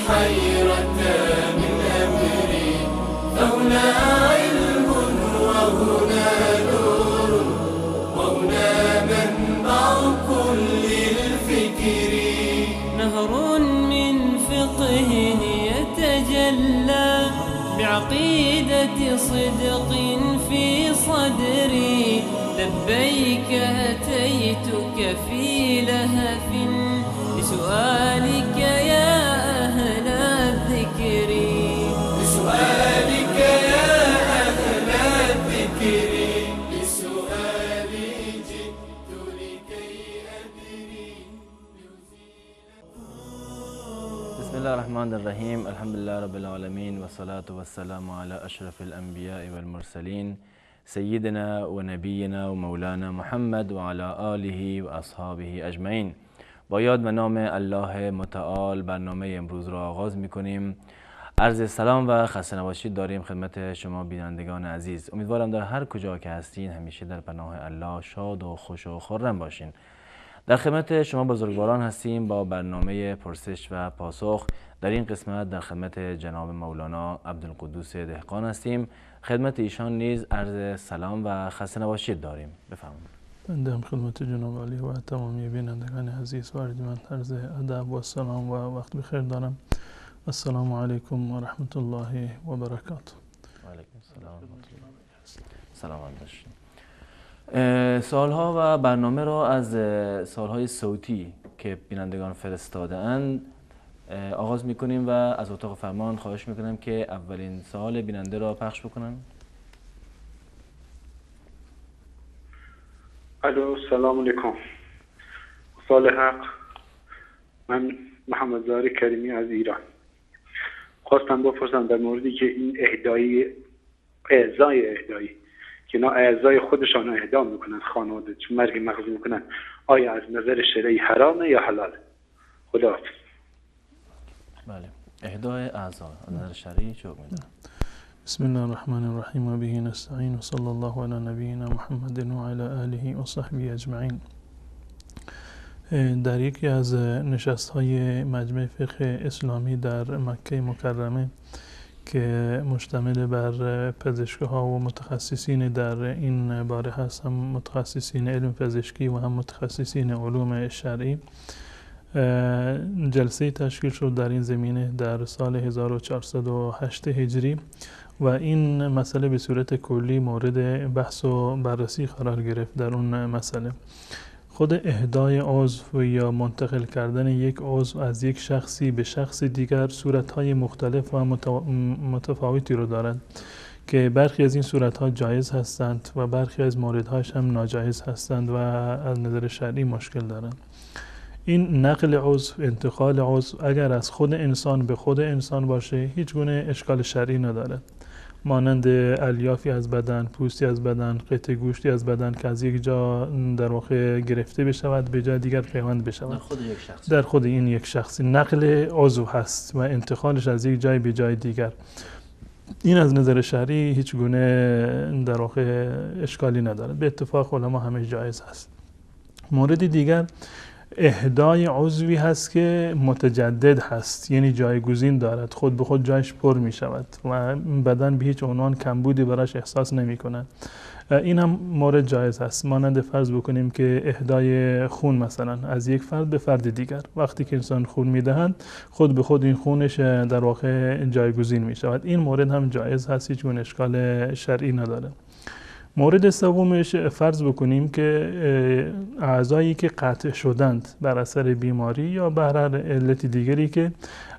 حيرة من أمري، فهنا علم وهنا نور وهنا منبع كل الفكر. نهر من فقه يتجلى بعقيدة صدق في صدري، لبيك أتيتك في لهف لسؤالك يا أهل الذكر. لسؤالك يا أهل الذكر، لسؤالي جئت لكي أدري. بسم الله الرحمن الرحیم. الحمد لله رب العالمین و صلاة و السلام علی اشرف الانبیاء والمرسلین سیدنا و نبینا و مولانا محمد و علی آله و اصحابه اجمعین. با یاد و نام الله متعال برنامه امروز را آغاز می کنیم. عرض سلام و خسته نباشید داریم خدمت شما بینندگان عزیز. امیدوارم در هر کجا که هستین همیشه در پناه الله شاد و خوش و خرم باشین. در خدمت شما بزرگواران هستیم با برنامه پرسش و پاسخ. در این قسمت در خدمت جناب مولانا عبدالقدوس دهقان هستیم. خدمت ایشان نیز عرض سلام و خسته نباشید داریم. بفرمایید. بنده هم خدمت جناب عالی و تمامی بینندگان عزیز و ارجمند عرض ادب و سلام و وقت بخیر دارم. السلام علیکم و رحمت الله و برکاته. و علیکم السلام و رحمت الله. سلام باشید. سالها و برنامه را از سالهای صوتی که بینندگان فرستاده اند آغاز میکنیم و از اتاق فرمان خواهش میکنم که اولین سوال بیننده را پخش بکنن. الو، سلام علیکم. سال حق، من محمد زهر کریمی از ایران. خواستم بپرسم در موردی که این اعضای اهدایی که اینا اعضای خودشان اهدا میکنن، خانواده چون مرگ مغزی میکنن، آیا از نظر شرعی حرامه یا حلاله؟ خدا حافظ. بله، اهدای اعضا از نظر شرعی چه حکمی داره؟ بسم الله الرحمن الرحیم و به نستعین و صلی الله علی نبینا محمد و علی آله و صحبه اجمعین. در یکی از نشست‌های مجمع فقه اسلامی در مکه مکرمه که مشتمل بر پزشک‌ها و متخصصین در این باره هست، هم متخصصین علم پزشکی و هم متخصصین علوم شرعی، جلسه تشکیل شد در این زمینه در سال 1408 هجری و این مسئله به صورت کلی مورد بحث و بررسی قرار گرفت. در اون مسئله خود اهدای عضو یا منتقل کردن یک عضو از یک شخصی به شخص دیگر صورت‌های مختلف و متفاوتی رو دارد که برخی از این صورت‌ها جایز هستند و برخی از موردهاش هم ناجایز هستند و از نظر شرعی مشکل دارند. این نقل عضو، انتقال عضو اگر از خود انسان به خود انسان باشه هیچ گونه اشکال شرعی ندارد، مانند الیافی از بدن، پوستی از بدن، قطعه گوشتی از بدن که از یک جا در واقع گرفته بشود به جای دیگر پیوند بشود در خود این یک شخصی نقل عضو هست و انتقالش از یک جای به جای دیگر. این از نظر شرعی هیچ گونه در واقع اشکالی ندارد، به اتفاق علما همه جایز هست. مورد دیگر اهدای عضوی هست که متجدد هست، یعنی جایگزین دارد، خود به خود جایش پر می شود و بدن به هیچ عنوان کمبودی براش احساس نمی کند. این هم مورد جایز هست. مانند فرض بکنیم که اهدای خون مثلا از یک فرد به فرد دیگر، وقتی که انسان خون می دهند خود به خود این خونش در واقع جایگزین می شود. این مورد هم جایز هست، هیچ گونه اشکال شرعی نداره. مورد سومش فرض بکنیم که اعضایی که قطع شدند بر اثر بیماری یا بر هر علت دیگری که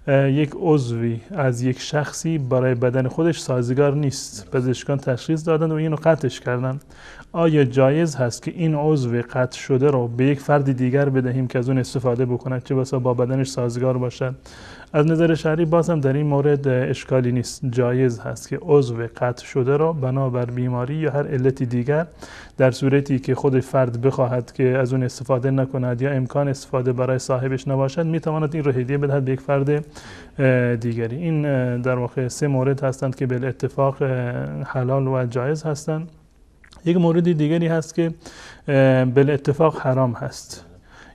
یک عضوی از یک شخصی برای بدن خودش سازگار نیست، پزشکان تشخیص دادند و اینو قطعش کردند، آیا جایز هست که این عضو قطع شده رو به یک فرد دیگر بدهیم که از اون استفاده بکند، چه بسا با بدنش سازگار باشد؟ از نظر شرعی باز هم در این مورد اشکالی نیست، جایز هست که عضو قطع شده را بنابر بیماری یا هر علتی دیگر در صورتی که خود فرد بخواهد که از اون استفاده نکند یا امکان استفاده برای صاحبش نباشد میتواند این رو هدیه بدهد به یک فرد دیگری. این در واقع سه مورد هستند که به اتفاق حلال و جایز هستند. یک مورد دیگری هست که به اتفاق حرام هست،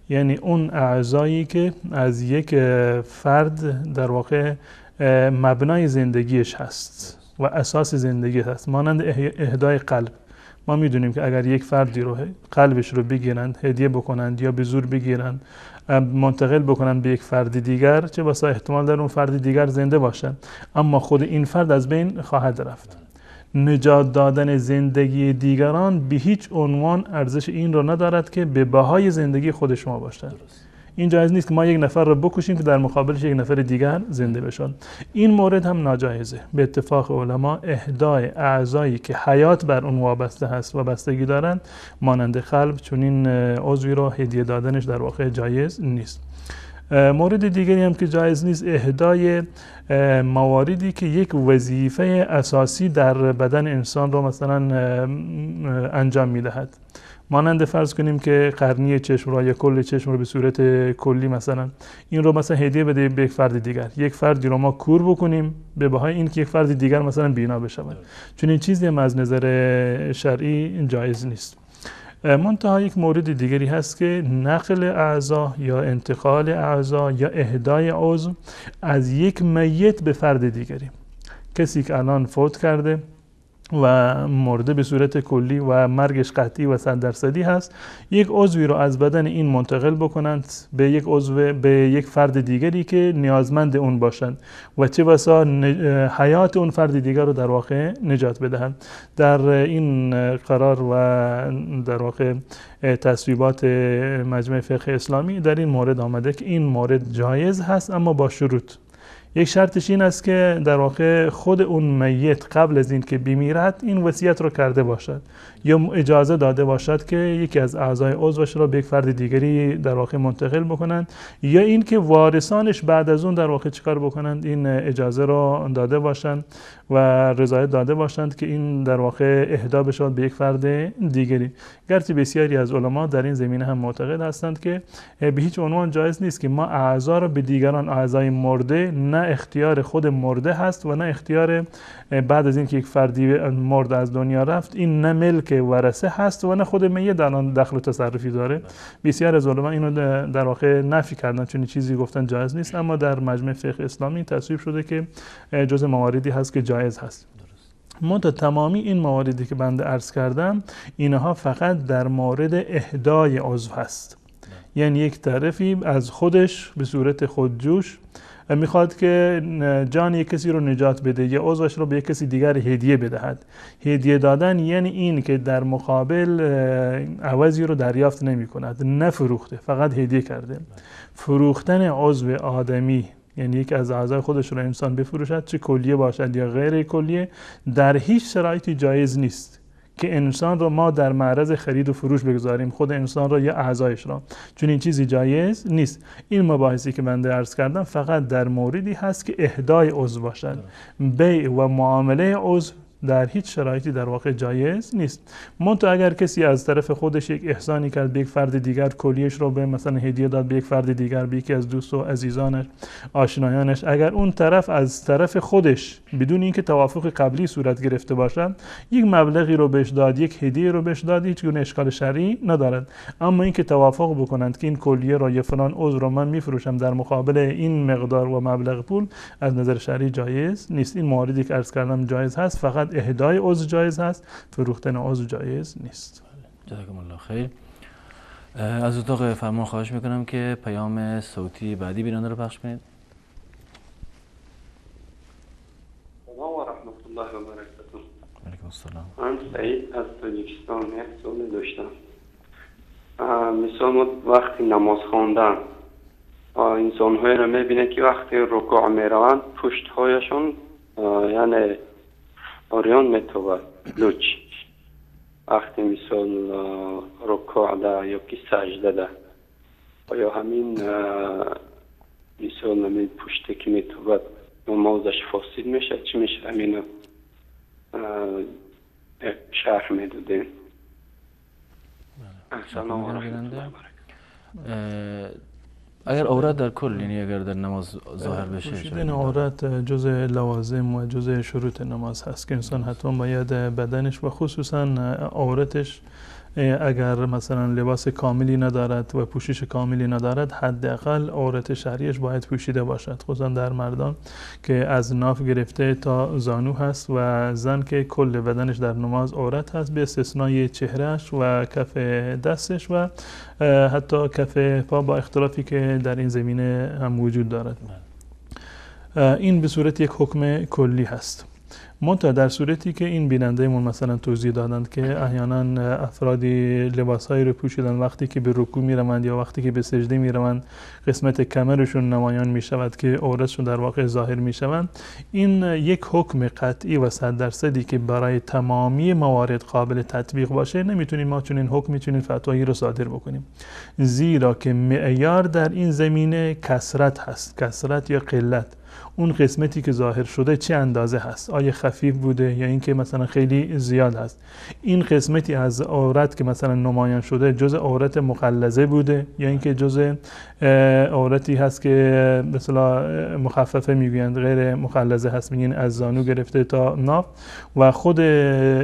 یعنی اون اعضایی که از یک فرد در واقع مبنای زندگیش هست و اساس زندگی هست، مانند اهدای قلب. ما میدونیم که اگر یک فردی رو قلبش رو بگیرند، هدیه بکنند یا به زور بگیرند منتقل بکنند به یک فرد دیگر، چه بسا احتمال داره اون فرد دیگر زنده باشه، اما خود این فرد از بین خواهد رفت. نجات دادن زندگی دیگران به هیچ عنوان ارزش این رو ندارد که به بهای زندگی خود شما باشه. این جایز نیست که ما یک نفر رو بکشیم که در مقابلش یک نفر دیگر زنده بشن. این مورد هم ناجایزه. به اتفاق علما اهدای اعضایی که حیات بر اون وابسته هست و بستگی دارند مانند قلب، چون این عضوی رو هدیه دادنش در واقع جایز نیست. مورد دیگری هم که جایز نیست اهدای مواردی که یک وظیفه اساسی در بدن انسان رو مثلا انجام میدهد. مانند فرض کنیم که قرنیه چشم رو یا کل چشم رو به صورت کلی مثلا این رو مثلا هدیه بده به یک فرد دیگر، یک فردی رو ما کور بکنیم به بهای این که یک فرد دیگر مثلا بینا بشود، چون این چیزی هم از نظر شرعی جایز نیست. منتها یک مورد دیگری هست که نقل اعضا یا انتقال اعضا یا اهدای عضو از یک میت به فرد دیگری. کسی که الان فوت کرده و مرده به صورت کلی و مرگش قطعی و 100% هست، یک عضوی رو از بدن این منتقل بکنند به یک عضو، به یک فرد دیگری که نیازمند اون باشند و چه بسا حیات اون فرد دیگر رو در واقع نجات بدهند. در این قرار و در واقع تصویبات مجمع فقه اسلامی در این مورد آمده که این مورد جایز هست، اما با شروط. یک شرطش این است که در واقع خود اون میت قبل از این که بمیرد این وصیت رو کرده باشد یا اجازه داده باشد که یکی از اعضای عضوش رو به یک فرد دیگری در واقع منتقل بکنند، یا این که وارثانش بعد از اون در واقع چیکار بکنند، این اجازه رو داده باشند و رضایت داده باشند که این در واقع اهدا بشود به یک فرد دیگری. گرچه بسیاری از علما در این زمینه هم معتقد هستند که به هیچ عنوان جایز نیست که ما اعضا رو به دیگران، اعضای مرده، نه اختیار خود مرده هست و نه اختیار بعد از اینکه یک فردی مرد از دنیا رفت، این نه ملک ورثه هست و نه خود میت در آن دخل و تصرفی داره. بسیار از علما اینو در واقع نفی کردن، چون چیزی گفتن جایز نیست، اما در مجمع فقه اسلامی تصویب شده که جز مواردی هست که جایز هست. منتها تمامی این مواردی که بنده عرض کردم اینها فقط در مورد اهدای عضو هست. یعنی یک طرفی از خودش به صورت خودجوش میخواد که جان یک کسی رو نجات بده یا عضوش رو به یک کسی دیگر هدیه بدهد. هدیه دادن یعنی این که در مقابل عوضی رو دریافت نمی کند، نه فروخته، فقط هدیه کرده. فروختن عضو آدمی یعنی یک از اعضای خودش رو انسان بفروشد، چه کلیه باشد یا غیر کلیه، در هیچ شرایطی جایز نیست که انسان رو ما در معرض خرید و فروش بگذاریم، خود انسان رو یا اعضایش رو، چون این چیزی جایز نیست. این مباحثی که بنده عرض کردم فقط در موردی هست که اهدای عضو باشد. بیع و معامله عضو در هیچ شرایطی در واقع جایز نیست. منتها اگر کسی از طرف خودش یک احسانی کرد به یک فرد دیگر، کلیهش رو به مثلا هدیه داد به یک فرد دیگر، به یکی از دوست و عزیزانش، آشنایانش، اگر اون طرف از طرف خودش بدون اینکه توافق قبلی صورت گرفته باشد یک مبلغی رو بهش داد، یک هدیه رو بهش داد، هیچ گونه اشکال شرعی ندارد. اما اینکه توافق بکنند که این کلیه رو یا فلان عضو رو من میفروشم در مقابل این مقدار و مبلغ پول، از نظر شرعی جایز نیست. این مواردی که عرض کردم جایز هست، فقط اهدای عضو جایز هست، فروختن عضو جایز نیست. جزاکم الله خیر. از اتاق فرمان خواهش میکنم که پیام صوتی بعدی بیننده رو پخش کنید. سلام و رحمت الله و برکاته. علیکم السلام. من سعید از تاجیکستان یک سوال داشتم. مثلا وقتی نماز خواندن انسان های رو میبینه که وقتی رکوع میروند پشت هایشون یعنی آریان میتواد لوچ، وقتی مثال رکوع ده یا که سجده ده، آیا همین مثال همین پشتی که میتواد نمازش فاسد میشه؟ چی میشه؟ همین شرح میدادین. سلام و رحمت الله. اگر عورت در کل، یعنی اگر در نماز ظاهر بشه، پوشیدن عورت جز لوازم و جز شروط نماز هست که انسان حتما باید بدنش و خصوصا عورتش اگر مثلا لباس کاملی ندارد و پوشش کاملی ندارد، حداقل عورت شرعیش باید پوشیده باشد، خصوصا در مردان که از ناف گرفته تا زانو هست و زن که کل بدنش در نماز عورت هست به استثنای چهرهش و کف دستش و حتی کف پا، با اختلافی که در این زمینه هم وجود دارد. این به صورت یک حکم کلی هست. منتها در صورتی که این بیننده‌مون مثلا توضیح دادند که احیانا افرادی لباسهایی رو پوشیدن وقتی که به رکوع میروند یا وقتی که به سجده میروند قسمت کمرشون نمایان میشود که عورتشون در واقع ظاهر میشوند، این یک حکم قطعی و 100% که برای تمامی موارد قابل تطبیق باشه نمیتونیم ما چنین حکمی، چنین فتوایی رو صادر بکنیم، زیرا که معیار در این زمینه کثرت هست، کثرت یا قلت. اون قسمتی که ظاهر شده چه اندازه هست، آیا خفیف بوده یا اینکه مثلا خیلی زیاد هست، این قسمتی از عورت که مثلا نمایان شده جزء عورت مغلظه بوده یا اینکه جزء عورتی هست که مثلا مخففه میگویند غیر مغلظه هست، میگن از زانو گرفته تا ناف، و خود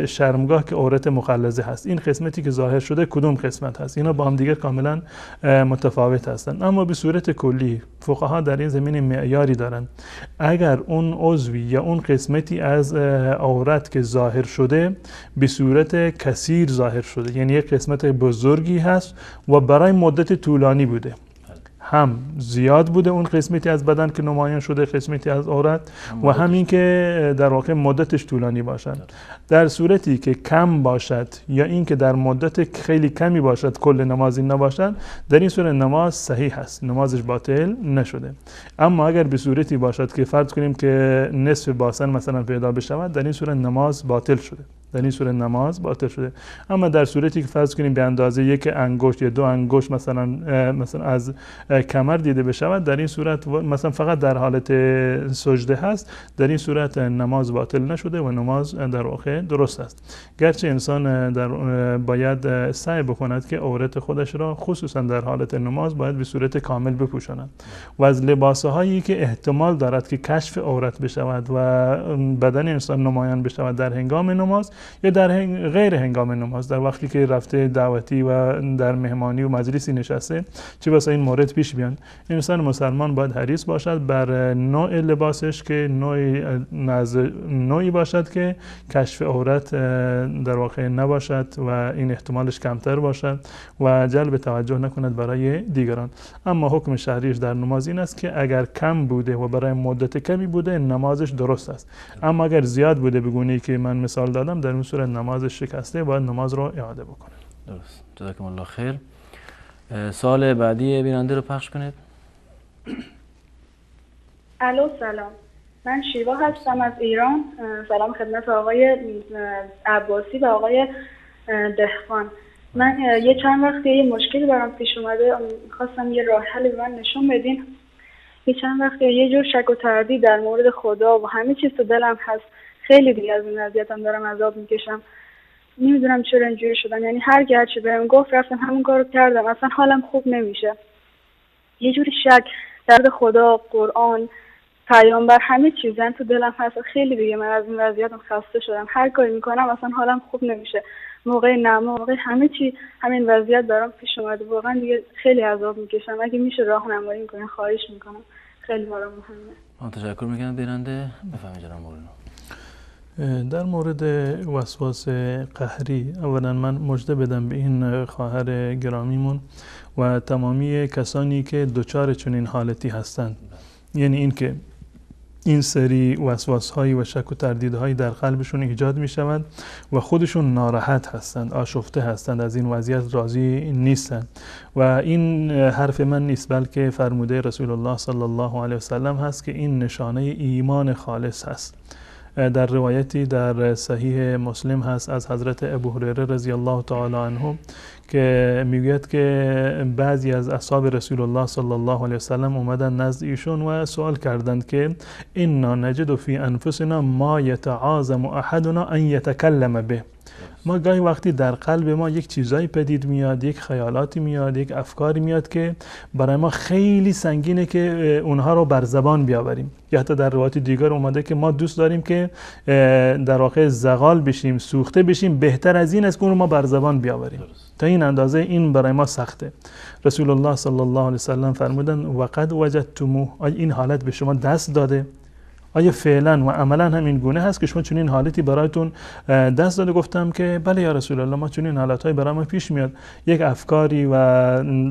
شرمگاه که عورت مغلظه هست. این قسمتی که ظاهر شده کدوم قسمت هست، اینا با هم دیگر کاملا متفاوت هستند. اما به صورت کلی فقها در این زمینه معیاری دارند. اگر اون عضوی یا اون قسمتی از عورت که ظاهر شده به صورت کثیر ظاهر شده، یعنی یک قسمت بزرگی هست و برای مدت طولانی بوده، هم زیاد بوده اون قسمتی از بدن که نمایان شده، قسمتی از عورت، و همین که در واقع مدتش طولانی باشد. در صورتی که کم باشد یا این که در مدت خیلی کمی باشد، کل نمازی نباشد، در این صورت نماز صحیح هست، نمازش باطل نشده. اما اگر به صورتی باشد که فرض کنیم که نصف باسن مثلا پیدا بشود، در این صورت نماز باطل شده، در این صورت نماز باطل شده. اما در صورتی که فرض کنیم به اندازه یک انگشت یا 2 انگشت مثلا از کمر دیده بشود، در این صورت مثلا فقط در حالت سجده هست، در این صورت نماز باطل نشده و نماز در واقع درست است. گرچه انسان باید سعی بکند که عورت خودش را خصوصا در حالت نماز باید به صورت کامل بپوشاند و از لباسهایی که احتمال دارد که کشف عورت بشود و بدن انسان نمایان بشود در هنگام نماز یا در غیر هنگام نماز، در وقتی که رفته دعوتی و در مهمانی و مجلسی نشسته، چه بسا این مورد پیش بیان. انسان مسلمان باید حریص باشد بر نوع لباسش که نوعی باشد که کشف عورت در واقع نباشد و این احتمالش کمتر باشد و جلب توجه نکند برای دیگران. اما حکم شرعیش در نماز این است که اگر کم بوده و برای مدت کمی بوده نمازش درست است، اما اگر زیاد بوده به گونه‌ای که من مثال دادم، در اون صورت نمازش شکسته، باید نماز رو اعاده بکنه. درست. جزاکم الله خیر. سوال بعدی بیننده رو پخش کنید. الو سلام، من شیوا هستم از ایران. سلام خدمت آقای عباسی و آقای دهقان. من یه چند وقتی یه مشکلی برام پیش اومده، خواستم یه راه حل به من نشون بدین. یه چند وقتی یه جور شک و تردید در مورد خدا و همه چیز تو دلم هست، خیلی دیگه از این وضعیتم دارم عذاب میکشم. نمیدونم چرا اینجوری شدم، یعنی هر کی هرچی بهم گفت رفتم همون کارو کردم، اصلا حالم خوب نمیشه. یه جوری شک در خدا، قرآن، پیامبر، همه چیزا تو دلم هست. خیلی دیگه من از این وضعیتم خسته شدم، هر کاری میکنم اصلا حالم خوب نمیشه. موقع نماز، موقع همه چی همین وضعیت برام پیش اومده. واقعا دیگه خیلی عذاب میکشم. اگه میشه راهنمایی کنین خواهش میکنم، خیلی برام مهمه. تشکر میکنم بیننده. بفرمایید جناب مولانا. در مورد وسواس قهری، اولا من مژده بدم به این خواهر گرامیمون و تمامی کسانی که دچار چنین حالتی هستند، یعنی این که این سری وسواس‌هایی و شک و تردیدهایی در قلبشون ایجاد می شود و خودشون ناراحت هستند، آشفته هستند، از این وضعیت راضی نیستند. و این حرف من نیست، بلکه فرموده رسول الله صلی الله علیه و سلم هست که این نشانه ایمان خالص هست. در روایتی در صحیح مسلم هست از حضرت ابو هریره رضی الله تعالی عنه که میگوید که بعضی از اصحاب رسول الله صلی الله علیه و سلم اومدن نزد ایشون و سوال کردند که انا نجد فی انفسنا ما یتعاظم احدنا ان یتکلم به، ما گاهی وقتی در قلب ما یک چیزایی پدید میاد، یک خیالاتی میاد، یک افکاری میاد که برای ما خیلی سنگینه که اونها رو بر زبان بیاوریم. یا حتی در روایت دیگر اومده که ما دوست داریم که در واقع زغال بشیم، سوخته بشیم، بهتر از این است که اون رو ما بر زبان بیاوریم. تا این اندازه این برای ما سخته. رسول الله صلی الله علیه وسلم فرمودن وقد وجدتموه، آیا این حالت به شما دست داده؟ آیا فعلا و عملا همین گونه هست که شما چنین حالتی برایتون دست داده؟ گفتم که بله یا رسول الله، ما چنین حالتهای برای ما پیش میاد. یک افکاری و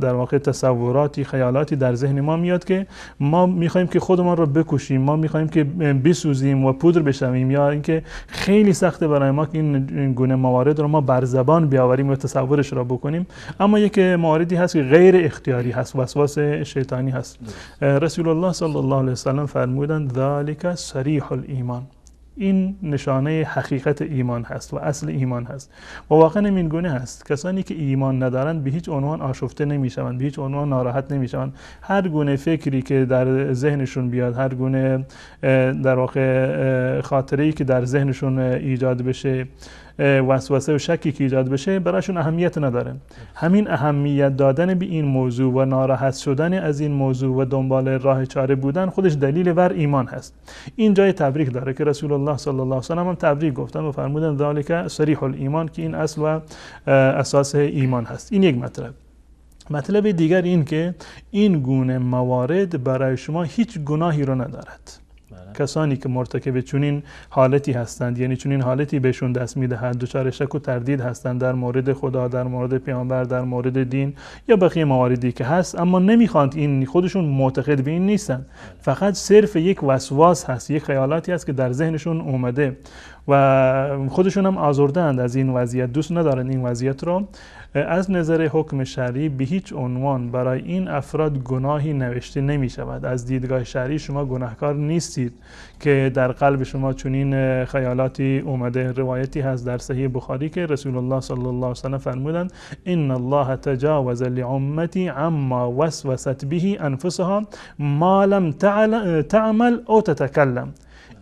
در واقع تصوراتی، خیالاتی در ذهن ما میاد که ما میخوایم که خودمان رو بکشیم، ما میخوایم که بسوزیم و پودر بشویم، یا اینکه خیلی سخته برای ما که این گونه موارد رو ما بر زبان بیاوریم و تصورش را بکنیم. اما یک مواردی هست که غیر اختیاری هست، وسواس شیطانی هست. رسول الله صلی الله علیه وسلم فرمودند ذالک صریح الایمان، این نشانه حقیقت ایمان هست و اصل ایمان هست. و واقعا این گونه هست. کسانی که ایمان ندارند به هیچ عنوان آشفته نمیشوند، به هیچ عنوان ناراحت نمیشوند. هر گونه فکری که در ذهنشون بیاد، هر گونه در واقع خاطره‌ای که در ذهنشون ایجاد بشه، وسوسه و شکی که ایجاد بشه، براشون اهمیت نداره. همین اهمیت دادن به این موضوع و ناراحت شدن از این موضوع و دنبال راه چاره بودن خودش دلیل بر ایمان هست. این جای تبریک داره که رسول الله صلی الله علیه و سلم هم تبریک گفتن و فرمودن ذالک صریح الایمان، که این اصل و اساس ایمان هست. این یک مطلب. مطلب دیگر این که این گونه موارد برای شما هیچ گناهی رو ندارد. کسانی که مرتکب چنین حالتی هستند، یعنی چنین حالتی بهشون دست میدهد، دچار شک و تردید هستند در مورد خدا، در مورد پیامبر، در مورد دین یا بقیه مواردی که هست، اما نمیخواند، این خودشون معتقد به این نیستند، فقط صرف یک وسواس هست، یک خیالاتی هست که در ذهنشون اومده و خودشون هم آزردند از این وضعیت، دوست ندارن این وضعیت رو. از نظر حکم شرعی به هیچ عنوان برای این افراد گناهی نوشته نمی شود. از دیدگاه شرعی شما گناهکار نیستید که در قلب شما چنین خیالاتی اومده. روایتی هست در صحیح بخاری که رسول الله صلی الله علیه و سلم فرمودند ان الله تجاوز لامتی عما وسوست به انفسها ما لم تعمل او تتکلم.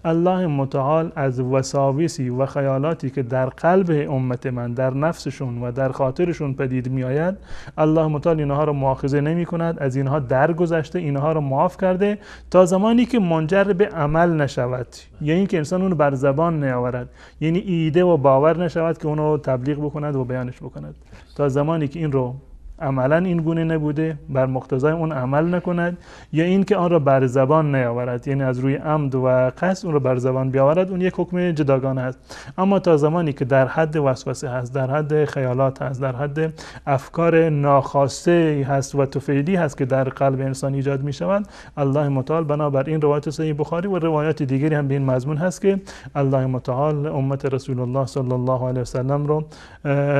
الله متعال از وساوسی و خیالاتی که در قلب امت من، در نفسشون و در خاطرشون پدید می آید، الله متعال اینها رو مؤاخذه نمی کند، از اینها درگذشته، اینها رو معاف کرده تا زمانی که منجر به عمل نشود، یعنی که انسان اون بر زبان نیاورد، یعنی ایده و باور نشود که اونو تبلیغ بکند و بیانش بکند. تا زمانی که این رو عملا این گونه نبوده، بر مقتضای اون عمل نکند، یا این که آن را بر زبان نیاورد، یعنی از روی عمد و قصد اون را بر زبان بیاورد، اون یک حکم جداگانه است. اما تا زمانی که در حد وسوسه هست، در حد خیالات هست، در حد افکار ناخواسته هست و طفیلی هست که در قلب انسان ایجاد می شود، الله متعال بنابر این روایت صحیح بخاری و روایات دیگری هم به این مضمون هست که الله متعال امت رسول الله صلی الله علیه و سلم رو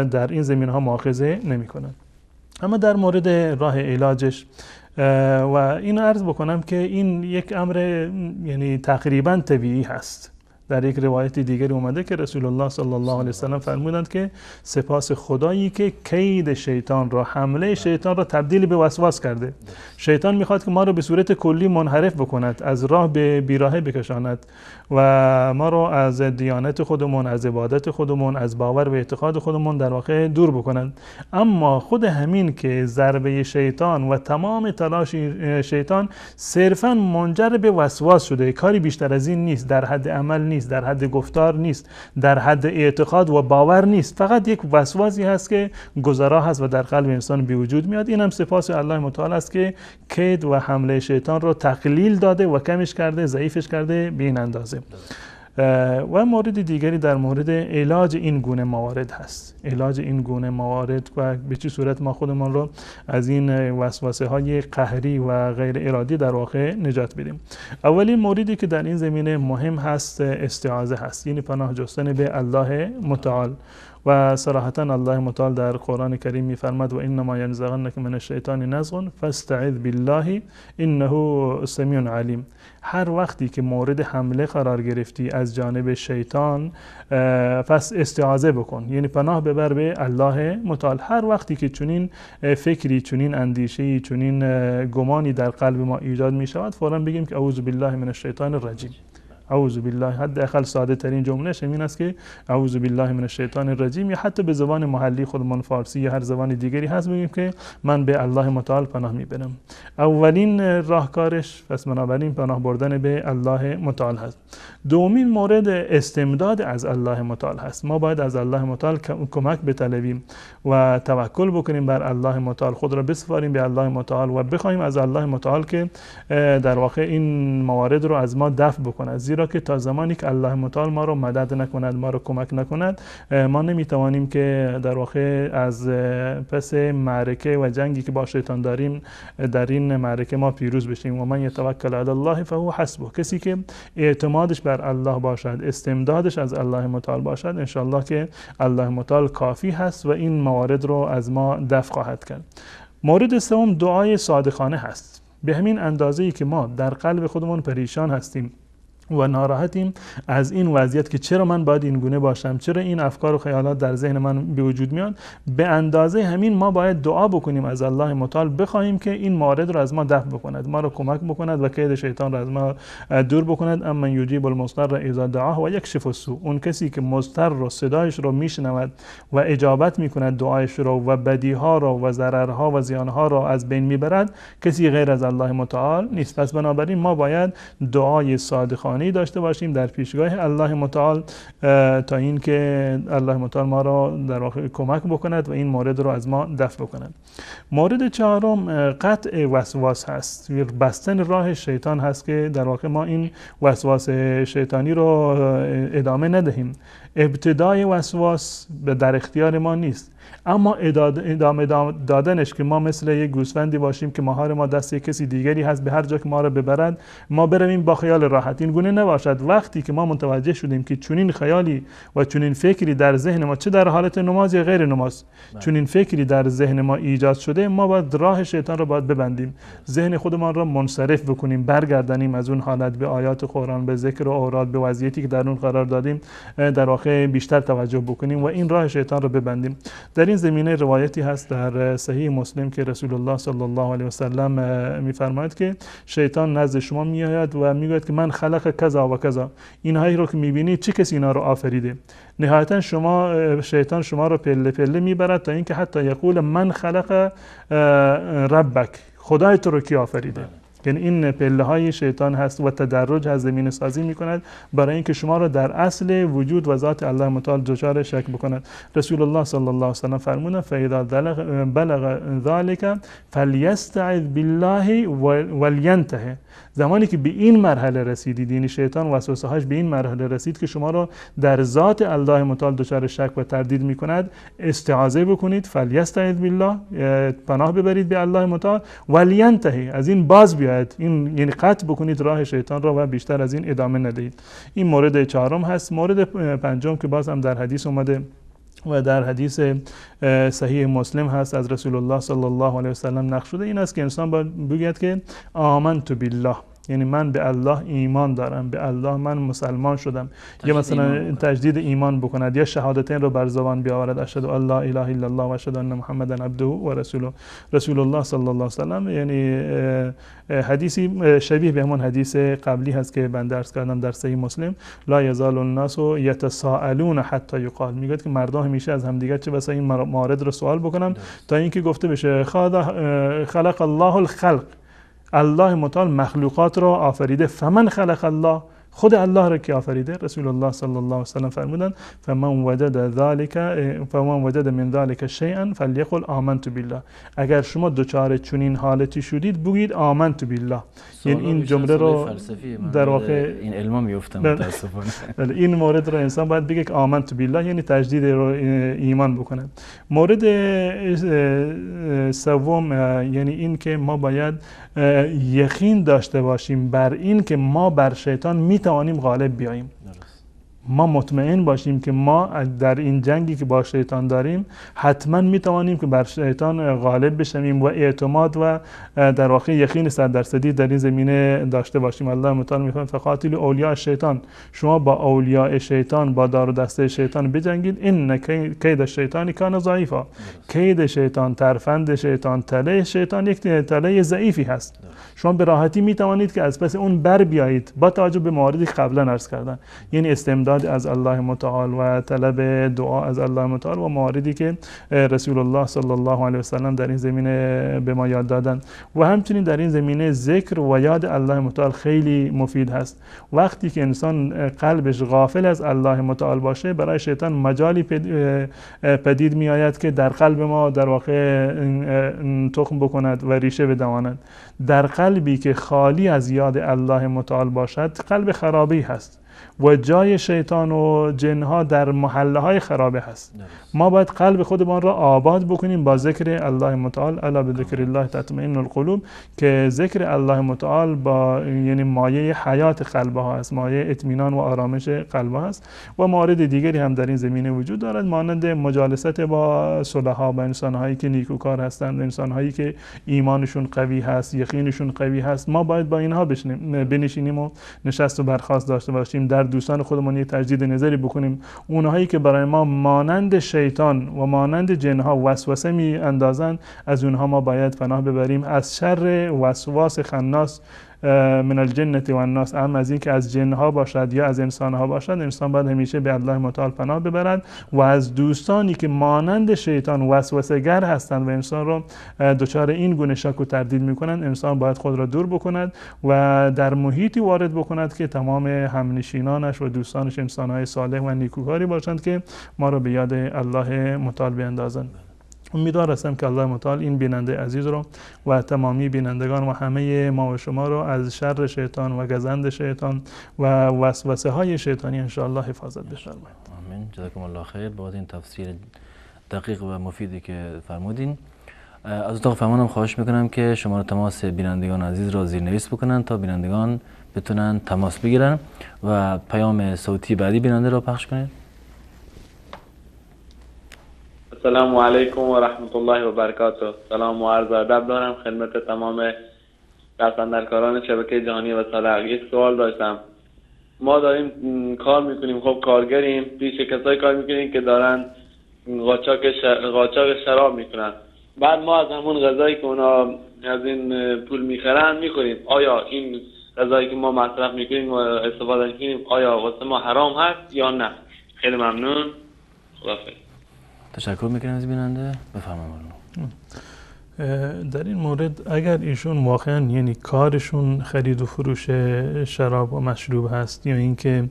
در این زمینه ها مؤاخذه نمی کند. اما در مورد راه علاجش و این عرض بکنم که این یک امر یعنی تقریبا طبیعی هست. در یک روایت دیگری اومده که رسول الله صلی الله علیه وسلم فرمودند که سپاس خدایی که کید شیطان را، حمله شیطان را تبدیل به وسواس کرده. شیطان میخواد که ما رو به صورت کلی منحرف بکند، از راه به بیراهه بکشاند و ما رو از دیانت خودمون، از عبادت خودمون، از باور و اعتقاد خودمون در واقع دور بکند. اما خود همین که ضربه شیطان و تمام تلاش شیطان صرفاً منجر به وسواس شده، کاری بیشتر از این نیست، در حد عمل نیست، در حد گفتار نیست، در حد اعتقاد و باور نیست، فقط یک وسواسی هست که گذرا هست و در قلب انسان به وجود میاد. این هم سپاس الله متعال است که کید و حمله شیطان رو تقلیل داده و کمش کرده، ضعیفش کرده به این اندازه. و مورد دیگری در مورد علاج این گونه موارد هست. علاج این گونه موارد و به چه صورت ما خودمان رو از این وسوسه های قهری و غیر ارادی در واقع نجات بدیم. اولین موردی که در این زمینه مهم هست استعاذه هست، یعنی پناه جستن به الله متعال. و صراحتا الله متعال در قرآن کریم می‌فرماد و انما ینزغنک من الشیطان نزغ فاستعذ بالله انه سمیع علیم. هر وقتی که مورد حمله قرار گرفتی از جانب شیطان، پس استعاذه بکن، یعنی پناه ببر به الله متعال. هر وقتی که چنین فکری، چنین اندیشه‌ای، چنین گمانی در قلب ما ایجاد می شود، فوراً بگیم که اعوذ بالله من الشیطان الرجیم. اعوذ بالله، حداقل ساده ترین جملهش این است که اعوذ بالله من الشیطان الرجیم، یا حتی به زبان محلی خودمان فارسی یا هر زبان دیگری هست بگیم که من به الله متعال پناه میبرم. اولین راهکارش پس بنابراین پناه بردن به الله متعال هست. دومین مورد استمداد از الله متعال هست. ما باید از الله متعال کمک بطلبیم و توکل بکنیم بر الله متعال، خود را بسپاریم به الله متعال و بخوایم از الله متعال که در واقع این موارد رو از ما دفع بکند، زیرا که تا زمانی که الله متعال ما رو مدد نکند، ما رو کمک نکند، ما نمیتوانیم که در واقع از پس معرکه و جنگی که با شیطان داریم در این معرکه ما پیروز بشیم. و من یتوکل علی الله فهو حسبه، کسی که اعتمادش بر الله باشد، استمدادش از الله متعال باشد، انشالله که الله متعال کافی هست و این موارد رو از ما دفع خواهد کرد. مورد سوم دعای صادقانه هست. به همین اندازه‌ای که ما در قلب خودمون پریشان هستیم و ناراحتیم از این وضعیت که چرا من باید این گونه باشم، چرا این افکار و خیالات در ذهن من به وجود میاد، به اندازه همین ما باید دعا بکنیم از الله متعال، بخوایم که این موارد رو از ما دفع بکند، ما رو کمک بکند و کید شیطان رو از ما دور بکند. اما یجیب المضطر اذا دعاه و یکشف السوء، اون کسی که مضطر رو صدایش رو میشنود و اجابت میکند دعایش رو و بدیها رو و ضررها و زیانها رو از بین میبرد، کسی غیر از الله متعال نیست. پس بنابراین ما باید دعای صادقانه داشته باشیم در پیشگاه الله متعال تا اینکه الله متعال ما را در واقع کمک بکند و این مورد رو از ما دفع بکند. مورد چهارم قطع وسواس هست، بستن راه شیطان هست که در واقع ما این وسواس شیطانی رو ادامه ندهیم. ابتدای وسواس در اختیار ما نیست، اما ادامه دادنش که ما مثل یک گوسفندی باشیم که مهار ما دست کسی دیگری هست، به هر جا که ما رو ببرد ما برویم با خیال راحت. این گونه نباشد. وقتی که ما متوجه شدیم که چنین خیالی و چنین فکری در ذهن ما، چه در حالت نماز یا غیر نماز، چنین فکری در ذهن ما ایجاد شده، ما باید راه شیطان رو باید ببندیم، ذهن خودمان را منصرف بکنیم، برگردانیم از اون حالت به آیات قرآن، به ذکر و اوراد، به وضعیتی که در اون قرار دادیم در واقع بیشتر توجه بکنیم و این راه شیطان رو ببندیم. در این زمینه روایتی هست در صحیح مسلم که رسول الله صلی الله علیه و سلم می‌فرماید که شیطان نزد شما میآید و میگوید که من خلق کذا و کذا، اینهایی رو که میبینید چه کسی اینا رو آفریده؟ نهایتا شیطان شما رو پله پله میبرد تا اینکه حتی یقول من خلق ربک، خدای تو رو کی آفریده؟ یعنی این پله های شیطان هست و تدرج از زمین سازی می کند برای اینکه شما را در اصل وجود و ذات الله متعال دچار شک بکند. رسول الله صلی الله علیه و سلم فرمودند فاذا بلغ ذلك فلیستعذ بالله ولینتهی، زمانی که به این مرحله رسیدید، یعنی شیطان وسوسه هاش به این مرحله رسید که شما را در ذات الله متعال دچار شک و تردید می کند، استعاذه بکنید، فلیستعذ بالله، پناه ببرید به الله متعال، ولینتهی، از این باز بیاید، این یعنی قطع بکنید راه شیطان را و بیشتر از این ادامه ندهید. این مورد چهارم هست. مورد پنجم که باز هم در حدیث اومده و در حدیث صحیح مسلم هست از رسول الله صلی الله علیه و سلم نقل شده، این است که انسان باید بگوید که آمنت بالله، یعنی من به الله ایمان دارم، به الله من مسلمان شدم، یا مثلا تجدید ایمان بکند، یا شهادتین رو بر زبان بیاورد، اشهد ان لا اله الا الله و اشهد ان محمدا عبده و رسوله. رسول الله صلی الله علیه و سلم یعنی حدیثی شبیه به همون حدیث قبلی هست که من درس کردم در صحیح مسلم، لا یزال الناس یتساءلون حتی یقال، میگه که مردم همیشه از همدیگر چه بسا این موارد رو سوال بکنن تا اینکه گفته بشه خلق الله الخلق، الله متعال مخلوقات را آفریده، فمن خلق الله، خود الله را که آفریده. رسول الله صلی الله علیه و سلم فرمودند فمن وجد من ذلك شیئا فلیقل آمنت بالله، اگر شما دچار چنین حالتی شدید بگید آمنت بالله. یعنی این جمله رو در واقع این علما میافتم متاسفانه. این مورد رو انسان باید بگه که آمنت بالله، یعنی تجدید رو ایمان بکنه. مورد سوم یعنی این که ما باید یقین داشته باشیم بر این که ما بر شیطان میتوانیم غالب بیاییم. ما مطمئن باشیم که ما در این جنگی که با شیطان داریم حتما میتوانیم که بر شیطان غالب بشیم و اعتماد و در واقع یقین 100% در این زمینه داشته باشیم. الله متعال میفرماید فقاتلوا اولیاء الشیطان، شما با اولیاء شیطان، با دار و دسته شیطان بجنگید. ان کید الشیطان کان ضعیفا، کید شیطان، ترفند شیطان، تله شیطان یک تله ضعیفی هست. شما به راحتی میتوانید که از پس اون بر بیایید با توجه به مواردی که قبلا عرض کردن، یعنی استمداد از الله متعال و طلب دعا از الله متعال و مواردی که رسول الله صلی الله علیه و سلم در این زمینه به ما یاد دادن. و همچنین در این زمینه ذکر و یاد الله متعال خیلی مفید هست. وقتی که انسان قلبش غافل از الله متعال باشه، برای شیطان مجالی پدید می آید که در قلب ما در واقع تخم بکند و ریشه بدواند. در قلبی که خالی از یاد الله متعال باشد قلب خرابی هست و جای شیطان و جنها در محله های خرابه هست. ما باید قلب خودمان را آباد بکنیم با ذکر الله متعال. الا بذکر الله تطمئن القلوب، که ذکر الله متعال با یعنی مایه حیات قلب ها است، مایه اطمینان و آرامش قلب ها است. و موارد دیگری هم در این زمینه وجود دارد، مانند مجالست با صلحا، با انسان هایی که نیکوکار هستند، انسان هایی که ایمانشون قوی هست، یقینشون قوی هست. ما باید با اینها بنشینیم و نشست و برخاست داشته باشیم، در دوستان خودمون یک تجدید نظری بکنیم. اونهایی که برای ما مانند شیطان و مانند جنها وسوسه می اندازن، از اونها ما باید پناه ببریم. از شر وسواس خناس من الجنة و الناس، اما از این که از جنها باشد یا از انسانها باشد، انسان باید همیشه به الله متعال پناه ببرد. و از دوستانی که مانند شیطان وسوسه گر هستند و انسان را دچار این گونه شک و تردید میکنند، انسان باید خود را دور بکند و در محیطی وارد بکند که تمام همنشینانش و دوستانش انسانهای صالح و نیکوکاری باشند که ما را به یاد الله متعال بیندازند. امیدوار هستم که الله متعال این بیننده عزیز رو و تمامی بینندگان و همه ما و شما رو از شر شیطان و گزند شیطان و وسوسه های شیطانی ان شاء الله حفاظت بفرماید. آمین. جزاکم الله خیر با این تفسیر دقیق و مفیدی که فرمودین. از اتاق فرمانم خواهش میکنم که شماره تماس بینندگان عزیز را زیرنویس بکنن تا بینندگان بتونن تماس بگیرن و پیام صوتی بعدی بیننده را پخش کنید. السلام علیکم و رحمت الله و برکاته. سلام و عرض ادب دارم خدمت تمام دستاندرکاران شبکه جهانی و صالح. یک سوال داشتم. ما داریم کار میکنیم، خب کارگریم، پیش کسایی کار میکنیم که دارن قاچاق شراب میکنن. بعد ما از همون غذایی که اونا از این پول میخرن میخوریم. آیا این غذایی که ما مصرف میکنیم و استفاده میکنیم آیا واسه ما حرام هست یا نه؟ خیلی ممنون. خداحافظ. تشکر میکنم از بیننده. بفرمایید. در این مورد اگر ایشون واقعا یعنی کارشون خرید و فروش شراب و مشروب هست یا اینکه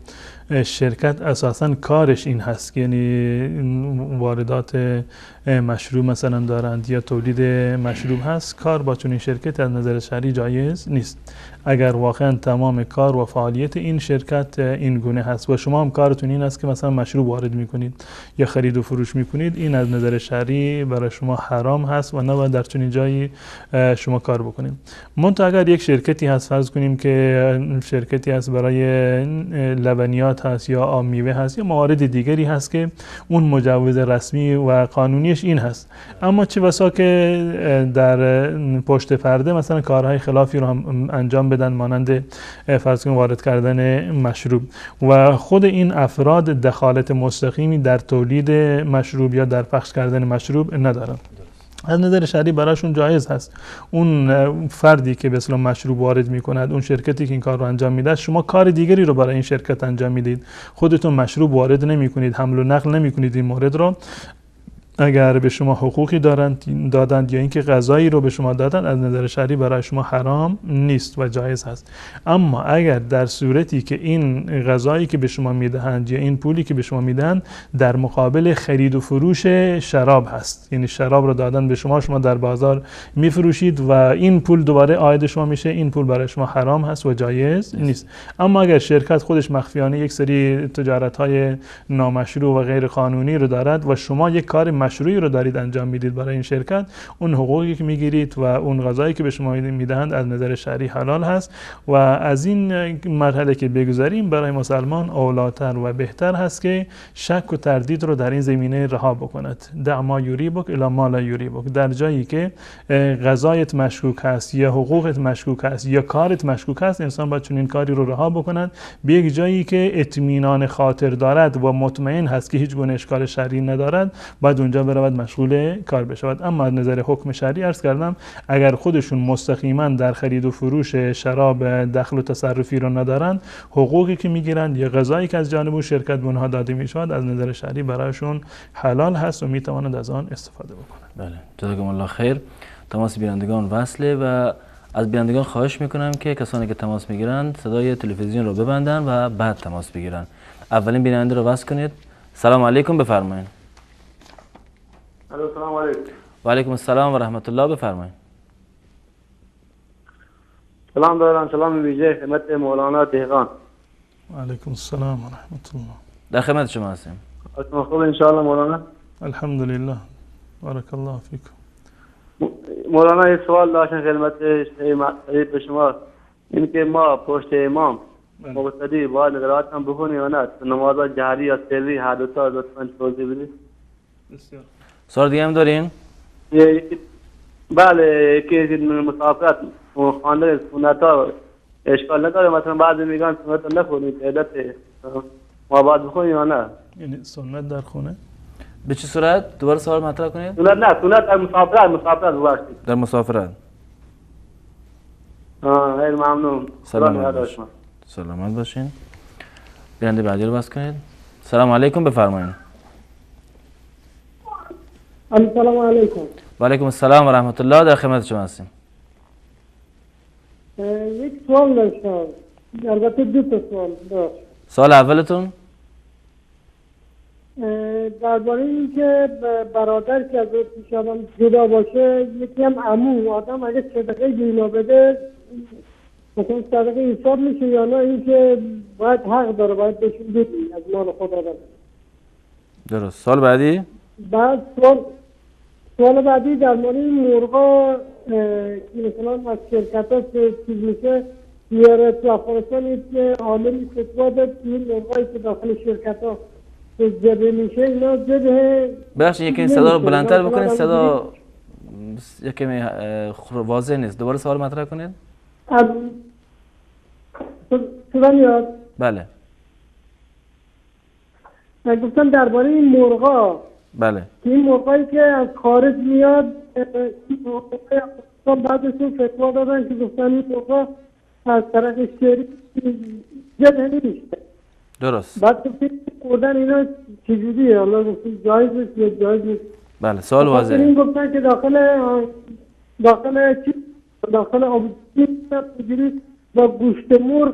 شرکت اساسا کارش این هست یعنی واردات مشروب مثلا دارند یا تولید مشروب هست، کار با چنین شرکت از نظر شرعی جایز نیست. اگر واقعا تمام کار و فعالیت این شرکت این گونه هست و شما هم کارتون این است که مثلا مشروب وارد میکنید یا خرید و فروش میکنید، این از نظر شرعی برای شما حرام هست و نباید در چنین جایی شما کار بکنید. منتها اگر یک شرکتی هست، فرض کنیم که شرکتی هست برای لبنیات هست یا آب میوه هست یا موارد دیگری هست که اون مجوز رسمی و قانونیش این هست، اما چه بسا که در پشت پرده مثلا کارهای خلافی رو هم انجام بدن، مانند فرض کنیم وارد کردن مشروب، و خود این افراد دخالت مستقیمی در تولید مشروب یا در پخش کردن مشروب ندارن. از نظر شرعی براشون جایز هست. اون فردی که به اصطلاح مشروب وارد میکند، اون شرکتی که این کار رو انجام میده، شما کار دیگری رو برای این شرکت انجام میدید، خودتون مشروب وارد نمیکنید، حمل و نقل نمیکنید این مورد رو. اگر به شما حقوقی دادند یا اینکه غذایی رو به شما دادند، از نظر شرعی برای شما حرام نیست و جایز هست. اما اگر در صورتی که این غذایی که به شما میدهند یا این پولی که به شما میدهند در مقابل خرید و فروش شراب هست، یعنی شراب رو دادن به شما، شما در بازار میفروشید و این پول دوباره عاید شما میشه، این پول برای شما حرام هست و جایز نیست. اما اگر شرکت خودش مخفیانه یک سری تجارت‌های نامشروع و غیر قانونی رو دارد و شما یک کار مشروعی رو دارید انجام میدید برای این شرکت، اون حقوقی که میگیرید و اون غذایی که به شما میدهند از نظر شرعی حلال هست و از این مرحله که بگذاریم برای مسلمان اولاتر و بهتر هست که شک و تردید رو در این زمینه رها بکند. دع ما یریبک الی ما لا یریبک. در جایی که غذایت مشکوک هست یا حقوقت مشکوک هست یا کارت مشکوک هست، انسان باید چنین کاری رو رها بکند به یک جایی که اطمینان خاطر دارد و مطمئن هست که هیچ گونه اشکال شرعی ندارد، باید اونجا برود مشغول کار بشود. اما از نظر حکم شرعی عرض کردم اگر خودشون مستقیما در خرید و فروش شراب دخل و تصرفی رو ندارند، حقوقی که میگیرند یا غذایی که از جانب شرکت به اونها داده میشود از نظر شرعی برایشون حلال هست و میتوانند از آن استفاده بکنند. بله، جزاکم الله خیر. تماس بینندگان وصله و از بینندگان خواهش میکنم که کسانی که تماس میگیرند صدای تلویزیون رو ببندن و بعد تماس بگیرن. اولین بیننده رو وصل کنید. سلام علیکم، بفرمایید. سلام علیکم. و علیکم السلام و رحمت الله، بفرمایید. سلام دارم، سلام ویژه خدمت مولانا دهقان. و علیکم السلام و رحمت الله. در خدمت شما هستیم. حالتون خوب ان شاء الله مولانا؟ الحمدلله. بارک الله فیکم. مولانا یه سوال داشتم خدمت به شما، این که ما پشت امام مقتدی باید قرائت هم بخونیم یا نه؟ نماز جهری یا سری هر دو تا لطفاً توضیح بدید. بسیار. سوال دیگه هم دارین؟ بله، که مسافرت خواندن سنت ها اشکال نداره، مثلا بعضی میگن سنت ها نخونید، عدت ما باید بخونیم یا نه؟ یعنی سنت در خونه؟ به چه صورت؟ دوباره سوال مطرح کنید. سنت نه، سنت در مسافرت باشید. در مسافرت. خیلی ممنون. سلامت باشین. بیننده بعدی رو بس کنید. سلام علیکم، بفرمایید. سلام علیکم. و علیکم السلام و رحمت الله، در خدمت شما هستیم. یک سوال داشتم، البته دو تا سوال داشت. سوال اولتون؟ درباره این که برادر که از پیش آدم جدا باشه، یکی هم عمو آدم اگه صدقه دینا بده مثلا صدقه حساب میشه یا نه؟ این که باید حق داره باید بهشون بدی از مال خود آدم. درست. سوال بعدی؟ بعد سوال بعدی در مورد این مرغا که مثلا از شرکت ها چیز میشه، میاره تو افغانستان که عاملی فتوا داد که این مرغایی که داخل شرکت ها جبه میشه اینا جبه. بخشید یکی صدا رو بلندتر بکنید، صدا یکی واضح نیست. دوباره سوال مطرح کنید. صدا میاد؟ بله. گفتم درباره این مرغا، بله، که این مرغایی که از خارج میاد بعدشون فتوا دادن که گفتن این مرغا از طرف شریک جبه نمیشه. درست. بعد تو فکر کردن اینا چجوریه؟ الله گفتن جایز نیست یا جایز نیست. بله، سوال واضحه. این گفتن که داخل آبودی با گوشت مرغ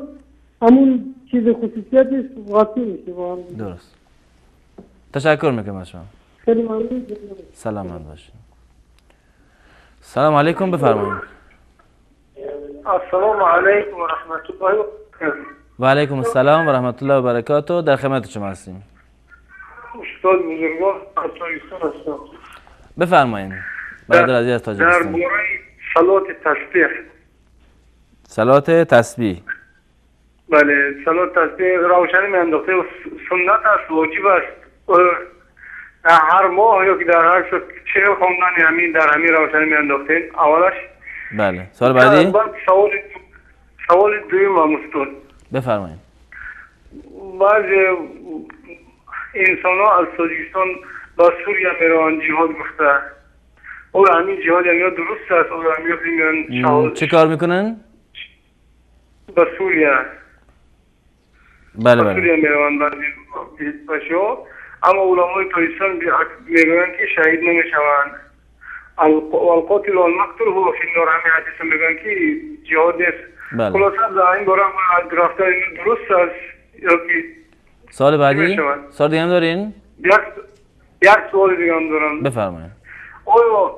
همون چیز خصوصیتش قاطی میشه. درست. تشکر میکنم از شما. خیلی ممنون. سلامت باشین. سلام علیکم، بفرمایید. السلام علیکم و رحمت الله و برکاته. و علیکم السلام و رحمت الله و برکاته. در خدمت شما هستیم. استاد بزرگوار از تاجیکستان هستم. بفرمایید. برادر عزیز از تاجیکستان. در مورد صلات تسبیح. صلات تسبیح. بله، صلات تسبیح روشنی میانداخته و سنت است، واجب است. هر ماه یا که در هر شب چه خواندن همین در همین روشنی میانداختین اولش. بله. سوال بعدی؟ سوال دویم هم استاد. بفرمایید. بعضی انسان ها از تاجیکستان با سوریه میرن جهاد گفته، او همین جهاد یا درست است؟ او همین چه کار میکنن؟ با سوریه. بله با سوریه میرن بعضی اما علمای تاجیکستان میگویند که شهید نمیشوند. القاتل والمقتول هو فی النار، همین حدیث میگن که جهاد نیست. بله. خلاصه در این باره از گرفتن درست است یا که سوال بعدی؟ سوال دیگه هم دارین؟ یک سوال دیگه هم دارم. بفرمایید. آیا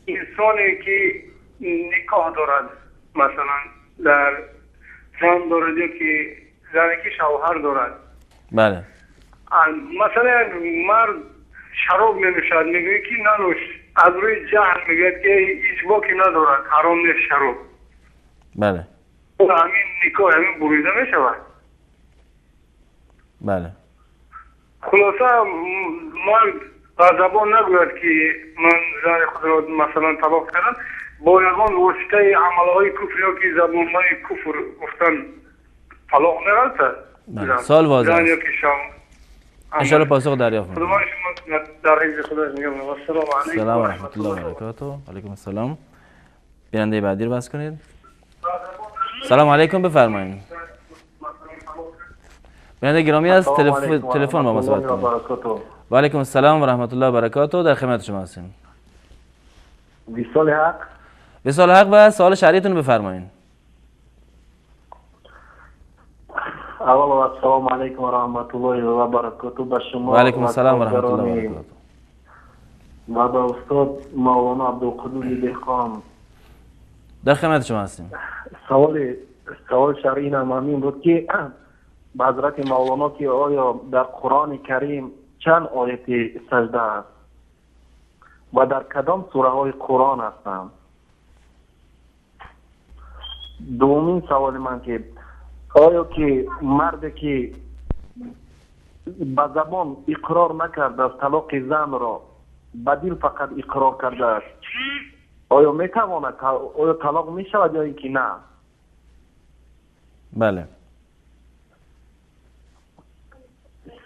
انسانی که نکاح دارد، مثلا در زن دارد یا که زنی که شوهر دارد، بله، مثلا مرد شراب می نوشد، میگه که ننوش. از روی جهل میگه که هیچ باکی ندارد، حرام نیست شراب. بله و همین نکاح همین بریده می شود. بله. خلاصه من با زبان نگوید که من زن خود را مثلا طلاق کردم، با یگان واسطه عملهای کفر یا که زبانهای کفر گفتن طلاق نرسد. بله. سال واضح است. انشاءالله پاسخ دریافت می‌کنم. خدا شما در حفظ خدا میگم. السلام و رحمت الله و برکاته. علیکم السلام. بیننده بعدی رو بس کنید. سلام علیکم، بفرمایید. بیننده گرامی از تلفن با ما صحبت کنید. و علیکم السلام و رحمت الله و برکاته. در خدمت شما هستیم. وصال حق. وصال حق و سوال شرعیتون رو بفرمایید. اول السلام علیکم و رحمت الله و برکاته به شما. و علیکم السلام و رحمت الله و برکاته. و به استاد مولانا عبدالقدوس دهقان. در خدمت شما هستیم. سوال شرعی همین بود که به حضرت مولانا که آیا در قرآن کریم چند آیت سجده است و در کدام سوره های قرآن هستند؟ دومین سوال من که آیا که مرد که به زبان اقرار نکرده است طلاق زن را، به دل فقط اقرار کرده است، آیا میتواند آیا طلاق میشود یا اینکه نه؟ بله.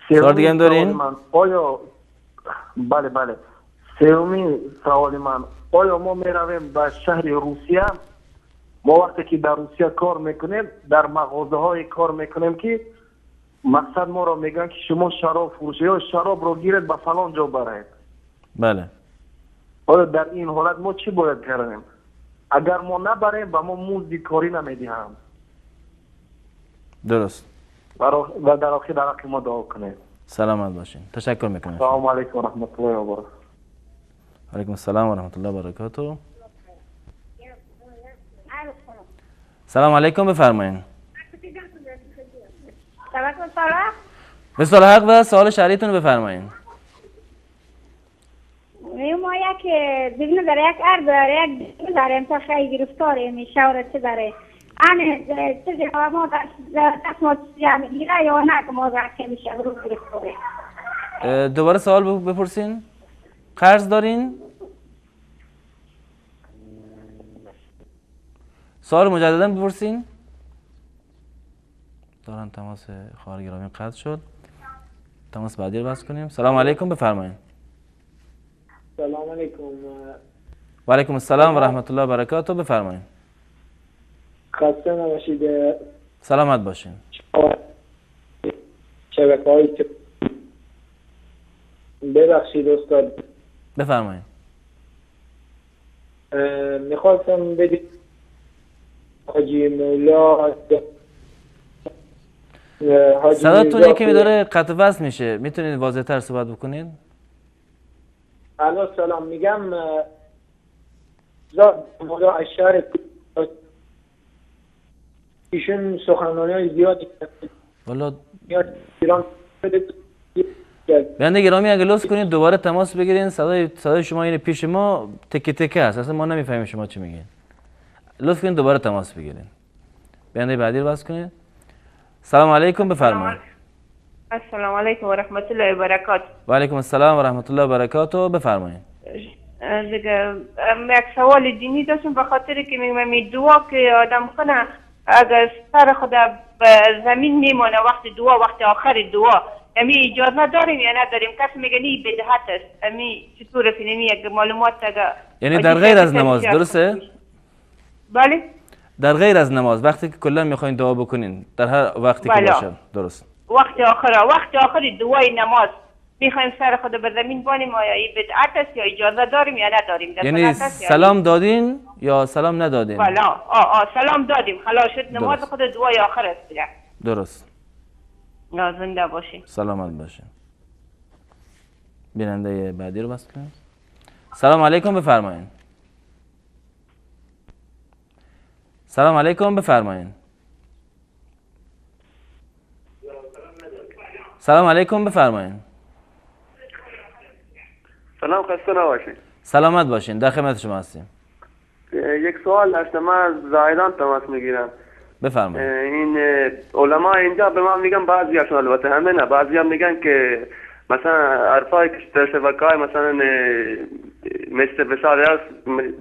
سوال دیگه هم دارین؟ آیا بله. سومین سوال من، آیا ما میرویم به شهر روسیه، ما وقتی که در روسیه کار میکنیم در مغازه های کار میکنیم که مقصد ما را میگن که شما شراب فروشی یا شراب رو گیرید به فلان جا برید. بله. آیا در این حالت ما چی باید کردیم؟ اگر ما نبریم به ما مزد کاری نمیدیم. درست. و در آخر در حق ما دعا کنید. سلامت باشین. تشکر میکنم. سلام علیکم و رحمت الله و برکاته. علیکم السلام و رحمت الله و برکاته. سلام علیکم، بفرمایید. وصال حق و سوال شرعیتون بفرمایید. ما یک ببینم در یک ارد داره، یک دیگه داره، تا خیلی گرفتاره میشه و چه داره. چیزی ما دست ما چیزی میگیره یا نه که ما در که میشه رو گرفتاره. دوباره سوال بپرسین. قرض دارین؟ سوال مجددا بپرسین. دارن تماس خواهر گرامی قطع شد. تماس بعدی رو بس کنیم. سلام علیکم، بفرمایید. سلام علیکم. و علیکم السلام و رحمت الله و برکاته. بفرمایید. خسته نباشید. سلامت باشین. شبکه‌های ببخشید استاد. بفرمایید. میخواستم بدید حاجی مولا صداتون یکی داره قطع وصل میشه، میتونید واضح تر صحبت بکنید؟ الو سلام، میگم مولا اشعار ایشون سخنرانی زیادی والا ایران بنده گرامی اگه لطف کنید دوباره تماس بگیرین. صدای شما این پیش ما تکه تکه است، اصلا ما نمیفهمیم شما چی میگین. لطف کنید دوباره تماس بگیرین. بنده بعدی رو باز کنید. سلام علیکم، بفرمایید. السلام علیکم و رحمت الله و برکاته. و علیکم السلام و رحمت الله و برکاته. بفرمایید. دیگه یک سوال دینی داشتم، به خاطر که میگم دعا که آدم کنه اگر سر خدا به زمین میمونه وقت دعا، وقت آخر دعا، امی اجازه داریم یا نداریم؟ کسی میگه نی بدعت است. امی چطور فیلمی یک معلومات اگر یعنی در غیر از نماز، درسته؟ بله. در غیر از نماز وقتی که کلا میخواین دعا بکنین در هر وقتی که باشه، درست؟ وقت آخر دعای نماز میخوایم سر خدا به زمین بانیم، آیا این بدعت است یا اجازه داریم یا نداریم؟ یعنی سلام دادین یا سلام ندادین؟ بله. سلام دادیم، خلاص شد، نماز خود دعای آخر است. درست. زنده باشین. سلامت باشین. بیننده بعدی رو بس کنیم. سلام علیکم، بفرمایید. سلام علیکم، بفرمایید. سلام علیکم، بفرمایید. سلام، خسته نباشین. سلامت باشین، در خدمت شما هستیم. یک سوال داشتم. من از زاهدان تماس میگیرم. بفرمایید. این علما اینجا به ما میگن، بعضیاشون البته همه نه، بعضیا میگن که مثلا حرفای که در شبکه‌های مثلا مثل بساط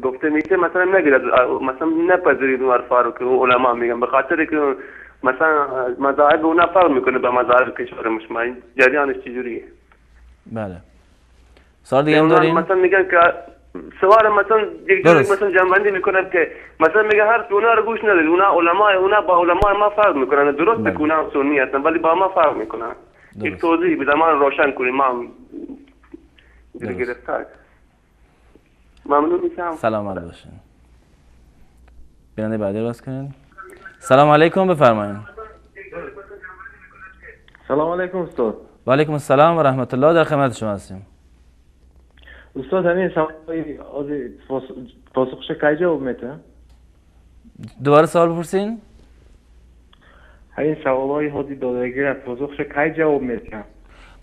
گفته میشه مثلا نگیرد، مثلا نپذیرید اون حرفا رو که علما میگن، به خاطر که مثلا مذاهب اونا فرق میکنه به مذاهب کشور ما. این جریانش چجوریه؟ بله. سوال دیگه هم دارین؟ مثلا میگن که سوال مثلا یک جوری مثلا جنبندی میکنم که مثلا میگه حرف اونا رو گوش ندید، اونا علماء، اونا با علماء ما فرق میکنن. درسته که اونا سنی هستن ولی با ما فرق میکنن. یک توضیح بده، ما روشن کنیم. ما گرفتار. ممنون میشم. سلامت باشین. بیننده بعدی باز کنین. سلام علیکم، بفرمایید. سلام علیکم استاد. و علیکم السلام و رحمت الله، در خدمت شما هستیم. استاد همین سوالای پاسخش کی جواب میده؟ دوباره سوال بپرسین. همین سوالای حادی دادگیر پاسخش کی جواب میده؟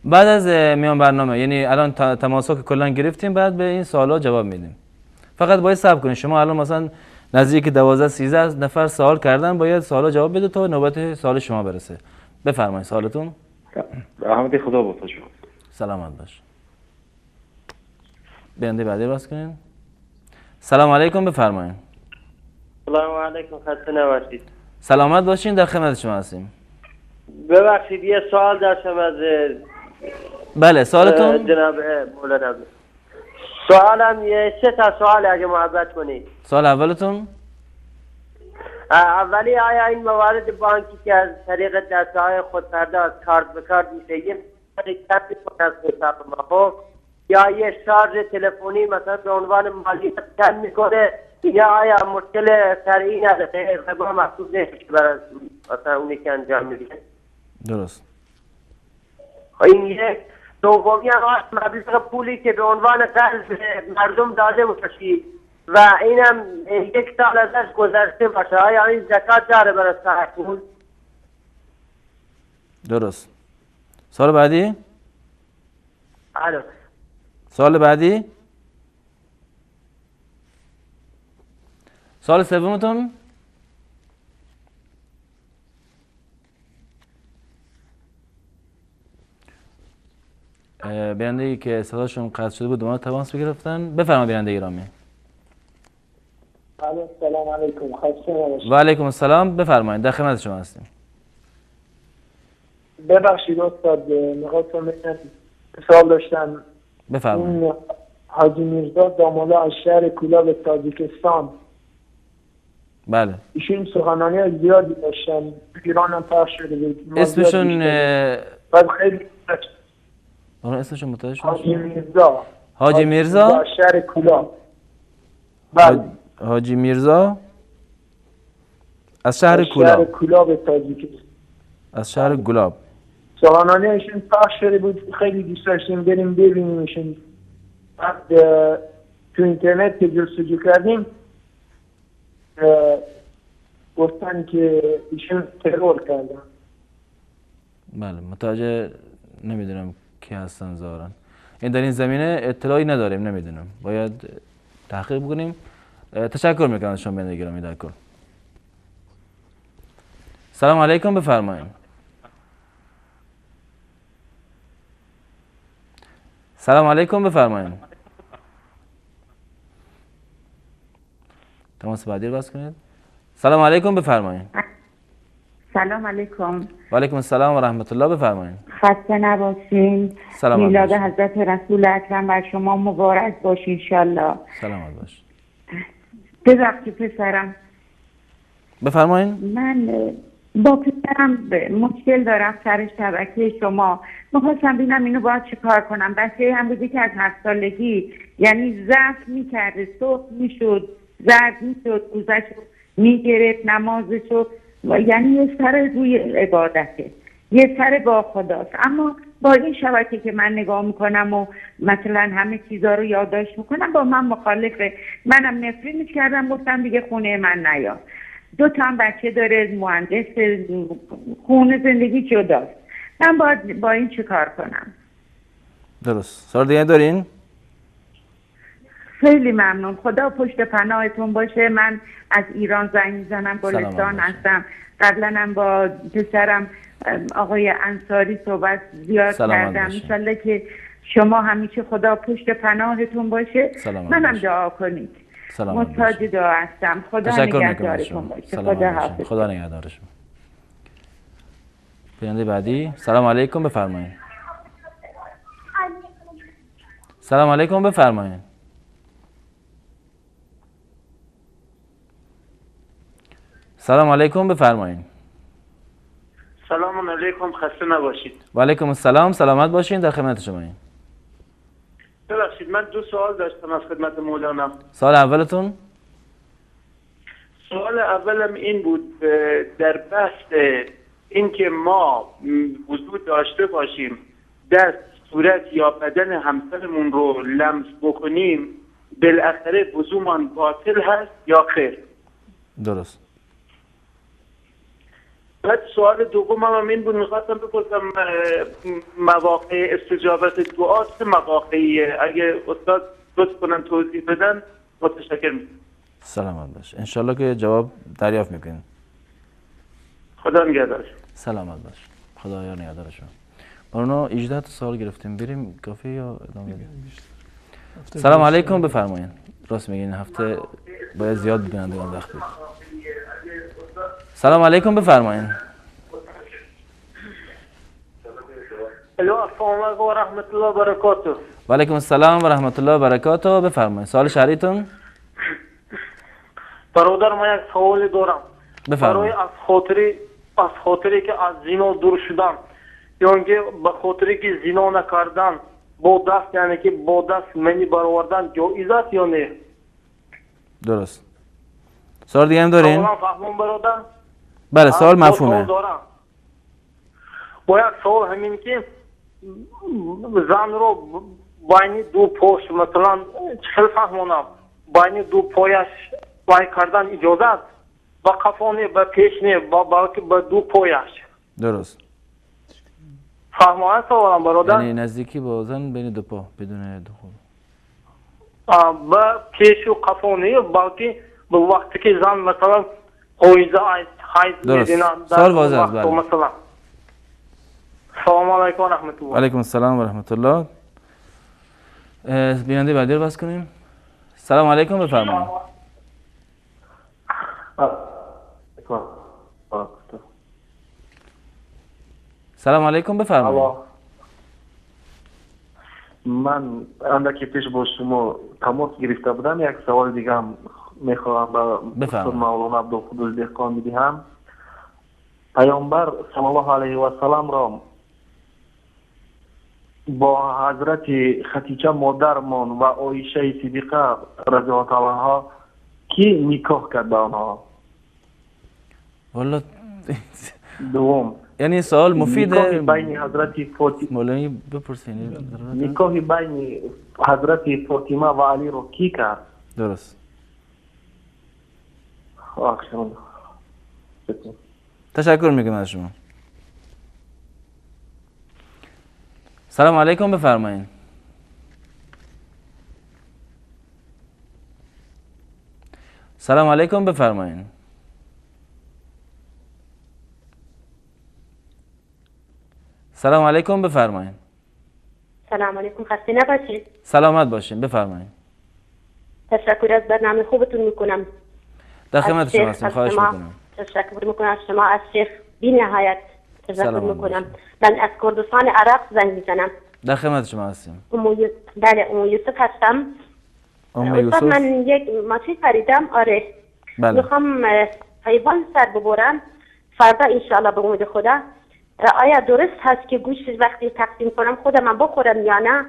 بعد از میان برنامه، یعنی الان تماسا که کلا گرفتیم، بعد به این سوالا جواب میدیم. فقط باید صبر کنید. شما الان مثلا نزدیک 12-13 نفر سوال کردن، باید سوالا جواب بده تا نوبت سوال شما برسه. بفرمایید سوالتون. رحمت خدا با تو. سلامت باش. بنده بعدی باز کنین. سلام علیکم، بفرمایید. سلام علیکم، خسته نباشید. سلامت باشین، در خدمت شما هستیم. ببخشید یه سوال داشتم از بله، سوالتون؟ جناب مولانا. سوالم سه تا سوال اگه محبت کنید. سوال اولتون؟ اولی، آیا این موارد بانکی که از طریق دسته‌های خودپرداز کارت به کارت میشه یه حرکت میکنه از حساب ما، یا یه شارژ تلفنی مثلا به عنوان مالیات کم میکنه، یا آیا مشکل فرعی نداره ربا محسوب نمیشه برای مثلا اونی که انجام میده؟ درست. این یک. دومی هم مبلغ پولی که به عنوان قرض مردم داده باشی و اینم یک سال ازش گذشته باشه، آیا این زکات داره برای صاحب پول؟ درست. سوال بعدی؟ الو. سوال بعدی؟ سوال سومتون؟ بیننده‌ای که صداشون قطع شده بود دوباره تماس بگرفتن. بفرمایید بیننده گرامی. سلام علیکم، خسته نباشید. و علیکم السلام، بفرمایید، در خدمت شما هستیم. ببخشید استاد، می‌خواستم سوال داشتم. بفرمایید. این حاجی میرزا دامالا از شهر کولاب تاجیکستان، بله، ایشون سخنرانی زیادی داشتن، ایران هم پخش شده بود. اسمشون بعد خیلی اسمشون متوجه شد؟ حاجی میرزا. حاجی میرزا شهر کولاب. بله. حاجی میرزا از شهر کولاب. شهر کولاب تاجیکستان. از شهر گلاب. سخنرانی ایشون پخش شده بود، خیلی دوست داشتیم بریم ببینیمشون. بعد تو اینترنت که جستجو کردیم گفتن که ایشون ترور کردن. بله، متوجه نمیدونم کی هستن ظاهرا. این در این زمینه اطلاعی نداریم، نمیدونم، باید تحقیق بکنیم. تشکر میکنم از شما بیننده گرامی. در کل سلام علیکم، بفرمایید. سلام علیکم، بفرمایید. تماس بعدی رو باز کنید. سلام علیکم، بفرمایید. سلام علیکم. و علیکم السلام و رحمت الله، بفرمایید. خسته نباشین. سلامت میلاد باشین. حضرت رسول اکرم بر شما مبارک باشه انشالله. سلامت باش. ببخشید پسرم. بفرمایید. من با پسرم مشکل دارم سر شبکه شما. میخواستم ببینم اینو باید چه کار کنم. بچه هم بودی که از 7 سالگی یعنی ضعف میکرده، سخت میشد، زرد میشد، کوزه‌شو میگرفت، نمازشو، یعنی یه سر روی عبادته، یه سر با خداست. اما با این شبکه که من نگاه میکنم و مثلا همه چیزا رو یادداشت میکنم، با من مخالفه. منم نفرینش کردم، گفتم دیگه خونه من نیا. 2 تا هم بچه داره، مهندس، خونه زندگی جداست. من باید با این چه کار کنم؟ درست. سوال دیگه دارین؟ خیلی ممنون. خدا پشت پناهتون باشه. من از ایران زنگ میزنم، گلستان هستم. قبلا هم با پسرم آقای انصاری صحبت زیاد کردم. انشالله که شما همیشه خدا پشت پناهتون باشه. منم دعا کنید. محتاج دعا هستم. خدا نگهدارتون باشه. خدا حافظ. خدا نگهدار شما. پرنده بعدی. سلام علیکم، بفرمایید. سلام علیکم، بفرمایید. سلام علیکم، بفرمایید. سلام علیکم، خسته نباشید. و علیکم السلام، سلامت باشین، در خدمت شماییم. ببخشید من 2 سوال داشتم از خدمت مولانا. سوال اولتون؟ سوال اولم این بود، در بحث این که ما وضو داشته باشیم، دست، صورت یا بدن همسرمون رو لمس بکنیم، بالاخره وضومان باطل هست یا خیر؟ درست. بعد سوال دوم هم این بود، میخواستم بپرسم مواقع استجابت دعا چه مواقعیه؟ اگه استاد لطف کنن توضیح بدن متشکر میشم. سلامت باش. انشالله که جواب دریافت میکنین. خدا نگهدارش. سلامت باش. خدایا نگهدار شما. ما 18 تا سوال گرفتیم، بریم کافی یا ادامه بدیم؟ سلام علیکم، بفرمایید. راست میگین هفته باید زیاد بگیرندگان وقت بدید. سلام علیکم، بفرمایید. السلام علیکم و رحمت الله و برکاته. و علیکم السلام و رحمت الله و برکاته. بفرمایید. سوال شهریتون؟ برادر من یک سوال دارم. بفرمایید. برای از خاطری که از زنا دور شدن، یعنی به خاطری که زنا نکردن با دست، یعنی که با دست منی برآوردن جایز است یا نه؟ درست. سوال دیگه هم دارین؟ سوالم فهمون برادر؟ بله، سوال مفهومه. با یک سوال همین که زن رو بین 2 پشت، مثلا چه فهمونم، بین 2 پایش وای کردن اجازه است؟ با قفانه با پیش نه، بلکه با 2 پایش. درست. فهمون سوالم برادر؟ یعنی نزدیکی با زن بین 2 پا بدون دخول. با پیش و قفانه، بلکه به وقتی که زن مثلا حیض میدینن. سوال واضح است. بله. مثلا سلام علیکم و رحمت الله. علیکم السلام و رحمت الله. بیننده بعدی رو بس کنیم. سلام علیکم، بفرمایید. سلام علیکم، بفرمایید. من اندکی پیش با شما تماس گرفته بودم، یک سوال دیگه هم میخواهم به استاد مولانا عبدالقدوس دهقان بدهم. پیامبر صلی الله علیه و سلم را با حضرت خدیجه مادرمان و عایشه صدیقه رضی الله تعالی عنها کی نکاح کرد به آنها؟ والا دوم، یعنی سوال مفیده. نکاح بین حضرت فاطمه، مولوی بپرسین، نکاح بین حضرت فاطمه و علی رو کی کرد؟ درست. تشکر میکنم از شما. سلام علیکم، بفرمایید. سلام علیکم، بفرمایید. سلام علیکم، بفرمایید. سلام علیکم، خسته نباشید. سلامت باشین، بفرمایید. تشکر از برنامه خوبتون میکنم. در خدمت شما هستم، خواهش میکنم. تشکر میکنم از شما، از شیخ بی نهایت تشکر میکنم. من از کردستان عراق زنگ میزنم. در خدمت شما هستیم. بله، ام یوسف هستم. استاد من یک ماشین خریدم. آره. بله. میخوام حیوان سر ببرم فردا انشاءالله به امید خدا. آیا درست هست که گوشت وقتی تقسیم کنم خودم بخورم یا نه؟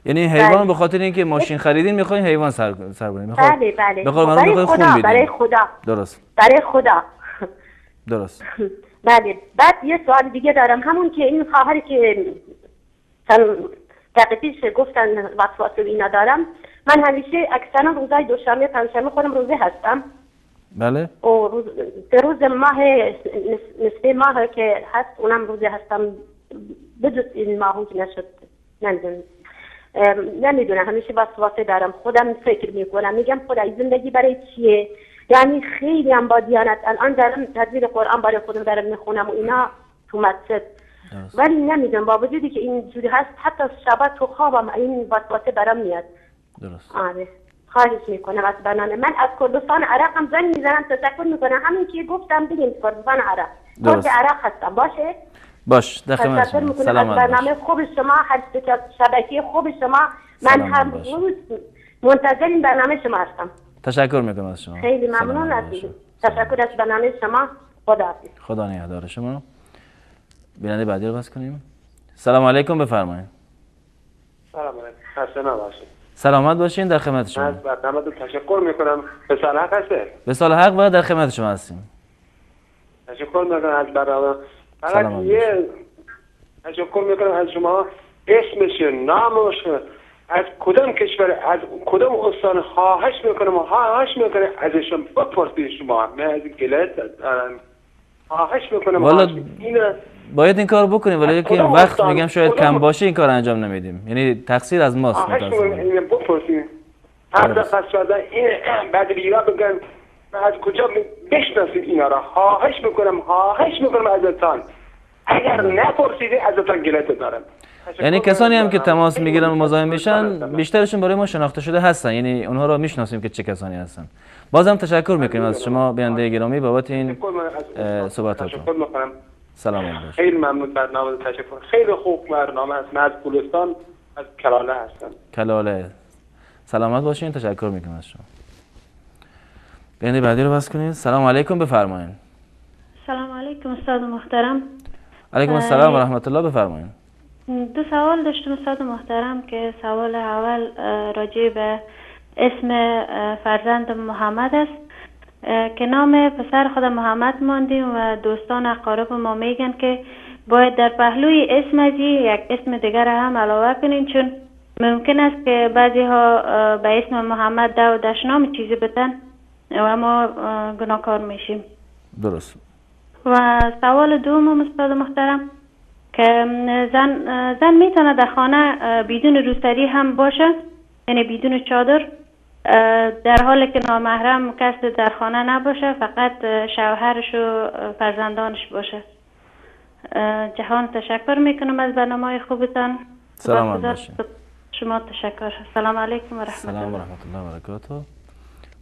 یعنی حیوان به خاطر اینکه ماشین خریدین میخواین حیوان سر برین؟ بله بله. برای خدا، برای خدا. درست. برای خدا. درست. بله. بعد یه سوال دیگه دارم، همون که این خواهری که چند دقیقه پیش گفتن وسواس و اینا دارم، من همیشه اکثرا روزای دوشنبه پنجشنبه خودم روزه هستم. بله. و روز ماه نصف ماه که هست اونم روزه هستم، بدون این ماهو که نشد نمیدونم. نمیدونم همیشه وسواسه دارم، خودم فکر میکنم میگم خدای زندگی برای چیه؟ یعنی خیلی هم با دیانت الان دارم تدبیر قرآن برای خودم دارم میخونم و اینا تو مسجد، ولی نمیدونم با وجودی که این جوری هست حتی شب تو خوابم این وسوسه برام میاد. درست. آره خواهش میکنم از برنامه. من از کردستان عراق هم زنگ میزنم، تشکر میکنم. همین که گفتم بگیم کردستان عراق، کرد عراق هستم. باش در خدمت تشکر شما. میکنم سلامت از برنامه خوب شما، شبکه خوب شما. من هر روز منتظر این برنامه شما هستم. تشکر میکنم از شما. خیلی ممنون از تشکر از برنامه شما. خداحافظ. خدا نگهدار شما. بیننده بعدی رو باز کنیم. سلام علیکم، بفرمایید. سلام علیکم. خسته نباشید. سلامت باشین، در خدمت شما. از برنامه تشکر میکنم. به سال حق هسته؟ به سال حق و در خدمت شما هستیم. تشکر میکنم از برنامه. فقط یه تشکر میکنم از شما، اسمش نامش از کدام کشور از کدام استان خواهش میکنم ازشون بپرسید شما. من از گلت خواهش میکنم. والا باید این کار بکنیم، ولی که این وقت میگم شاید کم باشه این کار انجام نمیدیم، یعنی تقصیر از ماست. خواهش میکنم بپرسید. هر دفعه این بعد بیرا بگن از کجا بشناسید اینا را. خواهش میکنم ازتان. اگر نپرسیدی ازتان گلت دارم. یعنی کسانی هم که تماس میگیرن و مزاحم میشن بیشترشون برای ما شناخته شده هستن، یعنی اونها رو میشناسیم که چه کسانی هستن. بازم تشکر میکنیم از شما بیننده گرامی بابت این صحبتاتون. تشکر میکنم. سلام علیکم. خیلی ممنون برنامه. تشکر. خیلی خوب برنامه است. من از گلستان از کلاله هستم. کلاله. سلامت باشین. تشکر میکنم از شما. بیننده بعدی رو باز کنید. سلام علیکم، بفرمایید. سلام علیکم استاد محترم. علیکم السلام و رحمت الله، بفرمایید. دو سوال داشتم استاد محترم، که سوال اول راجع به اسم فرزند محمد است که نام پسر خود محمد ماندیم و دوستان اقارب ما میگن که باید در پهلوی اسم از یک اسم دیگر هم علاوه کنین، چون ممکن است که بعضی ها به اسم محمد دو دشنام چیزی بتن و ما گناهکار میشیم. درست. و سوال دوم استاد محترم که زن میتونه در خانه بدون روسری هم باشه، یعنی بدون چادر، در حالی که نامحرم کس در خانه نباشه، فقط شوهرش و فرزندانش باشه. جهان تشکر میکنم از برنامه خوبتان. سلامت باشید. شما تشکر. سلام علیکم و رحمت الله. سلام و رحمت الله و برکاته.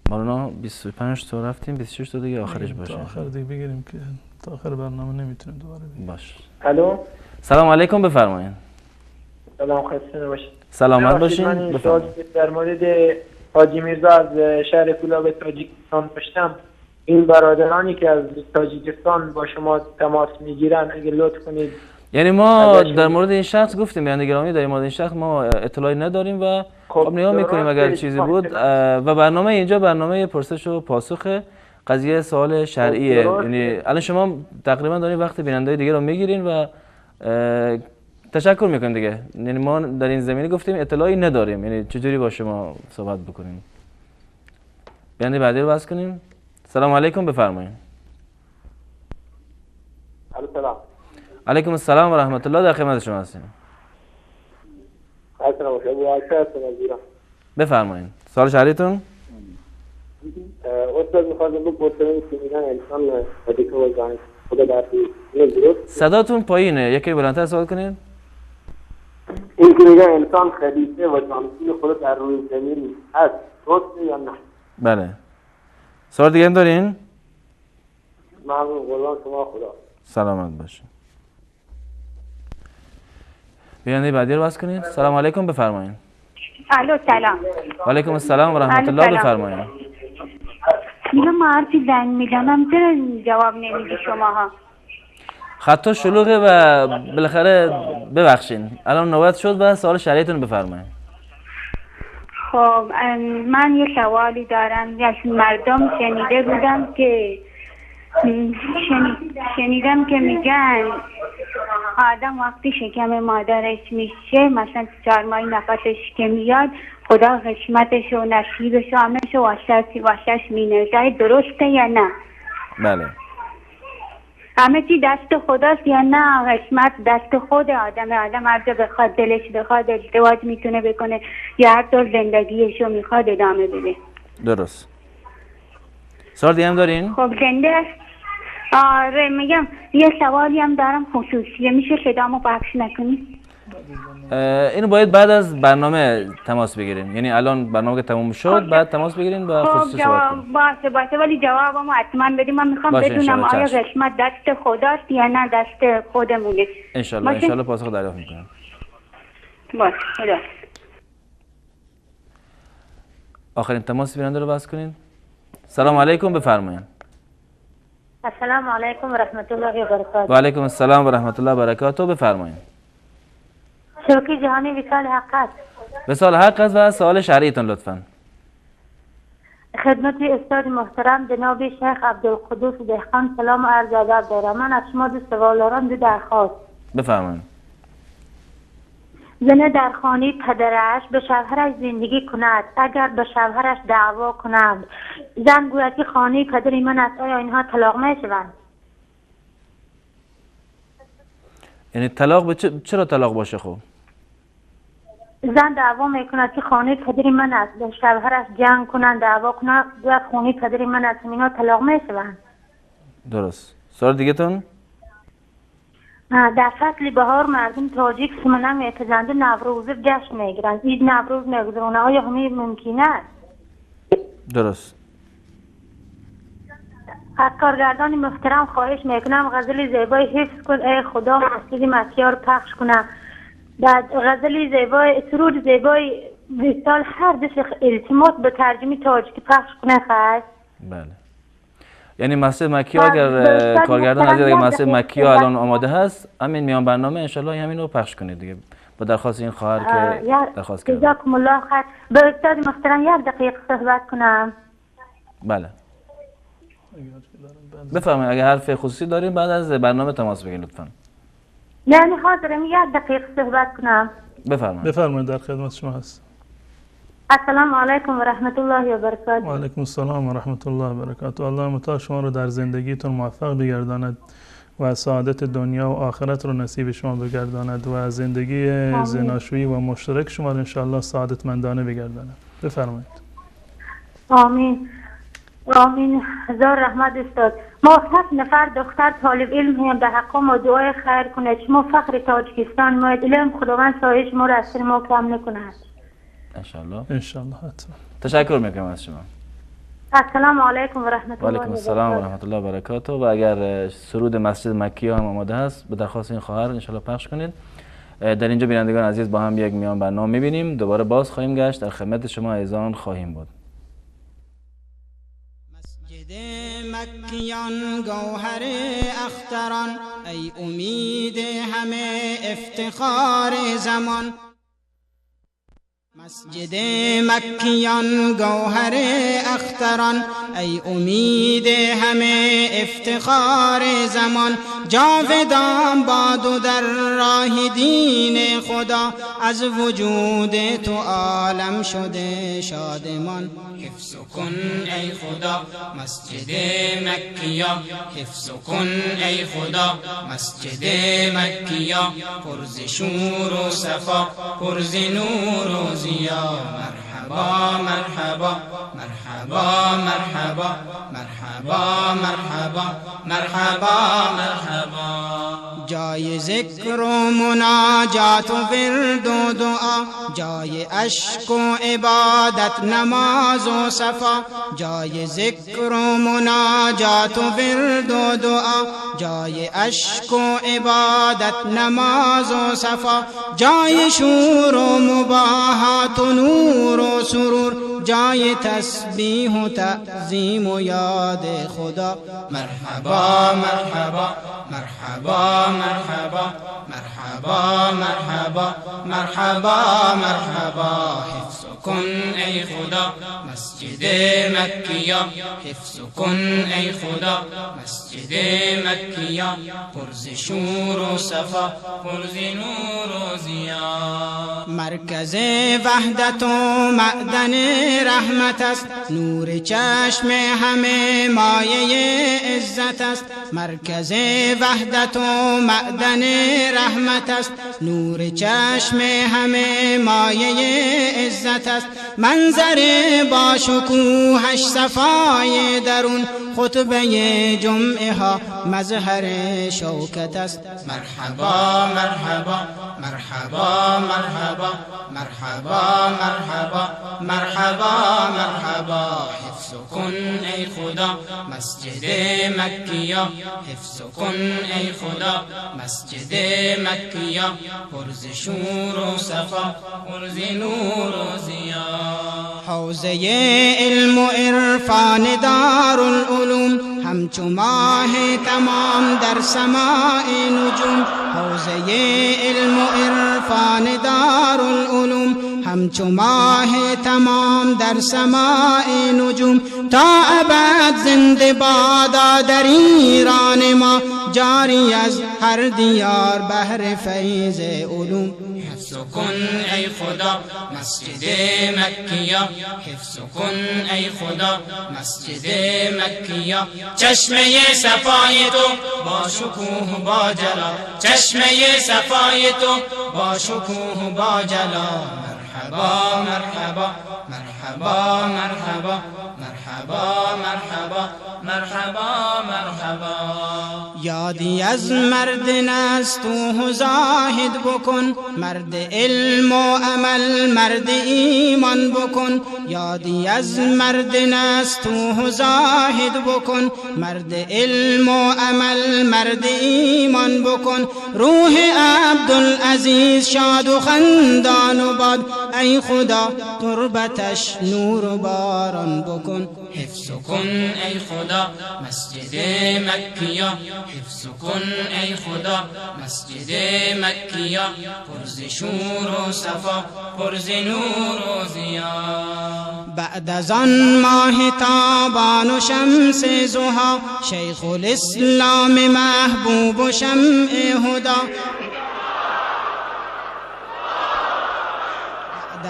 مولانا 25 تا رفتیم، 26 تا دیگه آخرش باشه. تا آخر دیگه بگیریم که تا آخر برنامه نمیتونیم دوباره بگیریم. باش. الو. سلام علیکم، بفرمایید. سلام، خسته نباشید. سلامت باشین. من در مورد حاجی میرزا از شهر فولاد تاجیکستان داشتم. این برادرانی که از تاجیکستان با شما تماس میگیرن اگه لطف کنید. یعنی ما در مورد این شخص گفتیم، یعنی گرامی در مورد این شخص ما اطلاعی نداریم و خب نگاه میکنیم اگر چیزی بود. و برنامه اینجا برنامه پرسش و پاسخ قضیه سوال شرعیه. یعنی الان شما تقریبا دارین وقت بیننده دیگه رو میگیرین و تشکر میکنیم دیگه. یعنی ما در این زمینه گفتیم اطلاعی نداریم، یعنی چجوری با شما صحبت بکنیم. بیننده بعدی رو باز کنیم. سلام علیکم، بفرمایید. سلام. علیکم السلام و رحمت الله، در خدمت شما هستیم. بفرمایید. سوال شهریتون؟ استاد می‌خواستم بپرسم که میگن انسان وقتی که وجهان خدا درست صداتون پایینه، یکی بلندتر سوال کنید. این که میگن انسان خلیفه و جانشین خدا در روی زمین هست، درسته یا نه؟ بله. سوال دیگه هم دارین؟ ممنون، قربان شما، خدا. سلامت باشین. بیننده بعدی رو باز کنید. سلام علیکم، بفرمایید. الو سلام. و علیکم السلام و رحمت الله، بفرمایید. میگم ما هرچی زنگ میزنم چرا جواب نمیدی شماها؟ خطا شلوغه و بالاخره ببخشین. الان نوبت شد و سوال شرعیتون بفرمایید. خب من یه سوالی دارم. از مردم شنیده بودم که شنیدم که میگن آدم وقتی شکم مادرش میشه، مثلا 4 ماه نفسش که میاد، خدا حشمتش و نصیبش و همش واسش مینویسه. درسته یا نه؟ بله. همه چی دست خداست یا نه قسمت دست خود آدم هر جا بخواد دلش بخواد ازدواج میتونه بکنه یا هر طور زندگیشو میخواد ادامه بده. درست. سوال دیگه هم دارین؟ خب زنده آره میگم یه سوالی هم دارم خصوصیه، میشه صدامو پخش نکنی؟ اینو باید بعد از برنامه تماس بگیرین، یعنی الان برنامه که تموم شد بعد تماس بگیرین و خصوصی صحبت کنین. باشه ولی جوابمو حتما بدیم. من میخوام بدونم آیا قسمت دست خداست یا نه دست خودمونه. انشالله پاسخ دریافت میکنم. باشه خدا. آخرین تماس بیننده رو بس کنین. سلام علیکم، بفرمایید. السلام علیکم و رحمت الله و برکاته. و علیکم السلام و رحمت الله و برکاته، بفرمایید. شوکی جهانی وصال حق است. وصال حق است و سوال شرعیتون لطفاً. خدمت استاد محترم جناب شیخ عبدالقدوس دهقان سلام و عرض ادب دارم. من از شما دو سوال دارم، دو درخواست. بفرمایید. زن در خانه پدرش به شوهرش زندگی کند، اگر به شوهرش دعوا کند زن گوید که خانه پدر من است، آیا اینها طلاق میشوند؟ یعنی طلاق چرا طلاق باشه؟ خب زن دعوا میکند که خانه پدر من است، به شوهرش جنگ کنند دعوا کنند گوید خانه پدر من است، اینها طلاق میشوند؟ درست. سوال دیگه تون؟ در فصل بهار مردم تاجیک سمنگ میپزند و نوروزه جشن میگیرند، عید نوروز میگذرونه، آیا همه ممکن است؟ درست. از کارگردان محترم خواهش میکنم غزل زیبای حفظ کن ای خدا مسجد مکی‌ها رو پخش کنم. بعد غزل زیبای سرود زیبای وصال هر دو التماس به ترجمه تاجیکی پخش کنه خواهد. بله. یعنی مسجد مکی‌ها اگر کارگردان عزیز اگر مسجد مکی‌ها الان آماده هست همین میان برنامه انشالله همین رو پخش کنید دیگه با درخواست این خواهر که درخواست کرد. جزاکم الله خیر. با استاد محترم یک دقیقه صحبت کنم. بله. بفرمایید اگر حرف خصوصی دارین بعد از برنامه تماس بگیرید لطفاً. نه حاضرم یک دقیقه صحبت کنم. بفرمایید در خدمت شما هست. السلام علیکم و رحمت الله و برکاته. و علیکم السلام و رحمت الله و برکاته. الله متعال شما رو در زندگیتون موفق بگرداند و سعادت دنیا و آخرت رو نصیب شما بگرداند و زندگی زناشویی و مشترک شما رو انشاءالله سعادتمندانه بگرداند. بفرمایید. آمین. آمین. هزار رحمت استاد. ما 7 نفر دختر طالب علم هم در حق ما دعای خیر کنید. شما فخر تاجیکستان ما علم خداوند سایه شما را از سر ما کم نکند. انشالله حتما. تشکر میکنم از شما. السلام علیکم و رحمت الله. و علیکم السلام و رحمت الله و برکاته. و اگر سرود مسجد مکی هم آماده هست به درخواست این خواهر انشالله پخش کنید. در اینجا بینندگان عزیز با هم یک میان برنامه میبینیم، دوباره باز خواهیم گشت، در خدمت شما ایزان خواهیم بود. مسجد مکیان گوهر اختران ای امید همه افتخار زمان. مسجد مکیان گوهر اختران ای امید همه افتخار زمان. جاودان باد و در راه دین خدا از وجود تو عالم شده شادمان. حفظ کن ای خدا مسجد مکیا، حفظ کن ای خدا مسجد مکیا. پر ز شور و صفا، پر ز نور و ضیا. مرحبا مرحبا مرحبا مرحبا مرحبا مرحبا مرحبا مرحبا. جای ذکر و مناجات و ورد و دعا، جای اشک و عبادت نماز و صفا. جای ذکر و مناجات و ورد و دعا، جای اشک و عبادت نماز و صفا. جای شور و مباحات و نور و سرور، جای تسبیح و تعظیم و یاد خدا. مرحبا مرحبا مرحبا مرحبا مرحبا مرحبا مرحبا مرحبا. حفظ کن ای خدا مسجد مکیا، حفظ کن ای خدا مسجد مکیا، پرز شور و صفا پرز نور و ضیا. مرکز وحدت و معدن رحمت است، نور چشم همه مایه عزت است. مرکز وحدت و معدن رحمت است، نور چشم همه مایه عزت است. منظر با شکوهش صفای درون، خطبه جمعه ها مظهر شوکت است. مرحبا مرحبا مرحبا مرحبا مرحبا مرحبا مرحبا مرحبا، حفظ کن ای خدا مسجد مکیا، حفظ کن ای خدا مسجد مکیا، پرز شور و صفا پرز نور و ضیا. حوزه علم و عرفان دارالعلوم، همچو ماه تمام در سماع نجوم. حوزه علم و عرفان دارالعلوم، همچو ماه تمام در سماع نجوم. تا ابد زنده بادا در ایران ما، جاری از هر دیار بحر فیض علوم. حفظ کن ای خدا مسجد مکیا، حفظ کن ای خدا مسجد مکیا، چشمه صفای تو با شکوه با جلال، چشمه صفای تو با شکوه با جلال. مرحبا مرحبا مرحبا مرحبا مرحبا مرحبا مرحبا مرحبا. یادی از مرد نستوه و زاهد بکن، مرد علم و عمل مرد ایمان بکن. یادی از مرد نستوه و زاهد بکن، مرد علم و عمل مرد ایمان بکن. روح عبدالعزیز شاد و خندان و باد، ای خدا تربتش نور و باران بکن. حفظ کن ای خدا مسجد مکیا، حفظ کن ای خدا مسجد مکیا، پرز شور و صفا پرز نور و ضیا. بعد از آن ماه تابان و شمس ضحی، شیخ الاسلام محبوب و شمع هدا.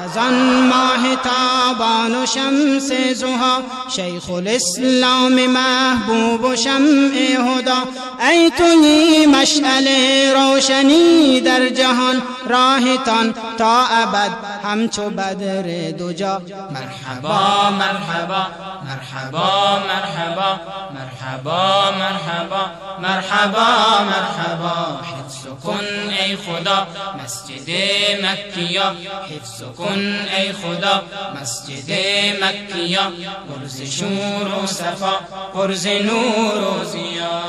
از آن ماه تابان و شمس ضحی، شیخ الاسلام محبوب و شمع هدا. ای تویی مشعل روشنی در جهان، راهتان تا ابد همچو بدر دوجا. مرحبا مرحبا مرحبا مرحبا مرحبا مرحبا مرحبا مرحبا. حفظ کن ای خدا مسجد مکیا، حفظ کن ای خدا مسجد مکیا، پرز شور و صفا پرز نور و ضیا.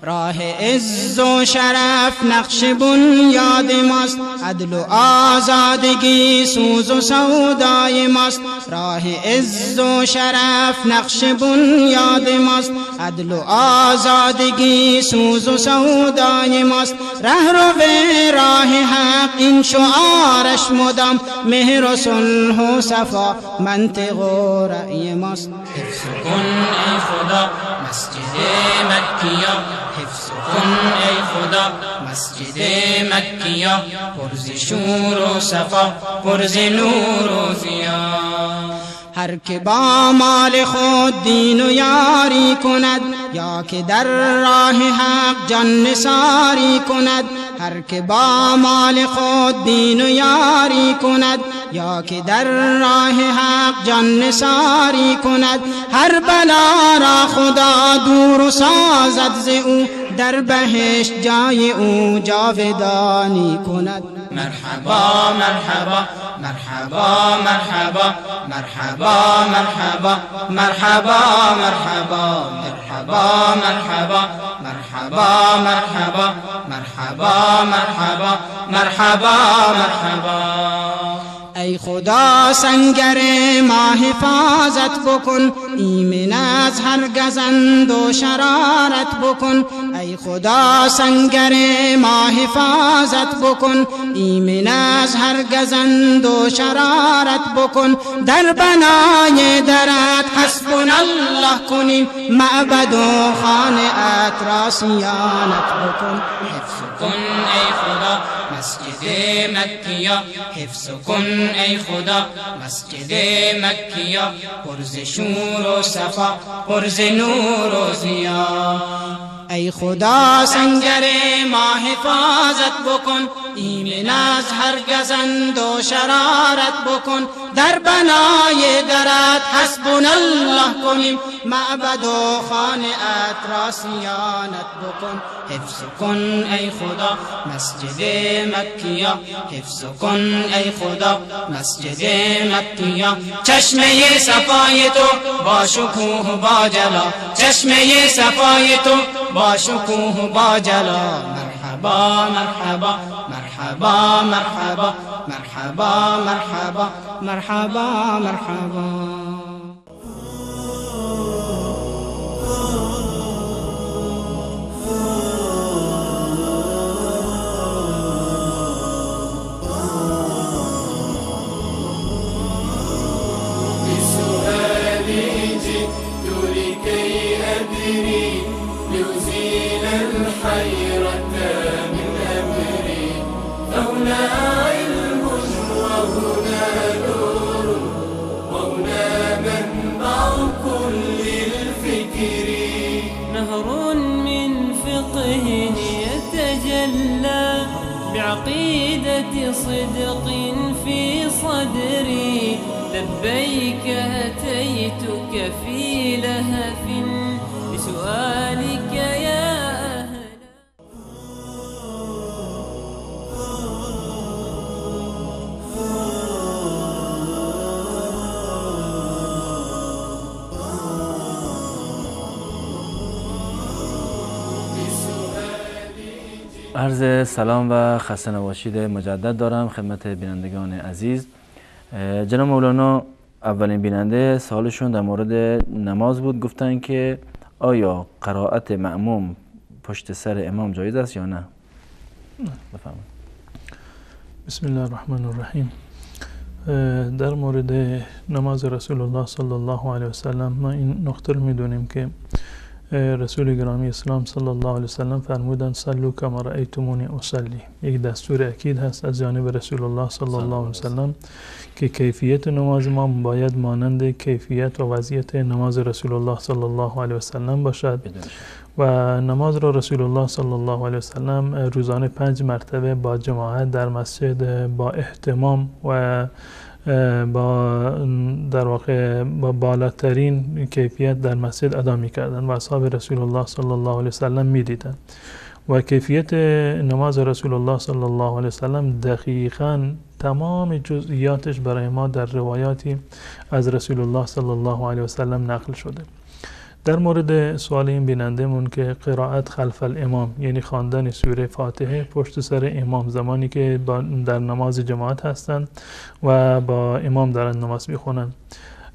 راه عز و شرف نقش بنیاد ماست، عدل و آزادگی سوز و سودای ماست. راه عز و شرف نقش بنیاد ماست، عدل و آزادگی سوز و سودای ماست. رهرو راه حق این شعارش مدام، مهر و صلح و صفا منطق و رأی ماست. حفظ کن ای خدا مسجد مکیا، حفظ کن ای خدا مسجد مکیا، پرز شور و صفا پرز نور و ضیا. هر که با مال خود دین و یاری کند، یا که در راه حق جان نثاری کند. هر که با مال خود دین و یاری کند، یا که در راه حق جان نثاری کند. هر بلا را خدا دور سازد ز او، در بهشت جای او جاودانی کند. مرحبا مرحبا مرحبا مرحبا مرحبا مرحبا مرحبا مرحبا مرحبا مرحبا مرحبا مرحبا مرحبا مرحبا مرحبا مرحبا. ای خدا سنگر ما حفاظت بکن، ایمن از هر گزند و شرارت بکن. ای خدا سنگر ما حفاظت بکن، ایمن از هر گزند و شرارت بکن. در بنای درت حسبنا الله کنیم، معبد و خانه‌ات را صیانت بکن. حفظ کن ای خدا مسجد مکی‌یا، حفظ کن ای خدا مسجد مکی‌یا، پرز شور و صفا، پرز نور و ضیا. ای خدا سنگر ما حفاظت بکن، ایمن از هر گزند و شرارت بکن. در بنای درت حسبنا الله کنیم، معبد و خانه‌ات را صیانت بکن. حفظ کن ای خدا مسجد مکی‌یا، حفظ کن ای خدا مسجد مکی‌یا. چشمه صفای تو با شکوه با جلا، چشمه صفای تو با شکوه با جلا. مرحبا مرحبا مرحبا مرحبا مرحبا مرحبا مرحبا مرحبا. لأزيل الحيرة من أمري، فهنا علم وهنا نور وهنا منبع كل الفكر. نهر من فقه يتجلى بعقيدة صدق في صدري، لبيك أتيتك في لهف بسؤالك يا أهل. عرض سلام و خسته نباشید مجدد دارم خدمت بینندگان عزیز. جناب مولانا اولین بیننده سوالشون در مورد نماز بود، گفتن که آیا قرائت مأموم پشت سر امام جایز است یا نه؟ بفرمایید. بسم الله الرحمن الرحیم. در مورد نماز رسول الله صلی الله علیه و سلم ما این نقطه رو میدونیم که رسول گرامی اسلام صلی الله علیه و سلم فرمودند صلوا کما رأیتمونی اصلی. یک دستور اکید هست از جانب رسول الله صلی الله علیه و سلم که کیفیت نماز ما باید مانند کیفیت و وضعیت نماز رسول الله صلی الله علیه و سلم باشد و نماز را رسول الله صلی الله علیه و سلم روزانه 5 مرتبه با جماعت در مسجد با اهتمام و با در واقع با بالاترین کیفیت در مسجد ادا می‌کردند و اصحاب رسول الله صلی الله علیه و سلم می‌دیدند و کیفیت نماز رسول الله صلی الله علیه و سلم دقیقاً تمام جزئیاتش برای ما در روایاتی از رسول الله صلی الله علیه و سلم نقل شده. در مورد سوال این بیننده‌مون که قرائت خلف الامام یعنی خواندن سوره فاتحه پشت سر امام زمانی که در نماز جماعت هستند و با امام دارن نماز میخونن،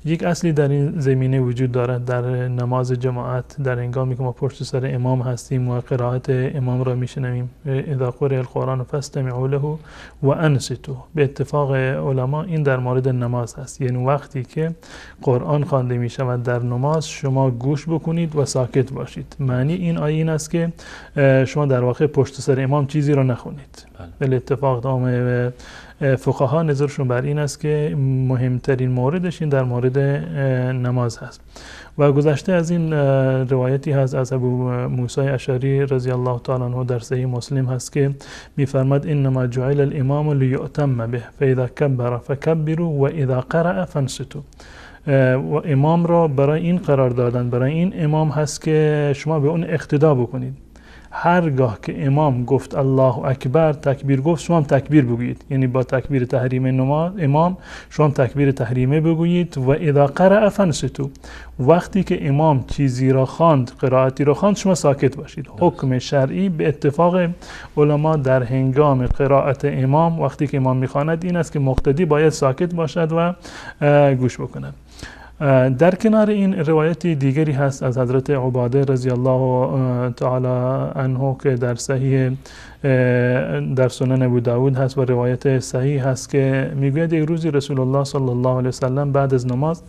یک اصلی در این زمینه وجود دارد. در نماز جماعت در هنگامی که ما پشت سر امام هستیم و قرائت امام را میشنویم، اذا قرئ القرآن فاستمعوا له و انصتوا، به اتفاق علما این در مورد نماز هست، یعنی وقتی که قرآن خوانده می شود در نماز شما گوش بکنید و ساکت باشید. معنی این آیه این است که شما در واقع پشت سر امام چیزی را نخونید. به اتفاق تمام فقها نظرشون بر این است که مهمترین موردش این در مورد نماز هست و گذشته از این روایتی هست از ابو موسی اشعری رضی الله تعالی عنه در صحیح مسلم هست که می‌فرماد انما جعل الامام لیؤتم به فاذا کبر فکبروا و اذا قرأ فانصتوا. و امام را برای این قرار دادن، برای این امام هست که شما به اون اقتدا بکنید. هرگاه که امام گفت الله اکبر تکبیر گفت شما هم تکبیر بگویید، یعنی با تکبیر تحریم امام شما هم تکبیر تحریمه بگویید. و اذا قرأ فانصتوا، وقتی که امام چیزی را خواند قرائتی را خواند شما ساکت باشید. حکم شرعی به اتفاق علما در هنگام قرائت امام وقتی که امام میخواند این است که مقتدی باید ساکت باشد و گوش بکند. در کنار این روایت دیگری هست از حضرت عباده رضی الله تعالی عنه که در صحیح در سنن ابو داود هست و روایت صحیح هست که میگوید یک روزی رسول الله صلی الله علیه وسلم بعد از نماز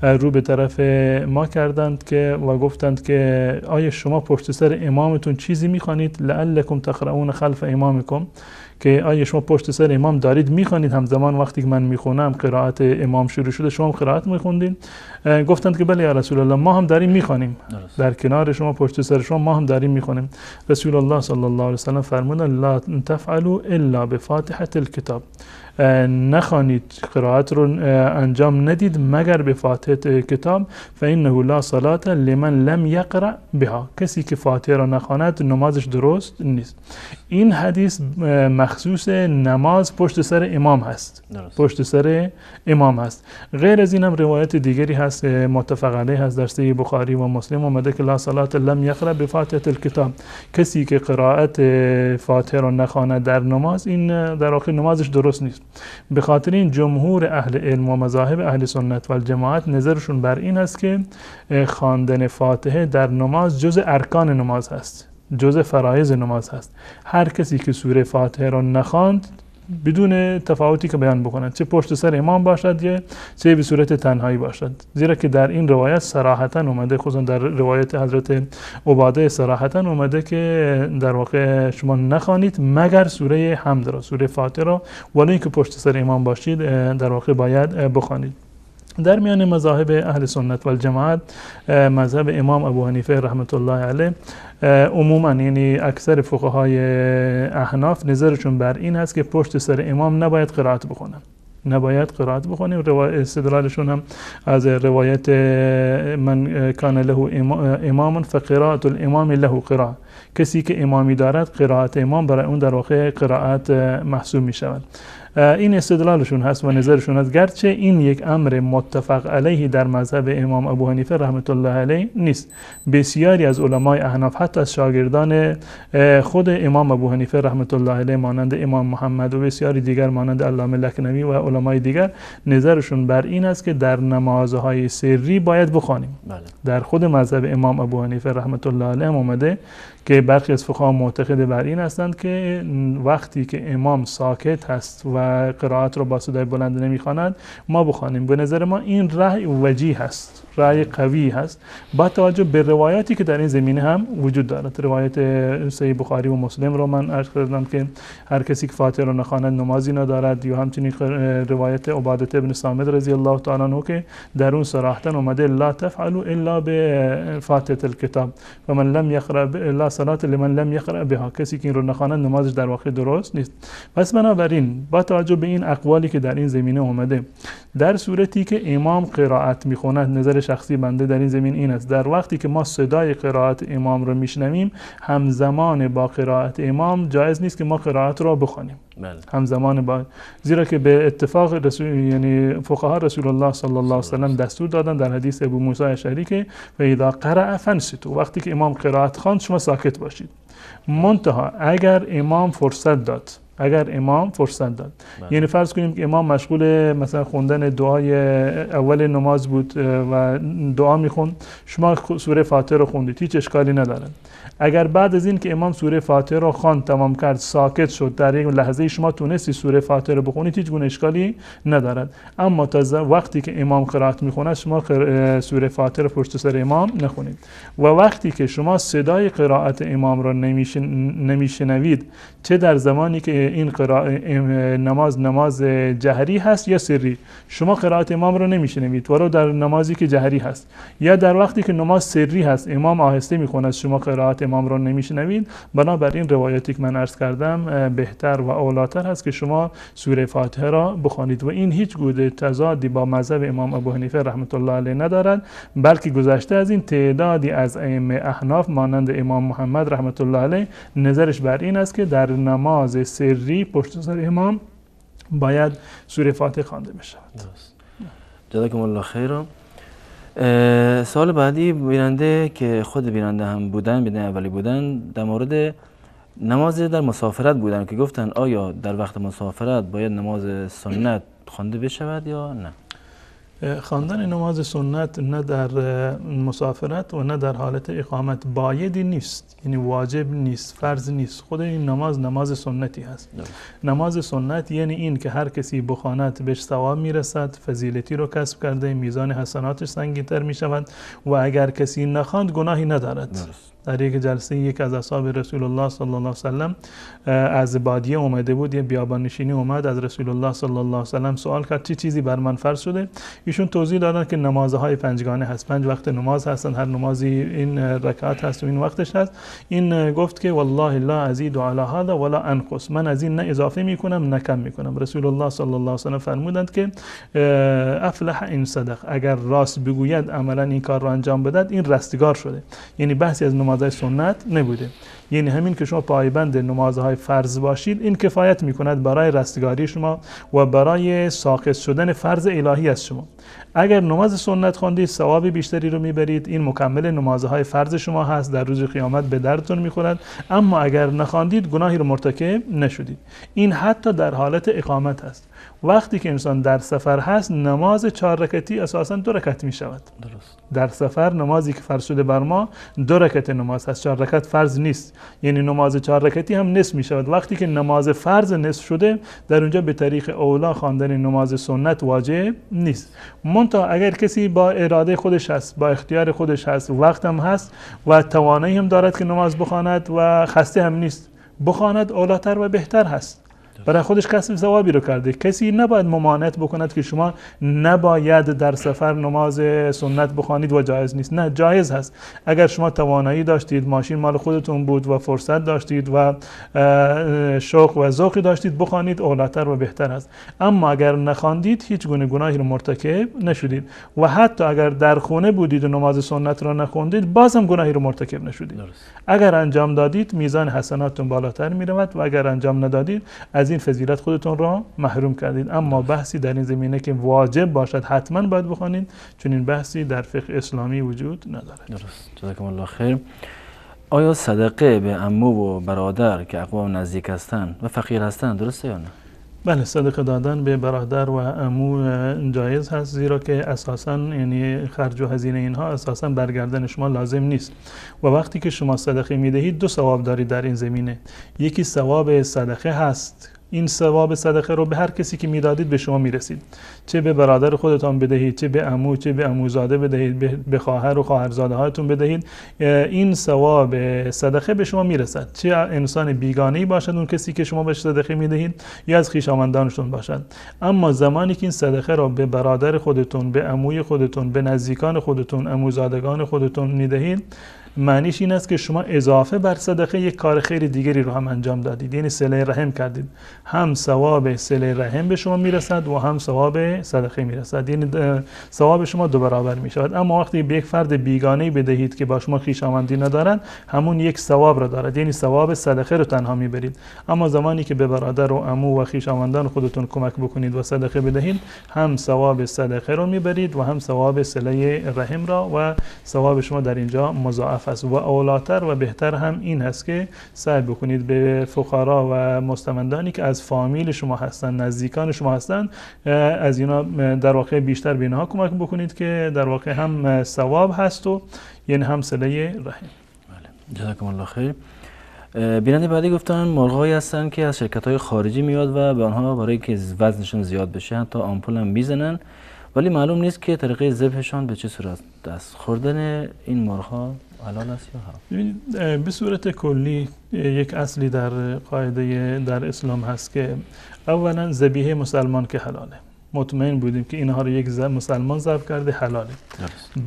رو به طرف ما کردند که و گفتند که آیا شما پشت سر امامتون چیزی میخوانید لعلکم تقرؤون خلف امامکم، که آیا شما پشت سر امام دارید میخوانید همزمان وقتی که من میخونم قرائت امام شروع شده شما هم قرائت میخوندید؟ گفتند که بله یا رسول الله ما هم داریم میخوانیم، در کنار شما پشت سر شما ما هم داریم میخوانیم. رسول الله صلی الله علیه وسلم فرمودند لا تفعلوا الا بفاتحه الكتاب، نخوانید قرائت رو انجام ندید مگر به فاتحه کتاب، فانه لا صلاة لمن لم یقرأ بها، کسی که فاتحه را نخواند نمازش درست نیست. این حدیث مخصوص نماز پشت سر امام هست، پشت سر امام هست. غیر از این هم روایت دیگری هست متفق علیه هست در صحیح بخاری و مسلم اومده که لا صلاة لم یقرأ بفاتحه الکتاب، کسی که قرائت فاتحه را نخواند در نماز این در واقع نمازش درست نیست. به خاطر این جمهور اهل علم و مذاهب اهل سنت و الجماعت نظرشون بر این است که خواندن فاتحه در نماز جزء ارکان نماز هست، جزء فرایض نماز هست. هر کسی که سوره فاتحه را نخواند بدون تفاوتی که بیان بکنند، چه پشت سر امام باشد یا چه به صورت تنهایی باشد، زیرا که در این روایت صراحتا اومده، خصوصا در روایت حضرت عباده صراحتا اومده که در واقع شما نخوانید مگر سوره حمد را، سوره فاتحه را، ولی اینکه پشت سر امام باشید در واقع باید بخوانید. در میان مذاهب اهل سنت و الجماعت مذهب امام ابو حنیفه رحمت الله علیه عموما یعنی اکثر فقهای احناف نظرشون بر این هست که پشت سر امام نباید قرائت بخونن، نباید قرائت بخونیم. استدلالشون هم از روایت من کان له امام فقراءة الامام له قراءه، کسی که امامی دارد قرائت امام برای اون در واقع قرائت محسوب می شود. این استدلالشون هست و نظرشون هست، گرچه این یک امر متفق علیه در مذهب امام ابو حنیفه رحمت الله علیه نیست. بسیاری از علمای احناف حتی از شاگردان خود امام ابو حنیفه رحمت الله علیه مانند امام محمد و بسیاری دیگر مانند علامه لکنوی و علمای دیگر نظرشون بر این است که در نمازهای سری باید بخوانیم. در خود مذهب امام ابو حنیفه رحمت الله علیه اومده که برخی از فقها معتقد بر این هستند که وقتی که امام ساکت هست و قرائت رو با صدای بلند نمیخواند ما بخوانیم. به نظر ما این رأی وجیه هست، رأی قوی هست با توجه به روایاتی که در این زمینه هم وجود دارد. روایت صحیح بخاری و مسلم رو من عرض کردم که هر کسی که فاتحه رو نخواند نمازی ندارد، یا همچنین روایت عباده ابن صامت رضی الله تعالی عنه که در اون صراحتا اومده لا تفعلوا الا بفاتحه الکتاب و من لم یقرأ لا صلاة لمن لم یقرأ بها، کسی که این رو نخواند نمازش در واقع درست نیست. پس بنابراین با توجه به این اقوالی که در این زمینه اومده، در صورتی که امام قرائت میخواند، نظر شخصی بنده در این زمین این است در وقتی که ما صدای قرائت امام رو میشنویم همزمان با قرائت امام جایز نیست که ما قرائت رو بخوانیم. همزمان با، زیرا که به اتفاق یعنی فقها رسول الله صلی الله علیه و سلم دستور دادن در حدیث ابو موسی اشعری که و اذا قرأ فانصتوا، وقتی که امام قرائت خواند شما ساکت باشید. منتها اگر امام فرصت داد، یعنی فرض کنیم که امام مشغول مثلا خوندن دعای اول نماز بود و دعا میخوند، شما سوره فاتحه رو خوندید، هیچ اشکالی نداره. اگر بعد از این که امام سوره فاتحه رو خواند تمام کرد ساکت شد، در یک لحظه شما تونستی سوره فاتحه رو بخونید، هیچ گونه اشکالی ندارد. اما تا وقتی که امام قرائت میخونه شما سوره فاتحه رو پشت سر امام نخونید. و وقتی که شما صدای قرائت امام رو نمیشنوید، چه در زمانی که این نماز جهری هست یا سری، شما قرائت امام رو نمیشنوید ولو در نمازی که جهری هست، یا در وقتی که نماز سری هست امام آهسته میخونه شما قرائت امام رو نمیشنوید، بنابراین روایتی که من عرض کردم بهتر و اولاتر هست که شما سوره فاتحه را بخوانید و این هیچ گونه تضادی با مذهب امام ابو حنیفه رحمت الله علیه ندارد، بلکه گذشته از این تعدادی از ائمه احناف مانند امام محمد رحمت الله علیه نظرش بر این است که در نماز سری پشت سر امام باید سوره فاتحه خوانده بشود. جزاکم الله خیر. سوال بعدی بیننده که خود بیننده هم بودن، بیننده اولی بودن، در مورد نماز در مسافرت بودن که گفتن آیا در وقت مسافرت باید نماز سنت خوانده بشود یا نه؟ خواندن نماز سنت نه در مسافرت و نه در حالت اقامت بایدی نیست، یعنی واجب نیست، فرض نیست. خود این نماز سنتی هست. نماز سنت یعنی این که هر کسی بخواند بهش ثواب میرسد، فضیلتی رو کسب کرده، میزان حسناتش سنگین‌تر می شود و اگر کسی نخواند گناهی ندارد. در یک جلسه یک از اصحاب رسول الله صلی الله علیه و سلم از بادیه اومده بود، یه بیابان نشینی اومد، از رسول الله صلی الله علیه و سلم سوال کرد چه چیزی بر من فرض شده؟ ایشون توضیح دادن که نمازهای پنجگانه هست، 5 وقت نماز هستن، هر نمازی این رکعت هست و این وقتش هست. این گفت که والله لا ازید علی هذا ولا انقص، من از این نه اضافه میکنم نه کم میکنم. رسول الله صلی الله علیه و سلم فرمودند که افلح ان صدق، اگر راست بگوید عملا این کار رو انجام بدهد این رستگار شده. یعنی بحثی از نمازهای سنت نبوده، یعنی همین که شما پایبند نمازهای فرض باشید این کفایت میکند برای رستگاری شما و برای ساقط شدن فرض الهی از شما. اگر نماز سنت خواندید ثواب بیشتری رو میبرید، این مکمل نمازهای فرض شما هست، در روز قیامت به دردتون میخورد. اما اگر نخواندید گناهی رو مرتکب نشدید. این حتی در حالت اقامت هست. وقتی که انسان در سفر هست نماز 4 رکعتی اساساً 2 رکعت می شود. درست. در سفر نمازی که فرض شده بر ما 2 رکعت نماز هست، 4 رکعت فرض نیست. یعنی نماز 4 رکعتی هم نصف می شود. وقتی که نماز فرض نصف شده در اونجا به طریق اولا خواندن نماز سنت واجب نیست. منتها اگر کسی با اراده خودش هست، با اختیار خودش هست، وقت هم هست و توانایی هم دارد که نماز بخواند و خسته هم نیست، بخواند اولاتر و بهتر هست. برای خودش کسب ثوابی رو کرده. کسی نباید ممانعت بکند که شما نباید در سفر نماز سنت بخوانید و جایز نیست. نه، جایز هست. اگر شما توانایی داشتید، ماشین مال خودتون بود و فرصت داشتید و شوق و ذوقی داشتید بخوانید، اولاتر و بهتر هست. اما اگر نخواندید هیچ گونه گناهی رو مرتکب نشدید و حتی اگر در خونه بودید و نماز سنت رو نخوندید بازم گناهی رو مرتکب نشدید. اگر انجام دادید میزان حسناتتون بالاتر میرود و اگر انجام ندادید از این فضیلت خودتون را محروم کردید. اما بحثی در این زمینه که واجب باشد حتما باید بخوانید، چون این بحثی در فقه اسلامی وجود ندارد. درست. جزاکم الله خیر. آیا صدقه به عمو و برادر که اقوام نزدیک هستند و فقیر هستند درسته یا نه؟ بله، صدقه دادن به برادر و عمو جایز هست، زیرا که اساساً یعنی خرج و هزینه اینها اساساً برگردن شما لازم نیست و وقتی که شما صدقه میدهید 2 ثواب دارید در این زمینه. یکی ثواب صدقه هست، این ثواب صدقه رو به هر کسی که میدادید به شما میرسید، چه به برادر خودتان بدهید، چه به عمو، چه به عموزاده بدهید، به خواهر و خواهرزاده هاتون بدهید، این ثواب صدقه به شما میرسد. چه انسان بیگانه‌ای باشد اون کسی که شما بهش صدقه میدهید یا از خویشاوندانشون باشد. اما زمانی که این صدقه رو به برادر خودتون، به عموی خودتون، به نزدیکان خودتون، عموزادگان خودتون میدهید، معنیش این است که شما اضافه بر صدقه یک کار خیر دیگری رو هم انجام دادید، یعنی صله رحم کردید. هم ثواب صله رحم به شما میرسد و هم ثواب صدقه میرسد، یعنی ثواب شما 2 برابر میشود. اما وقتی به یک فرد بیگانه‌ای بدهید که با شما خویشاوندی ندارند، همون یک ثواب را دارد، یعنی ثواب صدقه رو تنها میبرید. اما زمانی که به برادر و عمو و خویشاوندان خودتون کمک بکنید و صدقه بدهید، هم ثواب صدقه رو میبرید و هم ثواب صله رحم را و ثواب شما در اینجا مضاعف است. و اولاتر و بهتر هم این هست که سعی بکنید به فقرا و مستمندانی که از فامیل شما هستند، نزدیکان شما هستند، از اینا در واقع بیشتر به اینها کمک بکنید که در واقع هم ثواب هست و یعنی هم صله رحم. بله، جزاکم الله خیر. بیننده بعدی گفتن مرغ‌هایی هستن که از شرکت‌های خارجی میاد و به آنها برای که وزنشون زیاد بشه حتی آمپول هم میزنن، ولی معلوم نیست که طریقه ذبحشان به چه صورت است. خوردن این مرغ‌ها حلال است یا حرام؟ به صورت کلی یک اصلی در قاعده در اسلام هست که اولا ذبیحه مسلمان که حلاله. مطمئن بودیم که اینها رو یک مسلمان ذبح کرده حلاله.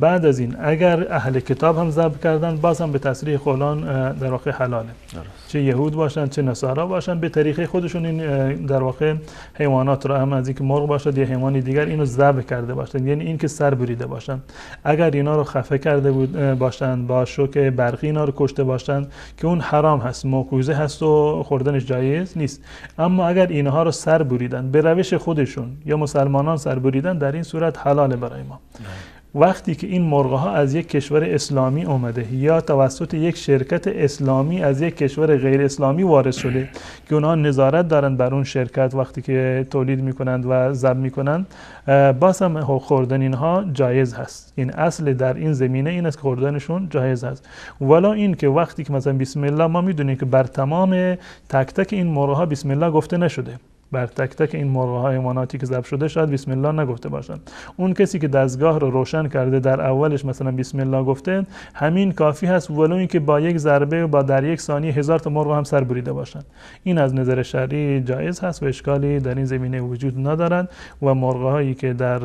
بعد از این اگر اهل کتاب هم ذبح کردن باز هم به تصریح قولان در واقع حلاله. چه یهود باشن چه نصارا باشن به طریقه خودشون این در واقع حیوانات رو هم از اینکه مرغ باشد یا حیوانی دیگر اینو ذبح کرده باشن، یعنی این که سر بریده باشن. اگر اینا رو خفه کرده باشن با شوک برقی اینا رو کشته باشن که اون حرام هست، موقوزه هست و خوردنش جایز نیست. اما اگر اینها رو سر بریدن به روش خودشون یا مسلمانان سر بریدن، در این صورت حلاله برای ما. وقتی که این مرغ ها از یک کشور اسلامی اومده یا توسط یک شرکت اسلامی از یک کشور غیر اسلامی وارد شده که اونها نظارت دارن بر اون شرکت وقتی که تولید میکنند و ذبح میکنند، باز هم خوردن اینها جایز هست. این اصل در این زمینه این است که خوردنشون جایز هست. ولی این که وقتی که مثلا بسم الله، ما میدونیم که بر تمام تک تک این مرغ ها بسم الله گفته نشده. بر تک تک این مرغ های حیواناتی که ذبح شده شاید بسم الله نگفته باشند. اون کسی که دستگاه رو روشن کرده در اولش مثلا بسم الله گفته، همین کافی هست ولو اینکه با یک ضربه و با در یک ثانیه 1000 تا مرغ هم سر بریده باشند. این از نظر شرعی جایز هست و اشکالی در این زمینه وجود ندارد و مرغ هایی که در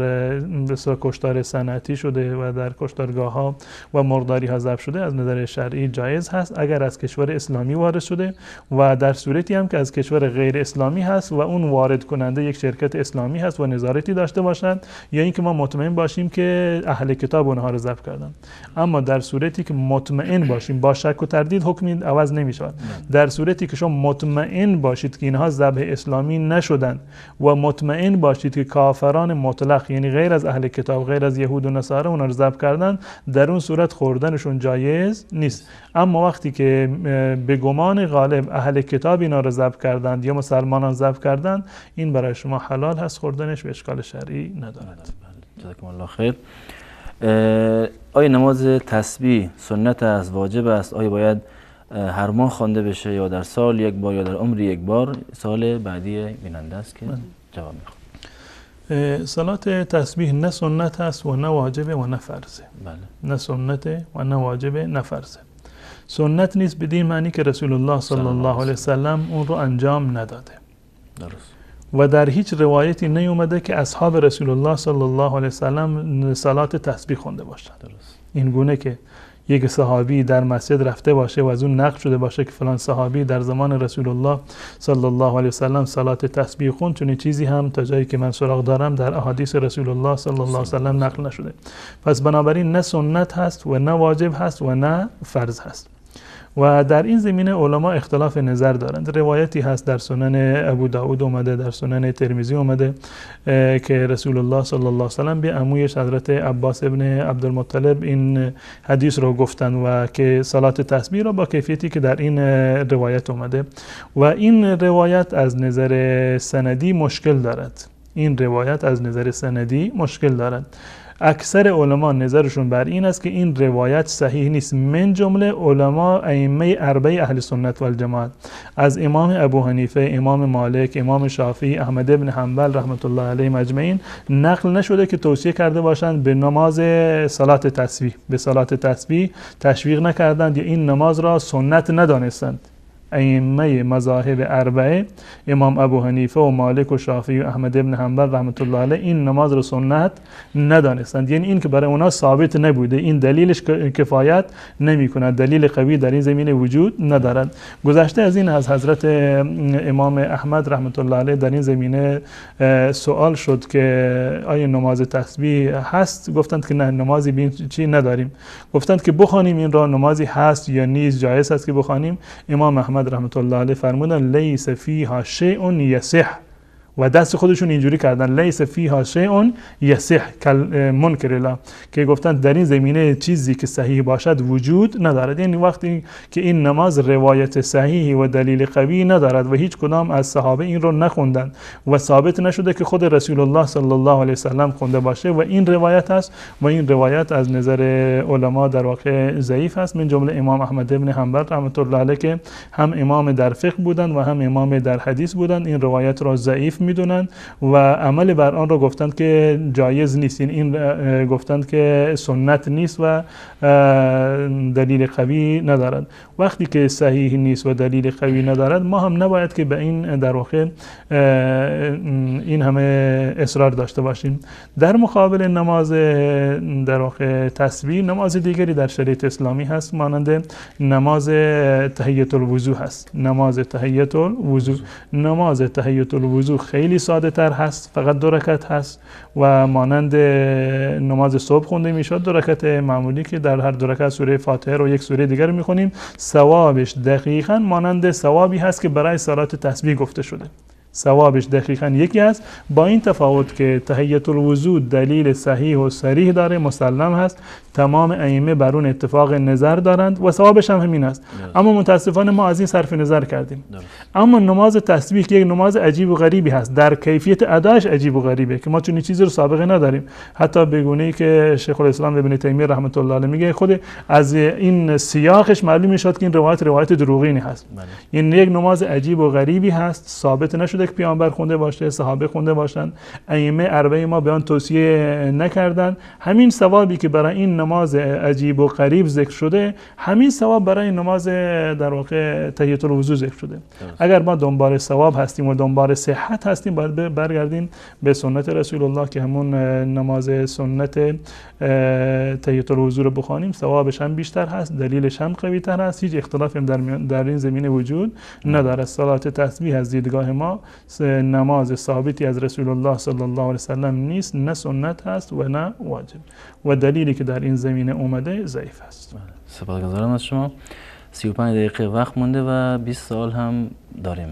بسیار کشتار صنعتی شده و در کشتارگاه ها و مرغداری ها ذبح شده از نظر شرعی جایز هست اگر از کشور اسلامی وارد شده و در صورتی هم که از کشور غیر اسلامی هست و اون وارد کننده یک شرکت اسلامی هست و نظارتی داشته باشند یا اینکه ما مطمئن باشیم که اهل کتاب اونها رو ذبح کردن. اما در صورتی که مطمئن باشیم، با شک و تردید حکمی عوض نمی‌شود. در صورتی که شما مطمئن باشید که اینها ذبح اسلامی نشدن و مطمئن باشید که کافران مطلق یعنی غیر از اهل کتاب، غیر از یهود و نصارا اونها رو ذبح کردن، در اون صورت خوردنشون جایز نیست. اما وقتی که به گمان غالب اهل کتاب اینا رو ذبح کردند یا مسلمانان ذبح کردند، این برای شما حلال هست خوردنش و اشکال شرعی ندارد. جزاکم الله خیر. آیا نماز تسبیح سنت است، واجب است؟ آیا باید هر ماه خوانده بشه یا در سال یک بار یا در عمر یک بار؟ سال بعدی بیننده است که جواب میخوام. صلات تسبیح نه سنت است و نه واجبه و نه فرضه. بله. نه سنت و نه واجبه نه فرضه. سنت نیست بدین معنی که رسول الله صلی الله علیه وسلم اون رو انجام نداده. درست. و در هیچ روایتی نیومده که اصحاب رسول الله صلی الله علیه وسلم صلات تسبیح خونده باشند. درست. این گونه که یک صحابی در مسجد رفته باشه و از اون نقل شده باشه که فلان صحابی در زمان رسول الله صلی الله علیه وسلم صلات تسبیح خوند، چون چیزی هم تا جایی که من سراغ دارم در احادیث رسول الله صلی الله علیه وسلم نقل نشده. پس بنابراین نه سنت هست و نه واجب هست و نه فرض هست. و در این زمینه علما اختلاف نظر دارند. روایتی هست در سنن ابو داود اومده، در سنن ترمذی اومده که رسول الله صلی الله علیه وسلم به عمویش حضرت عباس ابن عبدالمطلب این حدیث رو گفتن و که صلات تسبیح رو با کیفیتی که در این روایت اومده و این روایت از نظر سندی مشکل دارد. این روایت از نظر سندی مشکل دارد. اکثر علما نظرشون بر این است که این روایت صحیح نیست، من جمله علما ائمه اربعه اهل سنت و الجماعت از امام ابو حنیفه، امام مالک، امام شافعی، احمد ابن حنبل رحمت الله علیهم اجمعین نقل نشده که توصیه کرده باشند به نماز صلات تسبیح، به صلات تسبیح تشویق نکردند یا این نماز را سنت ندانستند. ائمه مذاهب اربعه امام ابو حنیفه و مالک و شافعی و احمد ابن حنبل رحمت الله علیه این نماز رو سنت ندانستند. یعنی این که برای اونا ثابت نبوده، این دلیلش کفایت نمی‌کند، دلیل قوی در این زمینه وجود ندارد. گذشته از این از حضرت امام احمد رحمت الله علیه در این زمینه سوال شد که آیا نماز تسبیح هست؟ گفتند که نه، نمازی بین چی نداریم. گفتند که بخوانیم این را، نمازی هست یا نیست، جایز است که بخوانیم؟ امام احمد رحمت الله علیه فرمودن لیس فیها شیء یصح و دست خودشون اینجوری کردن لیس فیها شیء یصح منکر لا، که گفتن در این زمینه چیزی که صحیح باشد وجود ندارد. یعنی وقتی که این نماز روایت صحیحی و دلیل قوی ندارد و هیچ کدام از صحابه این رو نخوندن و ثابت نشده که خود رسول الله صلی الله علیه وسلم خونده باشه و این روایت است و این روایت از نظر علما در واقع ضعیف است، من جمله امام احمد ابن حنبل رحمت الله علیه که هم امام در فقه بودند و هم امام در حدیث بودند، این روایت را ضعیف میدونند و عمل بر آن را گفتند که جایز نیست. این گفتند که سنت نیست و دلیل قوی ندارد. وقتی که صحیح نیست و دلیل قوی ندارد، ما هم نباید که به این در واقع این همه اصرار داشته باشیم. در مقابل نماز در واقع تسبیح، نماز دیگری در شریعت اسلامی هست مانند نماز تحیت الوضو هست. نماز تحیت الوضو، نماز تحیت الوضو خیلی ساده تر هست، فقط 2 رکعت هست و مانند نماز صبح خونده میشد، 2 رکعت معمولی که در هر 2 رکعت سوره فاتحه رو یک سوره دیگر میخونیم. ثوابش دقیقاً مانند ثوابی هست که برای صلات تسبیح گفته شده. ثوابش دقیقاً یکی است، با این تفاوت که تحیت الوضو دلیل صحیح و صریح داره، مسلم هست، تمام ائمه بر اون اتفاق نظر دارند و ثوابش هم همین است. اما متاسفانه ما از این صرف نظر کردیم. اما نماز تسبیح که یک نماز عجیب و غریبی هست، در کیفیت ادایش عجیب و غریبه که ما چنین چیزی رو سابقه نداریم. حتی به گونه‌ای که شیخ الاسلام ابن تیمیه رحمت الله علیه میگه خود از این سیاقش معلوم میشد که این روایت دروغینی هست. این یک نماز عجیب و غریبی هست، ثابت نشده که پیامبر خونده باشه، صحابه خونده باشن، ائمه اربعه ما به آن توصیه نکردند. همین ثوابی که برای این نماز عجیب و غریب ذکر شده، همین ثواب برای نماز در واقع تحیت الوضو ذکر شده. اگر ما دنبال ثواب هستیم و دنبال صحت هستیم، باید برگردیم به سنت رسول الله که همون نماز سنت تحیت الوضو رو بخوانیم، ثوابش هم بیشتر هست، دلیلش هم قوی تر هست. هیچ اختلافی در این زمینه وجود نداره. صلات تسبیح از دیدگاه ما نماز ثابتی از رسول الله صلی الله علیه وسلم نیست، نه سنت هست و نه واجب، و دلیلی که در این زمینه اومده ضعیف است. سپاسگزارم از شما. 35 دقیقه وقت مونده و 20 سال هم داریم.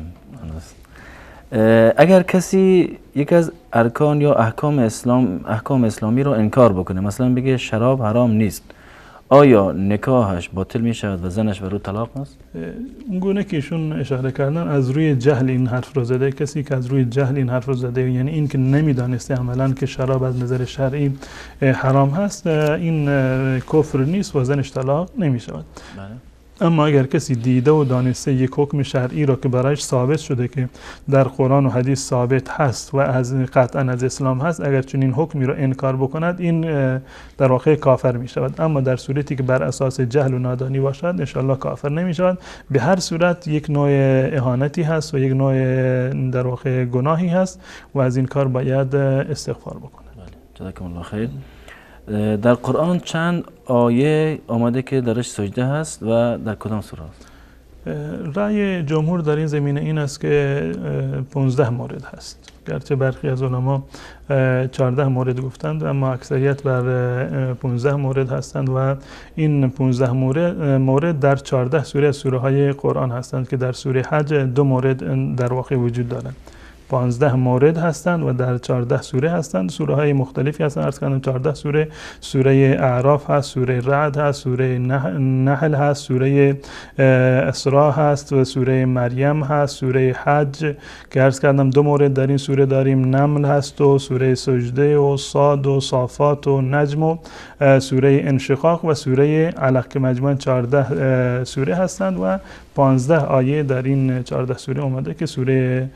اگر کسی یک از ارکان یا احکام اسلامی رو انکار بکنه، مثلا بگه شراب حرام نیست، آیا نکاحش باطل می شود و زنش بر او طلاق است؟ اون گونه که ایشون اشاره کردن از روی جهل این حرف رو زده. کسی که از روی جهل این حرف رو زده، یعنی این که نمیدانسته عملا که شراب از نظر شرعی حرام هست، این کفر نیست و زنش طلاق نمی شود. اما اگر کسی دیده و دانسته یک حکم شرعی را که برایش ثابت شده که در قرآن و حدیث ثابت هست و از قطعا از اسلام هست، اگر چنین حکمی را انکار بکند، این در واقع کافر می شود. اما در صورتی که بر اساس جهل و نادانی باشد، انشاءالله کافر نمی شود. به هر صورت یک نوع اهانتی هست و یک نوع در واقع گناهی هست و از این کار باید استغفار بکند. جزاکم الله خیر. در قرآن چند آیه آمده که درش سجده هست و در کدام سوره است؟ رأی جمهور در این زمینه این است که 15 مورد هست، گرچه برخی از علما 14 مورد گفتند، اما اکثریت بر 15 مورد هستند و این 15 مورد در 14 سوره از سوره های قرآن هستند که در سوره حج 2 مورد در واقع وجود دارند. 15 مورد هستند و در 14 سوره هستند. سوره های مختلفی هستند. عرض کردم 14 سوره، سوره اعراف هست، سوره رعد هست، سوره نحل هست، سوره اسراء هست و سوره مریم هست، سوره حج که عرض کردم 2 مورد در این سوره داریم، نمل هست و سوره سجده و صاد و صافات و نجم و سوره انشقاق و سوره علق که مجموعاً 14 سوره هستند و 15 آیه در این 14 سوره اومده که سوره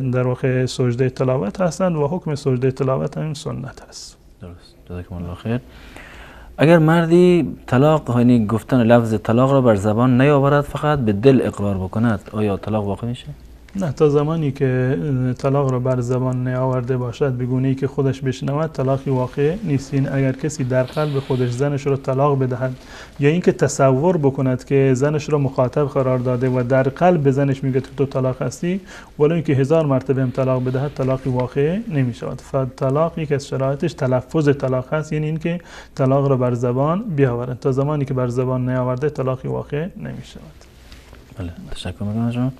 در واقع سجده تلاوت هستند و حکم سجده تلاوت هم سنت هست. درست. جزاکم الله خیر. اگر مردی طلاق، یعنی گفتن لفظ طلاق را بر زبان نیاورد، فقط به دل اقرار بکند، آیا طلاق واقع میشه؟ نه، تا زمانی که طلاق را بر زبان نیاورده باشد به گونه‌ای که خودش بشنود، طلاقی واقع نیست. این اگر کسی در قلب خودش زنش را طلاق بدهد یا اینکه تصور بکند که زنش را مخاطب قرار داده و در قلب به زنش میگه تو طلاق هستی، ولی اینکه 1000 مرتبه هم طلاق بدهد، طلاقی واقع نمیشود. طلاق یک از شرایطش تلفظ طلاق هست، یعنی اینکه طلاق را بر زبان بیاورد. تا زمانی که بر زبان نیاورده، طلاقی واقع نمیشود. بله، تشکر میکنم شما.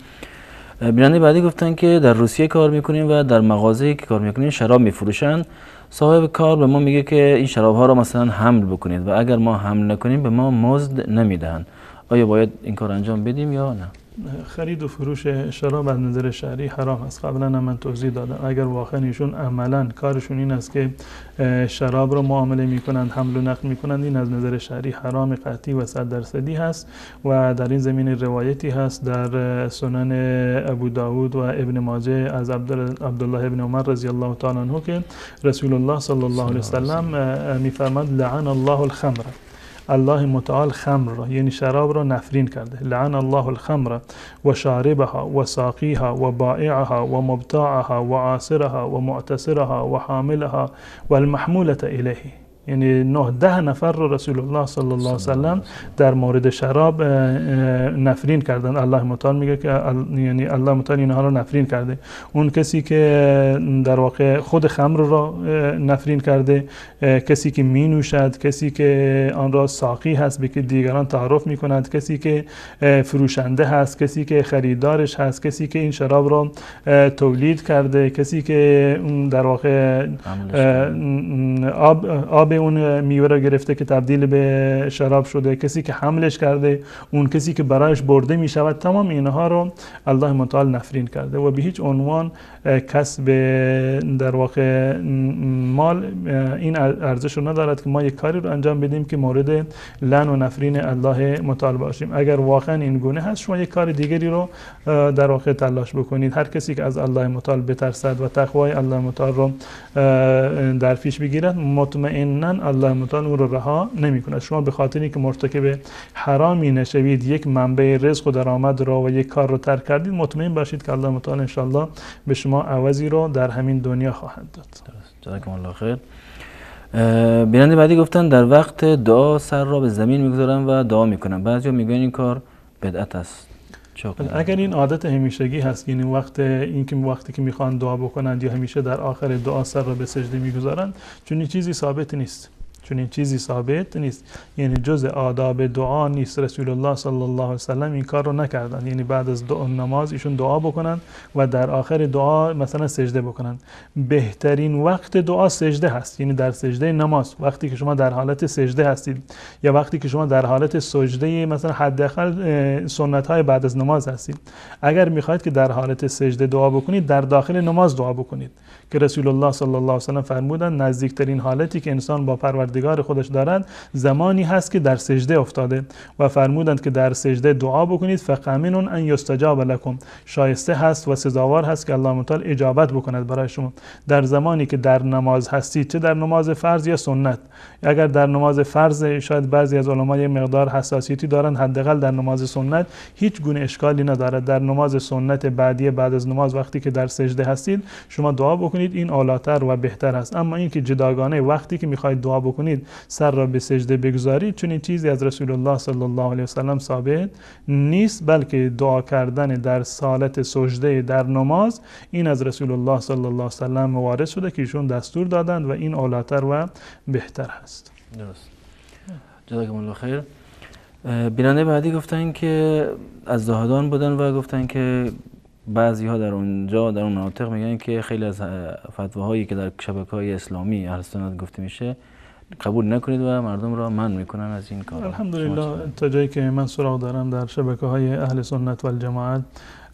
بیننده بعدی گفتن که در روسیه کار میکنیم و در مغازه‌ای که کار میکنیم شراب میفروشن. صاحب کار به ما میگه که این شراب ها را مثلا حمل بکنید و اگر ما حمل نکنیم به ما مزد نمیدهند. آیا باید این کار انجام بدیم یا نه؟ خرید و فروش شراب از نظر شرعی حرام است. قبلا هم من توضیح دادم. اگر واقعا ایشون عملا کارشون این است که شراب رو معامله میکنند، حمل و نقل میکنند، این از نظر شرعی حرام قطعی و 100% هست و در این زمینه روایتی هست در سنن ابو داود و ابن ماجه از عبدالله ابن عمر رضی الله تعالی عنه که رسول الله صلی الله علیه وسلم میفرماد لعن الله الخمر، الله متعال خمر را یعنی شراب را نفرین کرده. لعن الله الخمر و شاربها و ساقیها و بائعها و مبتاعها و عاصرها و معتصرها و حاملها و المحمولة الیه. یعنی 9-10 نفر رو رسول الله صلی الله علیه وسلم در مورد شراب نفرین کردن. الله متعال میگه که یعنی الله متعال اینها رو نفرین کرده. اون کسی که در واقع خود خمر را نفرین کرده، کسی که می نوشد، کسی که آن را ساقی هست به که دیگران تعارف می کند، کسی که فروشنده هست، کسی که خریدارش هست، کسی که این شراب را تولید کرده، کسی که در واقع آب اون میوه را گرفته که تبدیل به شراب شده، کسی که حملش کرده، اون کسی که برایش برده می شود. تمام اینها رو الله متعال نفرین کرده و به هیچ عنوان کسب در واقع مال این ارزش رو ندارد که ما یک کاری رو انجام بدیم که مورد لعن و نفرین الله متعال باشیم. اگر واقعا این گونه هست شما یک کار دیگری رو در واقع تلاش بکنید. هر کسی که از الله متعال بترسد و تقوای الله متعال رو در پیش بگیرد مطمئنا الله متعال اون رو رها نمی‌کند. شما به خاطر اینکه مرتکب حرامی نشوید، یک منبع رزق و درآمد رو و یک کار رو ترک کردید، مطمئن باشید که الله متعال ان شاء الله به شما عوضی رو در همین دنیا خواهد داد. جزاکم الله خیر. بیننده بعدی گفتن در وقت دعا سر را به زمین میگذارن و دعا میکنن. بعضیا میگن این کار بدعت است. اگر این عادت همیشگی هست، یعنی وقتی که میخوان دعا بکنند یا همیشه در آخر دعا سر را به سجده میگذارند، چون این چیزی ثابت نیست. یعنی جز آداب دعا نیست. رسول الله صلی الله علیه وسلم این کار رو نکردن، یعنی بعد از نماز ایشون دعا بکنن و در آخر دعا مثلا سجده بکنن. بهترین وقت دعا سجده هست، یعنی در سجده نماز، وقتی که شما در حالت سجده هستید یا وقتی که شما در حالت سجده مثلا حداقل سنت های بعد از نماز هستید. اگر میخواید که در حالت سجده دعا بکنید، در داخل نماز دعا بکنید که رسول الله صلی الله علیه وسلم فرمودن نزدیکترین حالتی که انسان با پروردگار خودش دارد زمانی هست که در سجده افتاده و فرمودند که در سجده دعا بکنید فقمن ان یستجاب لكم، شایسته هست و سزاوار هست که الله متعال اجابت بکند برای شما در زمانی که در نماز هستید، چه در نماز فرض یا سنت. اگر در نماز فرض شاید بعضی از علما یه مقدار حساسیتی دارن، حداقل در نماز سنت هیچ گونه اشکالی ندارد. در نماز سنت بعدی بعد از نماز وقتی که در سجده هستید شما دعا بکنید، این اولاتر و بهتر است. اما اینکه جداگانه وقتی که میخواید دعا بکنید سر را به سجده بگذارید، چون این چیزی از رسول الله صلی الله علیه وسلم ثابت نیست، بلکه دعا کردن در حالت سجده در نماز این از رسول الله صلی الله علیه وسلم وارد شده که ایشون دستور دادند و این اولاتر و بهتر هست. درست. جزاکم الله خیر. بیننده بعدی گفتن که از زاهدان بودن و گفتن که بعضی ها در اونجا در اون مناطق میگن که خیلی از فتواهایی که در شبکه‌های اسلامی اهل سنت گفته میشه قبول نکنید و مردم را منع میکنن از این کار. الحمدلله تا جایی که من سراغ دارم در شبکه‌های اهل سنت و الجماعت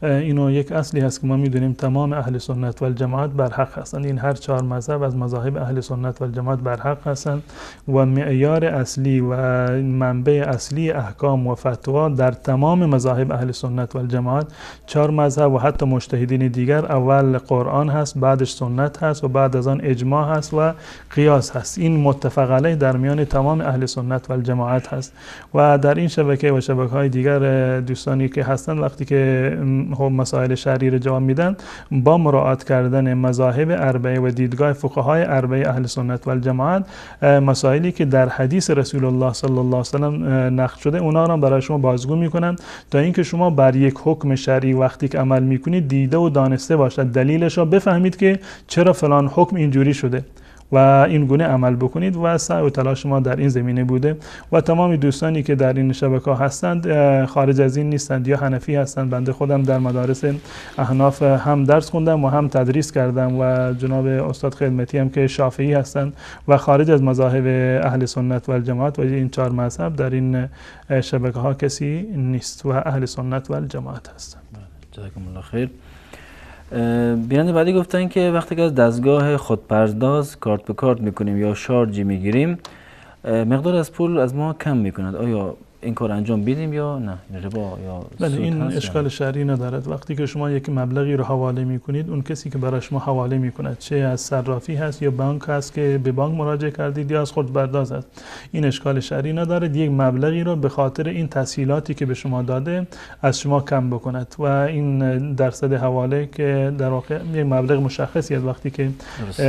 اینو یک اصلی هست که ما میدونیم تمام اهل سنت و الجماعت بر حق هستند. این هر 4 مذهب از مذاهب اهل سنت و الجماعت بر حق هستند و معیار اصلی و منبع اصلی احکام و فتوا در تمام مذاهب اهل سنت و الجماعت 4 مذهب و حتی مجتهدین دیگر اول قرآن هست، بعدش سنت هست و بعد از آن اجماع هست و قیاس هست. این متفق علیه در میان تمام اهل سنت و الجماعت هست و در این شبکه و شبکه‌های دیگر دوستانی که هستند وقتی که مسائل شرعی را جواب میدن با مراعات کردن مذاهب اربعه و دیدگاه فقهای اربعه اهل سنت و الجماعت، مسائلی که در حدیث رسول الله صلی الله علیه وسلم نقل شده اونا را برای شما بازگو میکنن تا اینکه شما بر یک حکم شرعی وقتی که عمل میکنید دیده و دانسته باشد، دلیلش را بفهمید که چرا فلان حکم اینجوری شده و این گونه عمل بکنید و سعی و تلاش ما در این زمینه بوده و تمام دوستانی که در این شبکه هستند خارج از این نیستند یا حنفی هستند. بنده خودم در مدارس احناف هم درس خوندم و هم تدریس کردم و جناب استاد خدمتی هم که شافعی هستند و خارج از مذاهب اهل سنت و الجماعت و این 4 مذهب در این شبکه ها کسی نیست و اهل سنت و الجماعت هستند. جزاکم الله خیر. بیننده بعدی گفتن که وقتی که از دستگاه خودپرداز کارت به کارت میکنیم یا شارژی میگیریم مقدار از پول از ما کم میکند، آیا این کار انجام بدیم یا نه؟ ربا یا بله، سود این هست اشکال شرعی ندارد. وقتی که شما یک مبلغی رو حواله میکنید، اون کسی که برای شما حواله میکند چه از صرافی هست یا بانک هست که به بانک مراجعه کردید یا از خود برداز هست، این اشکال شرعی ندارد. یک مبلغی رو به خاطر این تسهیلاتی که به شما داده از شما کم بکند و این درصد حواله که در واقع یک مبلغ مشخصی از وقتی که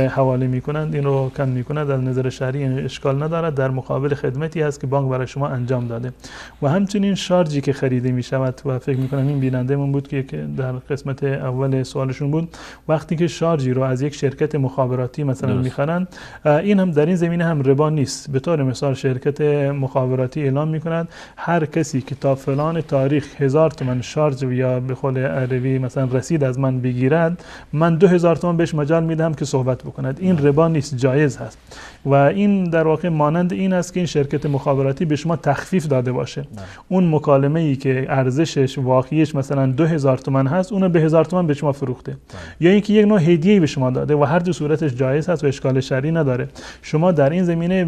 حواله میکنند این رو کم میکند، از نظر شرعی اشکال ندارد، در مقابل خدمتی هست که بانک برای شما انجام داده. و همچنین شارژی که خریده می شود و فکر می کنم این بیننده‌مون بود که در قسمت اول سوالشون بود، وقتی که شارژی رو از یک شرکت مخابراتی مثلا میخرند، این هم در این زمینه هم ربا نیست. به طور مثال شرکت مخابراتی اعلام می کند هر کسی که تا فلان تاریخ 1000 تومان شارژ یا به قول عربی مثلا رسید از من بگیرد، من 2000 تومان بهش مجال میدم که صحبت بکند. این ربا نیست، جایز هست. و این در واقع مانند این است که این شرکت مخابراتی به شما تخفیف داده باشه. اون مکالمه ای که ارزشش واقعیش مثلا 2000 تومان هست، اونو به 1000 تومان به شما فروخته، یا اینکه یک نوع هدیه‌ای به شما داده و هر دو صورتش جایز هست و اشکال شرعی نداره. شما در این زمینه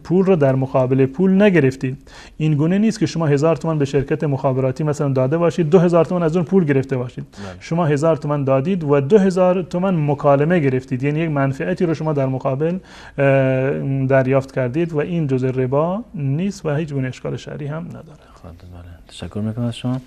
پول رو در مقابل پول نگرفتید. این گونه نیست که شما 1000 تومان به شرکت مخابراتی مثلا داده باشید، 2000 تومان از اون پول گرفته باشید. شما 1000 تومان دادید و 2000 تومان مکالمه گرفتید، یعنی یک منفعتی رو شما در مقابل دریافت کردید و این جزء ربا نیست و هیچ گونه اشکال شرعی هم نداره. تشکر میکنم از شما.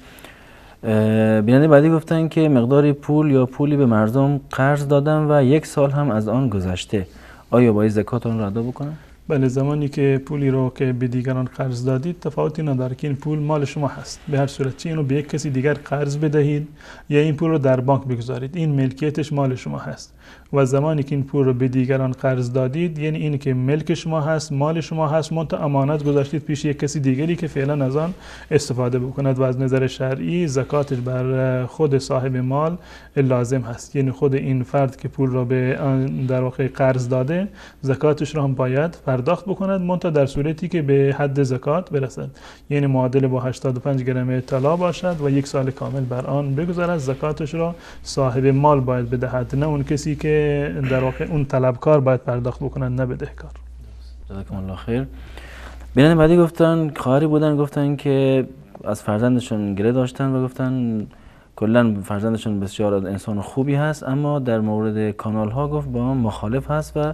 بیننده بعدی گفتن که مقداری پول یا پولی به مردم قرض دادم و 1 سال هم از آن گذشته، آیا باید زکات آن را ادا بکنم؟ بله، زمانی که پولی رو که به دیگران قرض دادید تفاوتی نداره که این پول مال شما هست. به هر صورت چه اینو به یک کسی دیگر قرض بدهید یا این پول رو در بانک بگذارید، این ملکیتش مال شما هست. و زمانی که این پول رو به دیگران قرض دادید، یعنی این که ملک شما هست، مال شما هست، منتها امانت گذاشتید پیش یک کسی دیگری که فعلا از آن استفاده بکند و از نظر شرعی زکاتش بر خود صاحب مال لازم هست. یعنی خود این فرد که پول رو به در واقع قرض داده، زکاتش رو هم باید پرداخت بکند، منتها در صورتی که به حد زکات برسد، یعنی معادل با 85 گرم طلا باشد و 1 سال کامل بر آن بگذارد. زکاتش رو صاحب مال باید بدهد، نه اون کسی که در واقع اون طلبکار باید پرداخت بکنن، نه بدهکار. جزاکم الله خیر. بیننده بعدی گفتن خواهری بودن، گفتن که از فرزندشون گله داشتن و گفتن کلا فرزندشون بسیار انسان خوبی هست، اما در مورد کانال ها گفت با من مخالف هست و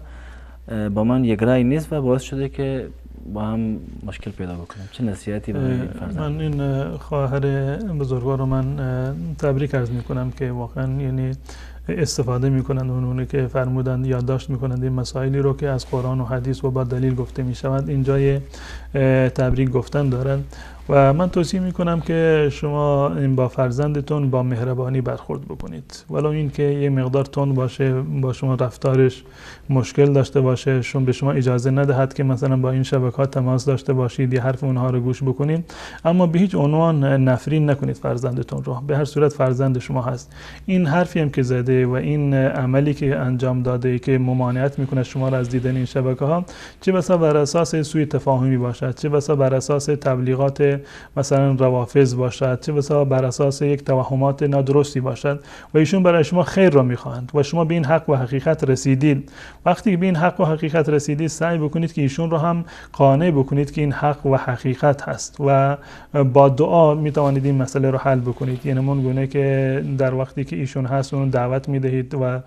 با من یک رأی نیست و باعث شده که با هم مشکل پیدا بکنیم. چه نصیحتی برای این فرزند؟ من این خواهر بزرگوار رو من تبریک عرض میکنم که واقعا یعنی استفاده میکنند، اونونه که فرمودند یادداشت میکنند این مسائلی رو که از قرآن و حدیث و با دلیل گفته میشود، این جای تبریک گفتن دارند. و من توصیه میکنم که شما این با فرزندتون با مهربانی برخورد بکنید، ولو این که یه مقدار تند باشه، با شما رفتارش مشکل داشته باشه، شما به شما اجازه ندهد که مثلا با این شبکات تماس داشته باشید یا حرف اونها رو گوش بکنید، اما به هیچ عنوان نفرین نکنید فرزندتون رو. به هر صورت فرزند شما هست. این حرفی هم که زده و این عملی که انجام داده که ممانعت میکنه شما را از دیدن این شبکه ها، چه بسا بر اساس سوء تفاهمی باشد، چه بسا بر اساس تبلیغات مثلا روافض باشد، چه بسا بر اساس یک توهمات نادرستی باشد و ایشون برای شما خیر را میخواهند و شما به این حق و حقیقت رسیدید. وقتی به این حق و حقیقت رسیدید، سعی بکنید که ایشون را هم قانع بکنید که این حق و حقیقت هست و با دعا میتوانید این مسئله رو حل بکنید. یعنی من گونه که در وقتی که ایشون هست اون دعوت میدهید و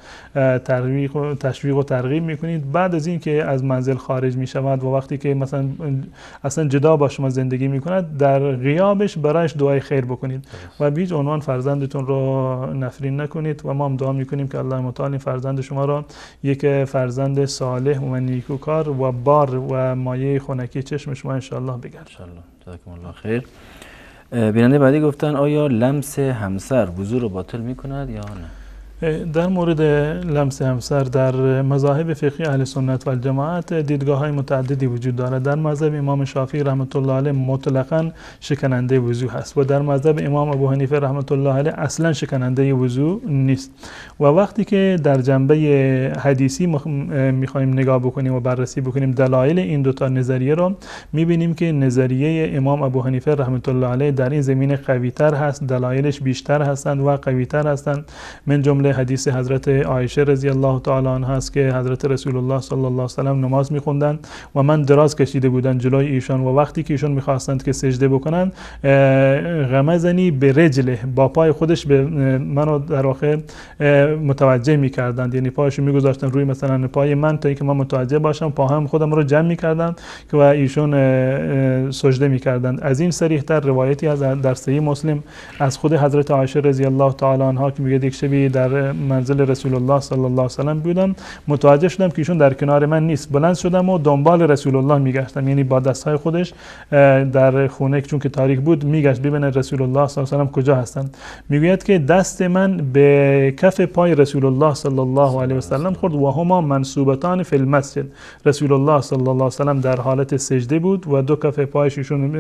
تشویق و ترغیب میکنید، بعد از این که از منزل خارج میشود و وقتی که مثلا اصلا جدا با شما زندگی میکند، در غیابش برایش دعای خیر بکنید و به هیچ عنوان فرزندتون رو نفرین نکنید و ما هم دعا میکنیم که الله متعال فرزند شما را یک فرزند صالح و نیکوکار و بار و مایه خنکی چشم شما ان شاء الله بگردد. ان شاء الله. جزاکم الله خیر. بیننده بعدی گفتن آیا لمس همسر وضو رو باطل میکند یا نه؟ در مورد لمس همسر در مذاهب فقهی اهل سنت و الجماعت دیدگاه های متعددی وجود دارد. در مذهب امام شافعی رحمت الله علیه مطلقاً شکننده وضو هست و در مذهب امام ابو حنیفه رحمت الله علیه اصلا شکننده وضو نیست. و وقتی که در جنبه حدیثی میخوایم نگاه بکنیم و بررسی بکنیم دلایل این دو تا نظریه رو، میبینیم که نظریه امام ابو حنیفه رحمت الله علیه در این زمینه قوی‌تر هست، دلایلش بیشتر هستند و قوی‌تر هستند. من جمله جمله حدیث حضرت عایشه رضی الله تعالی عنها است که حضرت رسول الله صلی الله علیه و سلم نماز می‌خوندند و من دراز کشیده بودم جلوی ایشان و وقتی که ایشان می‌خواستند که سجده بکنند غمزنی به رجله با پای خودش به منو در واقع متوجه می‌کردند، یعنی پایشو می‌گذاشتن روی مثلا پای من تا اینکه من متوجه باشم، پاهم خودم رو جمع می‌کردند که و ایشون سجده می‌کردند. از این صریح‌تر روایتی از در صحیح مسلم از خود حضرت عایشه رضی الله تعالی عنها که میگه یک شبی در منزل رسول الله صلی الله علیه و سلم بودم، متوجه شدم که ایشون در کنار من نیست، بلند شدم و دنبال رسول الله میگشتم، یعنی با دستهای خودش در خونه چون که تاریک بود میگشت ببینه رسول الله صلی الله علیه و سلم کجا هستند. میگوید که دست من به کف پای رسول الله صلی الله علیه و سلم خورد و هما منصوبتان فی المسجد. رسول الله صلی الله علیه و سلم در حالت سجده بود و دو کف پایش ایشون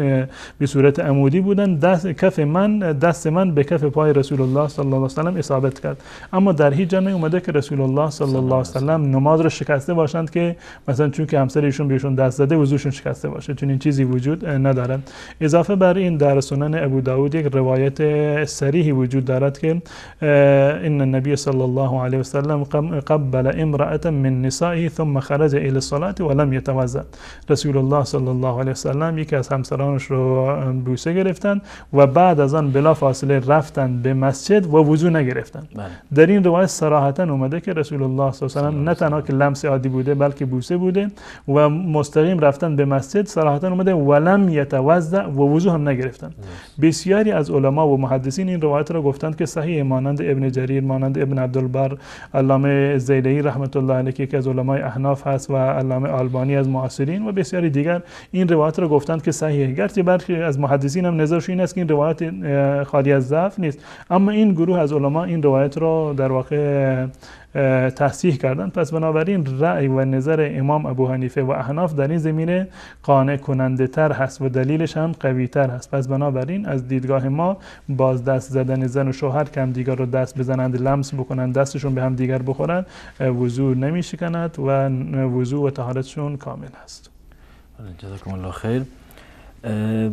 به صورت عمودی بودن، دست من به کف پای رسول الله صلی الله علیه و سلم اصابت کرد. اما در هیچ جا نیومده که رسول الله صلی الله علیه و سلم نماز رو شکسته باشند که مثلا چون که همسر ایشون بهشون دست زده وضوشون شکسته باشه، چون این چیزی وجود ندارد. اضافه بر این در سنن ابو داود یک روایت صریحی وجود دارد که ان النبی صلی الله علیه و سلم قبل امرأة من نسائه ثم خرج الى الصلاة ولم يتوضأ. رسول الله صلی الله علیه و سلم یکی از همسرانش رو بوسه گرفتند و بعد از آن بلا فاصله رفتند به مسجد و وضو نگرفتند. در این روایت صراحتا اومده که رسول الله صلی الله علیه و سلم نه تنها که لمس عادی بوده بلکه بوسه بوده و مستقیم رفتن به مسجد، صراحتا اومده ولم یتوضأ و وضو هم نگرفتند. بسیاری از علما و محدثین این روایت را گفتند که صحیح، مانند ابن جریر، مانند ابن عبدالبر، علامه زیلعی رحمت الله علیه که یکی از علمای احناف هست و علامه آلبانی از معاصرین و بسیاری دیگر این روایت را گفتند که صحیحه. گرچه برخی از محدثین هم نظرش این است که این روایت خالی از ضعف نیست، اما این گروه از علما این روایت را در واقع تصحیح کردند. پس بنابراین رأی و نظر امام ابو حنیفه و احناف در این زمینه قانع کننده تر هست و دلیلش هم قوی تر هست. پس بنابراین از دیدگاه ما باز دست زدن زن و شوهر که هم دیگر رو دست بزنند، لمس بکنند، دستشون به هم دیگر بخورند، وضو نمی شکند و وضو و طهارتشون کامل هست. جزاکم الله خیر.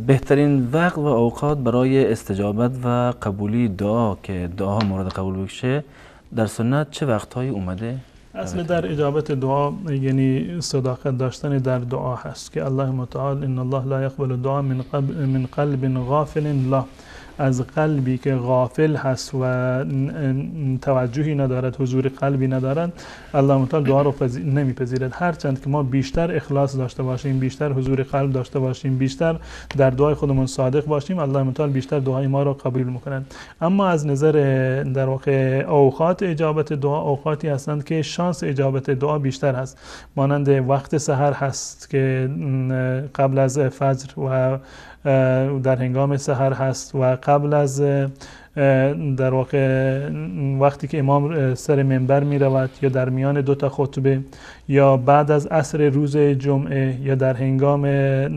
بهترین وقت و اوقات برای استجابت و قبولی دعا که دعاها مورد قبول بشه در سنت چه وقتهایی اومده؟ اصل در اجابت دعا یعنی صداقت داشتن در دعا هست که الله متعال ان الله لا يقبل الدعاء من قلب غافل لا، از قلبی که غافل هست و توجهی ندارد، حضور قلبی ندارد، الله متعال دعا رو نمیپذیرد. هرچند که ما بیشتر اخلاص داشته باشیم، بیشتر حضور قلب داشته باشیم، بیشتر در دعای خودمون صادق باشیم، الله متعال بیشتر دعای ما رو قبول میکنند. اما از نظر در واقع اوقات اجابت دعا، اوقاتی هستند که شانس اجابت دعا بیشتر هست، مانند وقت سحر هست که قبل از فجر و در هنگام سحر هست و قبل از در واقع وقتی که امام سر منبر می رود یا در میان دو تا خطبه یا بعد از عصر روز جمعه یا در هنگام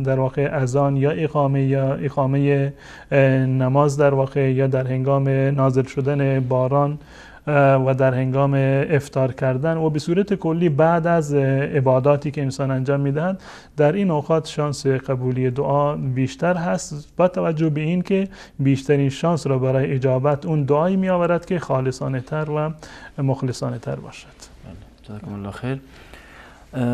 در واقع اذان یا اقامه نماز در واقع یا در هنگام نازل شدن باران و در هنگام افطار کردن و به صورت کلی بعد از عباداتی که انسان انجام میدهد، در این اوقات شانس قبولی دعا بیشتر هست با توجه به این که بیشترین شانس را برای اجابت اون دعایی می آورد که خالصانه تر و مخلصانه تر باشد. جزاکم الله خیر.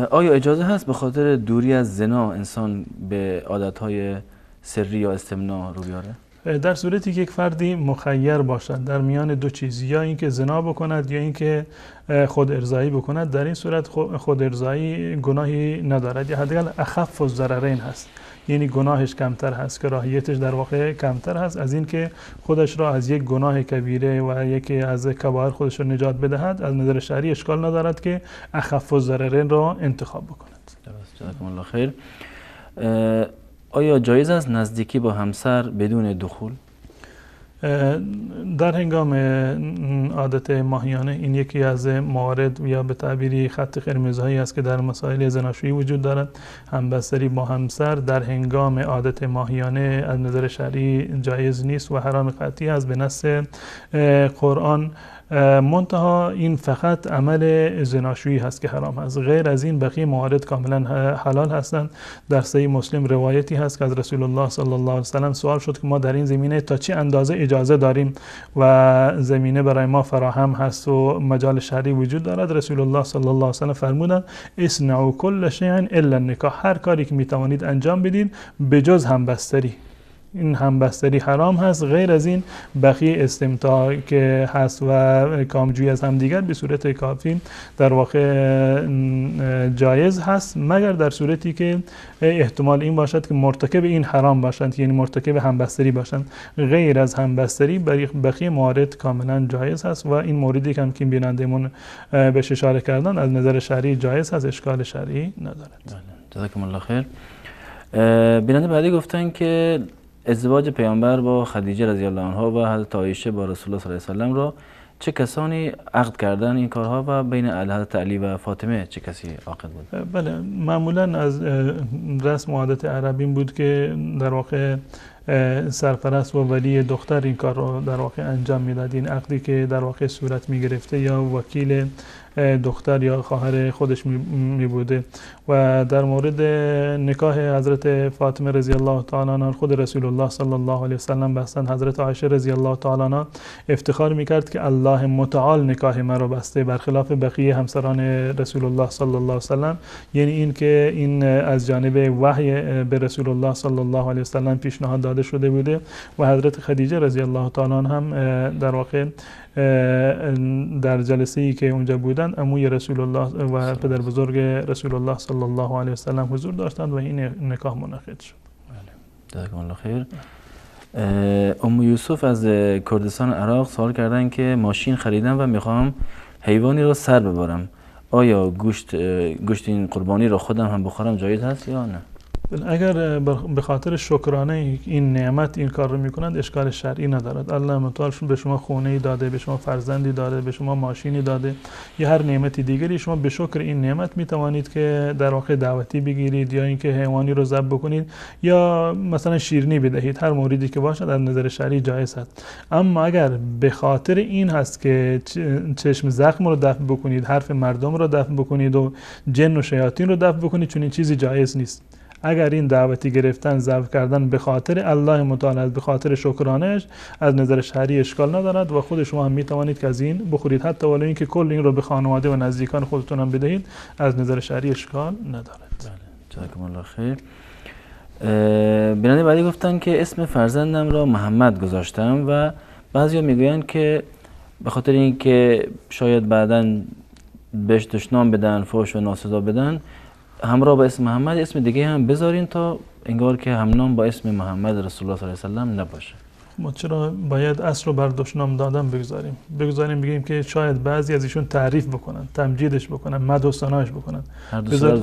آیا اجازه هست به خاطر دوری از زنا انسان به عادتهای سری یا استمناء رو بیاره؟ در صورتی که یک فردی مخیر باشد در میان دو چیز، یا اینکه زنا بکند یا اینکه خود ارضایی بکند، در این صورت خود ارضایی گناهی ندارد، یا حداقل اخف الضررین هست، یعنی گناهش کمتر هست، کراهیتش در واقع کمتر هست از این که خودش را از یک گناه کبیره و یکی از کبایر خودش را نجات بدهد. از نظر شرعی اشکال ندارد که اخف الضررین را انتخاب بکند. جزاکم الله خیر. آیا جایز است نزدیکی با همسر بدون دخول؟ در هنگام عادت ماهیانه این یکی از موارد یا به تعبیری خط قرمزهایی است که در مسائل زناشویی وجود دارد. همبستری با همسر در هنگام عادت ماهیانه از نظر شرعی جایز نیست و حرام قطعی است. به نص قرآن منتها این فقط عمل زناشویی هست که حرام هست، غیر از این بقیه موارد کاملا حلال هستند. در صحیح مسلم روایتی هست که از رسول الله صلی الله علیه و سلم سوال شد که ما در این زمینه تا چه اندازه اجازه داریم و زمینه برای ما فراهم هست و مجال شرعی وجود دارد. رسول الله صلی الله علیه و سلم فرمودند اصنعوا کل شیء الا النکاح، هر کاری که میتوانید انجام بدید بجز همبستری. این همبستری حرام هست، غیر از این بقیه استمتاع که هست و کامجویی از همدیگر به صورت کافی در واقع جایز هست، مگر در صورتی که احتمال این باشد که مرتکب این حرام باشند، یعنی مرتکب همبستری باشند. غیر از همبستری بقیه موارد کاملا جایز هست و این موردی که هم که بینندمون بهش اشاره کردن از نظر شرعی جایز هست، اشکال شرعی ندارد. جزاکم الله خیر. بیننده بعدی گفتن که ازدواج پیامبر با خدیجه رضی الله عنها و حضرت عایشه با رسول الله صلی الله علیه و سلم را چه کسانی عقد کردن این کارها و بین حضرت علی و فاطمه چه کسی عاقد بود؟ بله، معمولا از رسم و عادت عرب این بود که در واقع سرپرست و ولی دختر این کار رو در واقع انجام میداد. این عقدی که در واقع صورت می گرفته یا وکیل دختر یا خواهر خودش می بوده. و در مورد نکاح حضرت فاطمه رضی الله تعالی عنها خود رسول الله صلی الله علیه و سلم بستند. حضرت عایشه رضی الله تعالی عنها افتخار میکرد که الله متعال نکاح مرا بسته، برخلاف بقیه همسران رسول الله صلی الله علیه و سلم. یعنی این که این از جانب وحی به رسول الله صلی الله علیه و سلم پیشنهاد داده شده بوده و حضرت خدیجه رضی الله تعالی عنها هم در واقع در جلسه ای که اونجا بودند عموی رسول الله و پدر بزرگ رسول الله صلی الله علیه و سلم حضور داشتند و این نکاح منعقد شد. جزاکم الله خیر. ام یوسف از کردستان عراق سوال کردن که ماشین خریدم و میخوام حیوانی رو سر ببرم، آیا گوشت این قربانی رو خودم هم بخورم جایز هست یا نه؟ اگر به خاطر شکرانه این نعمت این کار رو میکنند اشکال شرعی ندارد. الله متعال به شما خونه‌ای داده، به شما فرزندی داده، به شما ماشینی داده یا هر نعمتی دیگری، شما به شکر این نعمت میتوانید که در واقع دعوتی بگیرید یا اینکه حیوانی رو ذبح بکنید یا مثلا شیرینی بدهید. هر موردی که باشد از نظر شرعی جایز است. اما اگر به خاطر این هست که چشم زخم رو دفع بکنید، حرف مردم رو دفع بکنید و جن و شیاطین رو دفع بکنید، چون این چیزی جایز نیست. اگر این دعوتی گرفتن ذبح کردن به خاطر الله متعال، به خاطر شکرانش، از نظر شرعی اشکال ندارد و خود شما هم میتوانید که از این بخورید، حتی ولو اینکه کل این رو به خانواده و نزدیکان خودتون هم بدهید، از نظر شرعی اشکال ندارد. جزاکم الله خیر. بیننده بعدی گفتن که اسم فرزندم را محمد گذاشتم و بعضیا میگویند که به خاطر اینکه شاید بعداً بهش دشنام بدن، فحش و ناسزا بدن، همراه با اسم محمد اسم دیگه هم بذارین تا انگار که همنام با اسم محمد رسول الله صلی الله علیه و سلم نباشه. ما چرا باید اصل رو بر دشنام دادن بگذاریم بگیم که شاید بعضی از ایشون تعریف بکنن، تمجیدش بکنن، مدح و ثناش بکنن.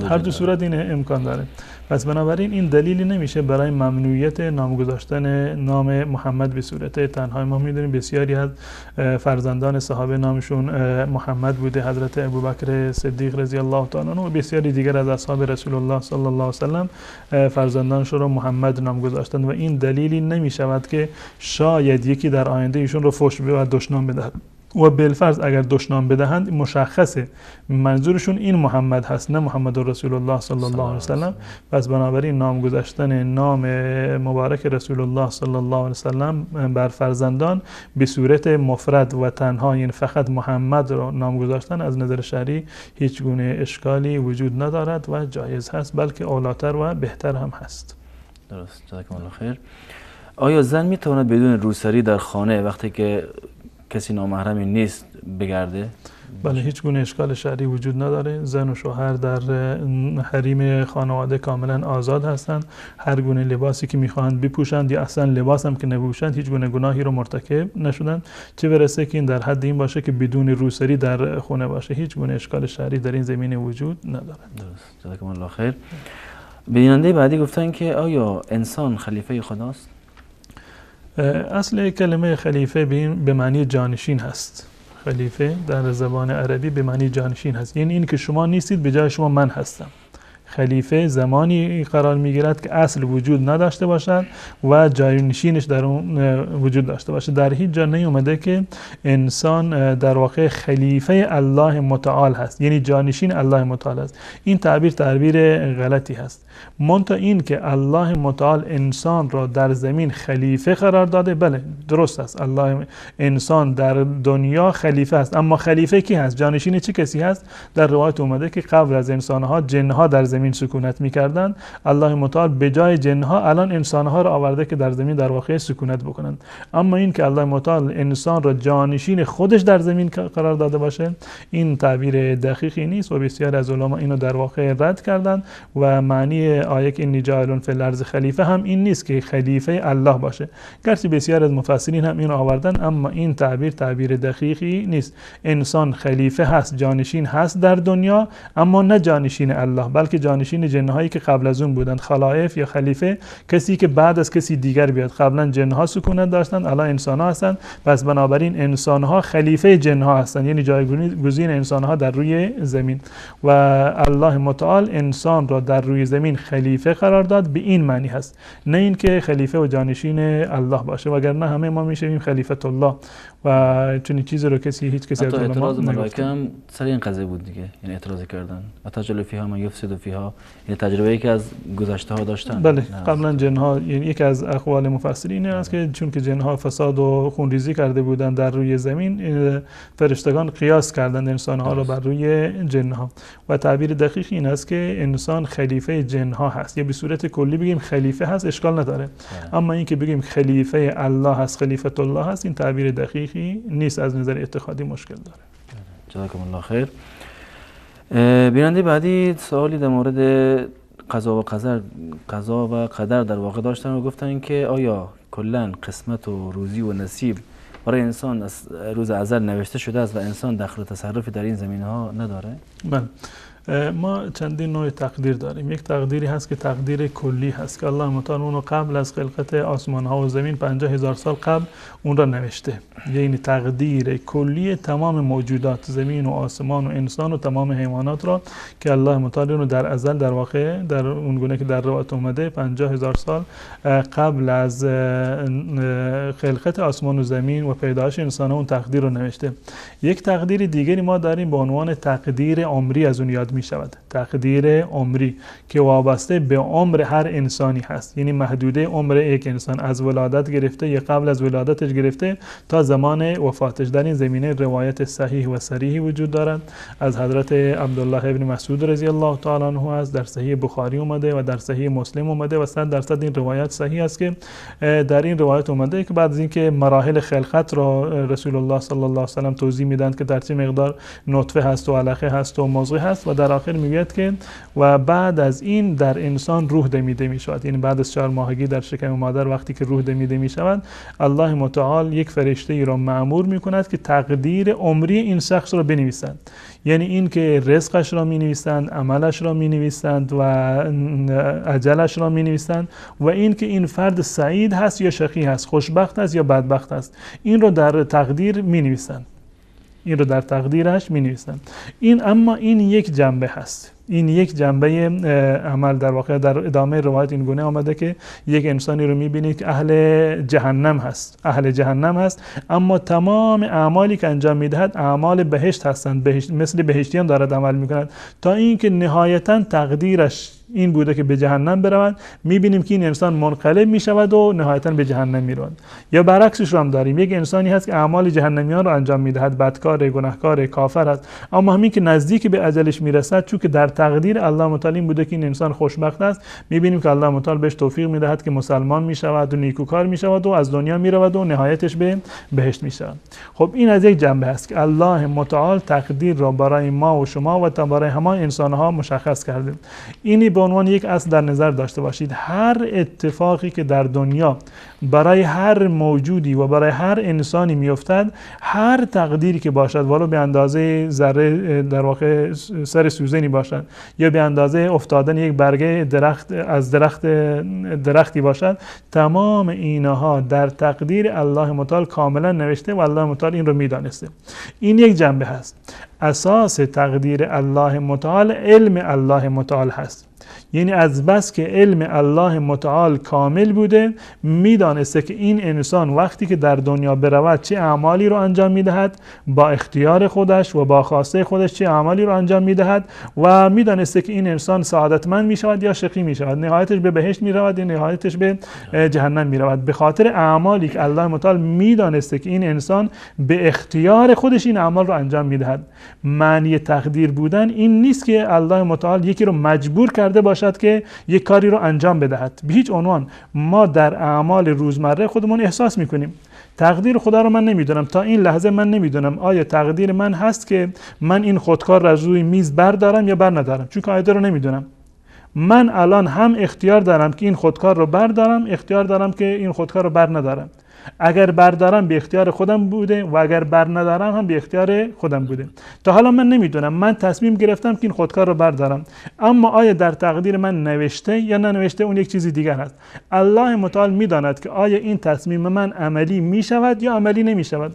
هر دو صورت این امکان داره. پس بنابراین این دلیلی نمیشه برای ممنوعیت نام گذاشتن نام محمد به صورت تنها. ما میدونیم بسیاری از فرزندان صحابه نامشون محمد بوده، حضرت ابوبکر صدیق رضی الله تعالی عنه و بسیاری دیگر از اصحاب رسول الله صلی الله علیه و سلم فرزندانشون رو محمد نام گذاشتن و این دلیلی نمیشود که شاید یکی در آینده ایشون رو فحش و دشنام بدهد. و بالفرض اگر دشنام بدهند مشخصه منظورشون این محمد هست، نه محمد رسول الله صلی الله علیه و سلم. پس بنابراین نام گذاشتن نام مبارک رسول الله صلی الله علیه و سلم بر فرزندان به صورت مفرد و تنها، یعنی فقط محمد رو نام گذاشتن، از نظر شرعی هیچ گونه اشکالی وجود ندارد و جایز هست، بلکه اولاتر و بهتر هم هست. درست. جزاکم الله خیر. آیا زن میتواند بدون روسری در خانه وقتی که کسی نامحرمی نیست بگرده؟ بله، هیچ گونه اشکال شرعی وجود نداره. زن و شوهر در حریم خانواده کاملا آزاد هستند. هر گونه لباسی که میخواهند بپوشند یا اصلا لباس هم که نپوشند هیچ گونه گناهی رو مرتکب نشدن، چه برسه که این در حد این باشه که بدون روسری در خونه باشه. هیچ گونه اشکال شرعی در این زمینه وجود نداره. درست. جزاکم الله خیر. بیننده بعدی گفتن که آیا انسان خلیفه خداست؟ اصل کلمه خلیفه به معنی جانشین هست. خلیفه در زبان عربی به معنی جانشین هست، یعنی این که شما نیستید به جای شما من هستم. خلیفه زمانی قرار میگیرد که اصل وجود نداشته باشد و جایگزینش در اون وجود داشته باشه. در هیچ جا نیومده که انسان در واقع خلیفه الله متعال هست، یعنی جانشین الله متعال است. این تعبیر غلطی هست. منتها این که الله متعال انسان را در زمین خلیفه قرار داده، بله درست است، الله انسان در دنیا خلیفه است، اما خلیفه کی هست؟ جانشین چه کسی هست؟ در روایت اومده که قبل از انسانها جنها در زمین سکونت میکردند، الله متعال به جای جنها الان انسانها را آورده که در زمین در واقع سکونت بکنند. اما این که الله متعال انسان را جانشین خودش در زمین قرار داده باشه، این تعبیر دقیقی نیست و بسیار از علما اینو در واقع رد کردند و معنی آیه که انی جاعل فی الارض خلیفه هم این نیست که خلیفه الله باشه. گرچه بسیار از مفسرین هم اینو آوردن، اما این تعبیر دقیقی نیست. انسان خلیفه هست، جانشین هست در دنیا، اما نه جانشین الله، بلکه جانشین جنهایی که قبل از اون بودند. خلائف یا خلیفه کسی که بعد از کسی دیگر بیاد. قبلا جنها سکونت داشتند، الان انسان ها هستند، پس بنابراین انسان ها خلیفه جنها هستند، یعنی جایگزین انسان ها در روی زمین. و الله متعال انسان را در روی زمین خلیفه قرار داد، به این معنی هست، نه اینکه خلیفه و جانشین الله باشه، وگرنه همه ما میشیم خلیفت الله و چنین چیزی رو هیچ کسی از علما اعتراض ملائکه هم سر این قضیه بود دیگه، یعنی اعتراض کردن اتجعل فیها من یفسد فیها، یعنی تجربه‌ای که از گذشته ها داشتن. بله قبلا جنها، یعنی یک از اقوال مفسرین است که چون که جنها فساد و خونریزی کرده بودند در روی زمین، فرشتگان قیاس کردند انسان ها را بر روی جنها و تعبیر دقیق این است که انسان خلیفه جنها هست. یا به صورت کلی بگیم خلیفه هست اشکال نداره، اما این که بگیم خلیفه الله هست، خلیفت الله هست، این تعبیر دقیقی نیست، از نظر اعتقادی مشکل داره. جزاکم الله خیر. بیننده بعدی سوالی در مورد قضا و قدر در واقع داشتن و گفتن که آیا کلا قسمت و روزی و نصیب برای انسان از روز ازل نوشته شده است و انسان دخل تصرفی در این زمینه ها نداره؟ بله. ما چندین نوع تقدیر داریم. یک تقدیری هست که تقدیر کلی هست که الله متعال اون رو قبل از خلقت آسمان ها و زمین 50,000 سال قبل اون را نوشته، یعنی تقدیر کلی تمام موجودات، زمین و آسمان و انسان و تمام حیوانات را که الله متعال اون رو در ازل در واقع در اون گونه که در روایت اومده 50,000 سال قبل از خلقت آسمان و زمین و پیدایش انسان ها اون تقدیر رو نوشته. یک تقدیر دیگری ما داریم به عنوان تقدیر عمری، از اون یاد می شود. تقدیر عمری که وابسته به عمر هر انسانی هست، یعنی محدوده عمر یک انسان از ولادت گرفته یا قبل از ولادتش گرفته تا زمان وفاتش. در این زمینه روایت صحیح و صریحی وجود دارد از حضرت عبدالله ابن مسعود رضی الله تعالی عنه است، در صحیح بخاری اومده و در صحیح مسلم اومده و 100% این روایت صحیح است که در این روایت اومده که بعد از اینکه مراحل خلقت را رسول الله صلی الله علیه و سلم توضیح میدن که در چه مقدار نطفه هست و علقه هست و مضغه هست و در آخر میگوید که و بعد از این در انسان روح دمیده می شود، یعنی بعد از 4 ماهگی در شکم مادر وقتی که روح دمیده می شود، الله متعال یک فرشته ای را مأمور می کند که تقدیر عمری این شخص را بنویسند، یعنی این که رزقش را می نویسند، عملش را می نویسند و اجلش را می نویسند و این که این فرد سعید هست یا شقی هست، خوشبخت است یا بدبخت است، این را در تقدیر می نویسند، این رو در تقدیرش می نویسند. اما این یک جنبه هست، این یک جنبه عمل. در واقع در ادامه روایت این گونه آمده که یک انسانی رو می‌بینید که اهل جهنم هست، اما تمام اعمالی که انجام میدهد اعمال بهشت هستند، مثل بهشتیان دارد عمل میکند، تا اینکه نهایتاً تقدیرش این بوده که به جهنم برود، میبینیم که این انسان منقلب میشود و نهایتاً به جهنم میرود. یا برعکسش رو هم داریم، یک انسانی هست که اعمال جهنمیان رو انجام میدهد، بدکار، گناهکار، کافر است، اما همین که نزدیک به اجلش میرسد، چون که در تقدیر الله متعال بوده که این انسان خوشبخت است، میبینیم که الله متعال بهش توفیق میدهد که مسلمان میشود و نیکوکار میشود و از دنیا میرود و نهایتش به بهشت میشود. خب این از یک جنبه است که الله متعال تقدیر را برای ما و شما و برای همه انسان ها مشخص کرده. اینی به عنوان یک اصل در نظر داشته باشید، هر اتفاقی که در دنیا برای هر موجودی و برای هر انسانی میافتد، هر تقدیری که باشد، ولو به اندازه ذره در واقع سر سوزنی باشد یا به اندازه افتادن یک برگه درخت از درختی باشد، تمام اینها در تقدیر الله متعال کاملا نوشته و الله متعال این رو میدانسته. این یک جنبه هست. اساس تقدیر الله متعال علم الله متعال هست. یعنی از بس که علم الله متعال کامل بوده، میدانسته که این انسان وقتی که در دنیا برود چه اعمالی رو انجام میدهد، با اختیار خودش و با خواسته خودش چه اعمالی رو انجام میدهد و میدانسته که این انسان سعادتمند میشود یا شقی میشود، نهایتش به بهشت میرود یا نهایتش به جهنم میرود. به خاطر اعمالی که الله متعال میدانسته که این انسان به اختیار خودش این اعمال رو انجام میدهد. معنی تقدیر بودن این نیست که الله متعال یکی رو مجبور کرده باشد که یک کاری رو انجام بدهد. به هیچ عنوان. ما در اعمال روزمره خودمون احساس میکنیم تقدیر خدا رو من نمیدونم، تا این لحظه من نمیدونم آیا تقدیر من هست که من این خودکار را از روی میز بردارم یا بر ندارم، چون قاعده رو نمیدونم. من الان هم اختیار دارم که این خودکار رو بردارم، اختیار دارم که این خودکار رو بر ندارم. اگر بردارم به اختیار خودم بوده و اگر بر ندارم هم به اختیار خودم بوده. تا حالا من نمیدونم، من تصمیم گرفتم که این خودکار رو بردارم، اما آیا در تقدیر من نوشته یا ننوشته اون یک چیزی دیگر هست. الله متعال میداند که آیا این تصمیم من عملی میشود یا عملی نمیشود.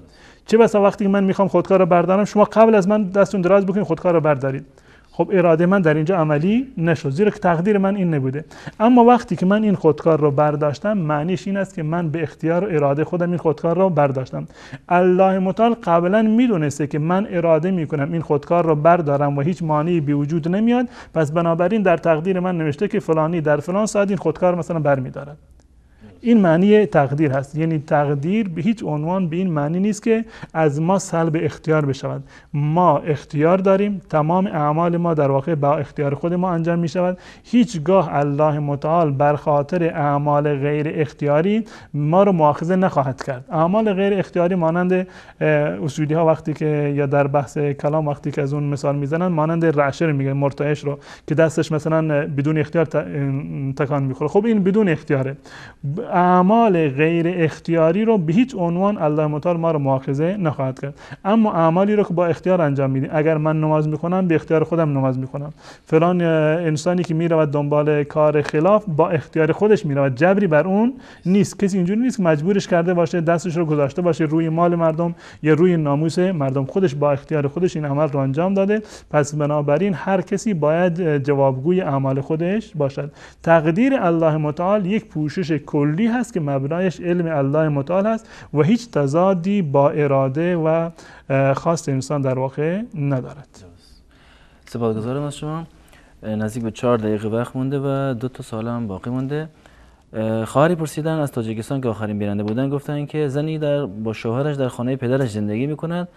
چه بسا وقتی من میخوام خودکار رو بردارم، شما قبل از من دستون دراز بکنید خودکار رو بردارید، خب اراده من در اینجا عملی نشد، زیرا که تقدیر من این نبوده. اما وقتی که من این خودکار رو برداشتم، معنیش این است که من به اختیار و اراده خودم این خودکار رو برداشتم. الله متعال قبلا میدونسته که من اراده میکنم این خودکار رو بردارم و هیچ مانعی به وجود نمیاد، پس بنابراین در تقدیر من نوشته که فلانی در فلان ساعت این خودکار مثلا برمیدارد. این معنی تقدیر هست. یعنی تقدیر به هیچ عنوان به این معنی نیست که از ما سلب اختیار بشود. ما اختیار داریم، تمام اعمال ما در واقع با اختیار خود ما انجام می شود. هیچگاه الله متعال بر خاطر اعمال غیر اختیاری ما رو مؤاخذه نخواهد کرد. اعمال غیر اختیاری مانند اصولی ها وقتی که یا در بحث کلام وقتی که از اون مثال میزنن، مانند رعشه رو میگن، مرتعش رو که دستش مثلا بدون اختیار تکان میخوره. خب این بدون اختیاره. اعمال غیر اختیاری رو به هیچ عنوان الله متعال ما رو مؤاخذه نخواهد کرد. اما اعمالی رو که با اختیار انجام میدیم، اگر من نماز میخونم به اختیار خودم نماز میخونم. فلان انسانی که میرود دنبال کار خلاف با اختیار خودش میرود، جبری بر اون نیست. کسی اینجوری نیست که مجبورش کرده باشه، دستش رو گذاشته باشه روی مال مردم یا روی ناموس مردم. خودش با اختیار خودش این عمل رو انجام داده. پس بنابراین هر کسی باید جوابگوی اعمال خودش باشد. تقدیر الله متعال یک پوشش کلی هست که مبنایش علم الله متعال هست و هیچ تضادی با اراده و خواست انسان در واقع ندارد. سپاسگزارم از شما. نزدیک به 4 دقیقه وقت مونده و 2 تا سوال هم باقی مونده. خواهری پرسیدن از تاجیکستان که آخرین بیننده بودن، گفتن که زنی با شوهرش در خانه پدرش زندگی میکند،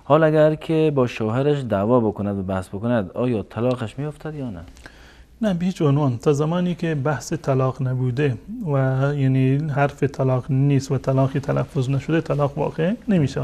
حال اگر که با شوهرش دعوا بکند و بحث بکند آیا طلاقش میافتد یا نه؟ نه، به هیچ عنوان. تا زمانی که بحث طلاق نبوده و یعنی حرف طلاق نیست و طلاقی تلفظ نشده، طلاق واقع نمیشه.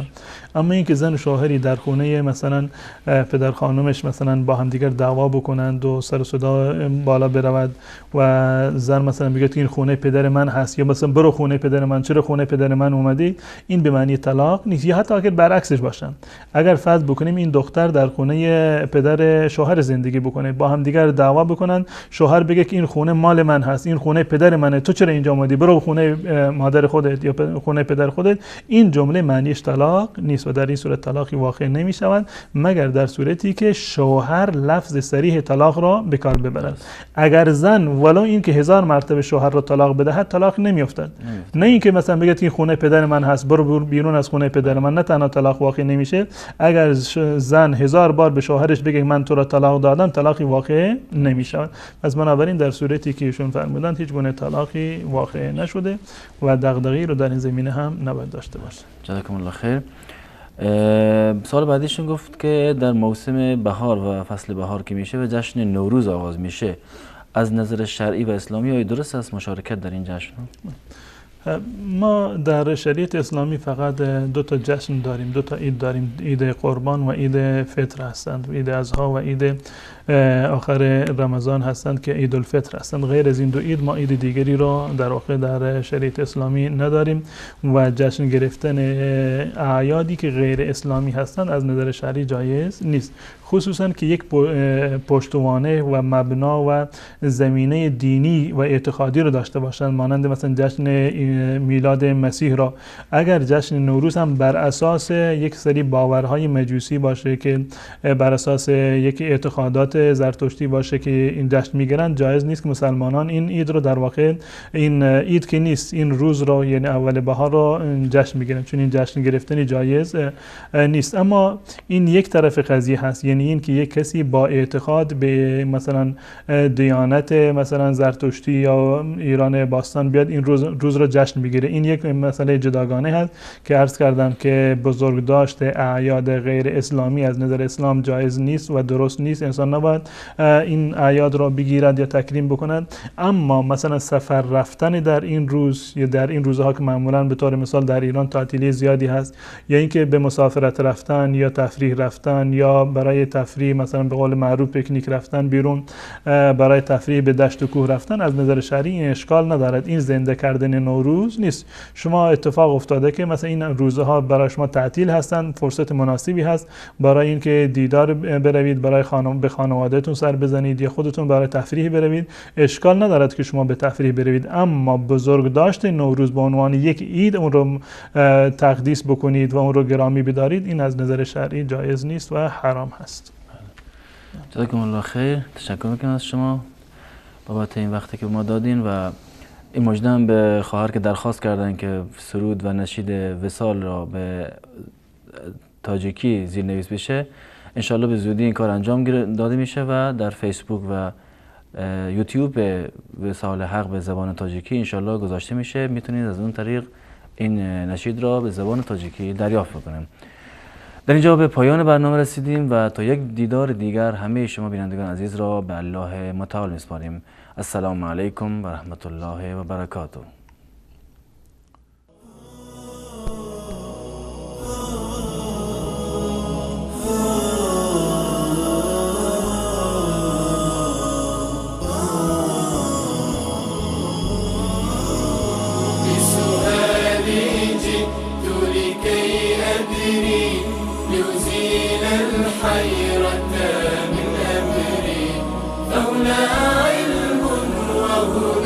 اما اینکه زن و شوهری در خونه مثلا پدر خانومش مثلا با همدیگر دعوا بکنند و سر و صدا بالا برود و زن مثلا بگه که این خونه پدر من هست یا مثلا برو خونه پدر من، چرا خونه پدر من اومدی، این به معنی طلاق نیست. یا حتی اگر برعکسش باشن، اگر فرض بکنیم این دختر در خونه پدر شوهر زندگی بکنه، با همدیگر دعوا بکنن، شوهر بگه که این خونه مال من هست، این خونه پدر منه، تو چرا اینجا اومدی، برو خونه مادر خودت یا خونه پدر خودت، این جمله معنیش طلاق نیست و در این صورت طلاقی واقع نمی شود مگر در صورتی که شوهر لفظ صریح طلاق را به کار ببرد. اگر زن ولو این که 1000 مرتبه شوهر را طلاق بدهد، طلاق نمی افتد. نه اینکه مثلا بگه این خونه پدر من هست، برو بیرون از خونه پدر من، نه تنها طلاق واقع نمیشه، اگر زن 1000 بار به شوهرش بگه من تو را طلاق دادم، طلاقی واقع نمی شود. از بنابراین در صورتی که ایشون فرمودند هیچ گونه طلاقی واقع نشده و دغدغه‌ای رو در این زمینه هم نباید داشته باشه. جزاکم الله خیر. سوال بعدیشون گفت که در موسم بهار و فصل بهار که میشه و جشن نوروز آغاز میشه، از نظر شرعی و اسلامی آیا درست است مشارکت در این جشن؟ ما در شریعت اسلامی فقط 2 تا جشن داریم، 2 تا عید داریم، عید قربان و عید فطر هستند، عید اضحی و عید آخر رمضان هستند که عید الفطر هستند. غیر از این 2 عید ما عید دیگری را در واقع در شریعت اسلامی نداریم و جشن گرفتن اعیادی که غیر اسلامی هستند از نظر شرعی جایز نیست، خصوصا که یک پشتوانه و مبنا و زمینه دینی و اعتقادی رو داشته باشند، مانند مثلا جشن میلاد مسیح را. اگر جشن نوروز هم بر اساس یک سری باورهای مجوسی باشه که بر اساس یک اعتقادات زرتشتی باشه که این جشن میگیرن، جایز نیست که مسلمانان این عید رو در واقع، این عید که نیست، این روز رو یعنی اول بهار رو جشن میگیرن، چون این جشن گرفتنی جایز نیست. اما این یک طرف قضیه هست، یعنی این که یک کسی با اعتقاد به مثلا دیانت مثلا زرتشتی یا ایران باستان بیاد این روز رو جشن بگیره، این یک مسئله جداگانه هست که عرض کردم که بزرگداشت اعیاد غیر اسلامی از نظر اسلام جایز نیست و درست نیست. انسان نباید این اعیاد را بگیرد یا تکریم بکند. اما مثلا سفر رفتن در این روز یا در این روزها که معمولا به طور مثال در ایران تعطیلی زیادی هست، یا اینکه به مسافرت رفتن یا تفریح رفتن یا برای تفریح مثلا به قول معروف پیکنیک رفتن بیرون، برای تفریح به دشت و کوه رفتن، از نظر شرعی این اشکال ندارد. این زنده کردن نوروز نیست. شما اتفاق افتاده که مثلا این روزها برای شما تعطیل هستند، فرصت مناسبی هست برای اینکه دیدار بروید، برای به خانوادهتون سر بزنید یا خودتون برای تفریح بروید، اشکال ندارد که شما به تفریح بروید. اما بزرگداشت نوروز به عنوان یک عید اون رو تقدیس بکنید و اون رو گرامی بدارید، این از نظر شرعی جایز نیست و حرام هست. جزاکم الله خیر. تشکر میکنم از شما بابت این وقتی که ما دادین و این مجدم به خواهر که درخواست کردن که سرود و نشید وصال را به تاجیکی زیرنویس بشه. انشالله به زودی این کار انجام داده میشه و در فیسبوک و یوتیوب به وصال حق به زبان تاجیکی انشالله گذاشته میشه. میتونید از اون طریق این نشید را به زبان تاجیکی دریافت بکنیم. در اینجا به پایان برنامه رسیدیم و تا یک دیدار دیگر همه شما بینندگان عزیز را به الله متعال میسپاریم. السلام علیکم و رحمت الله و برکاته. الحيرة من أمري فهنا علم وهدى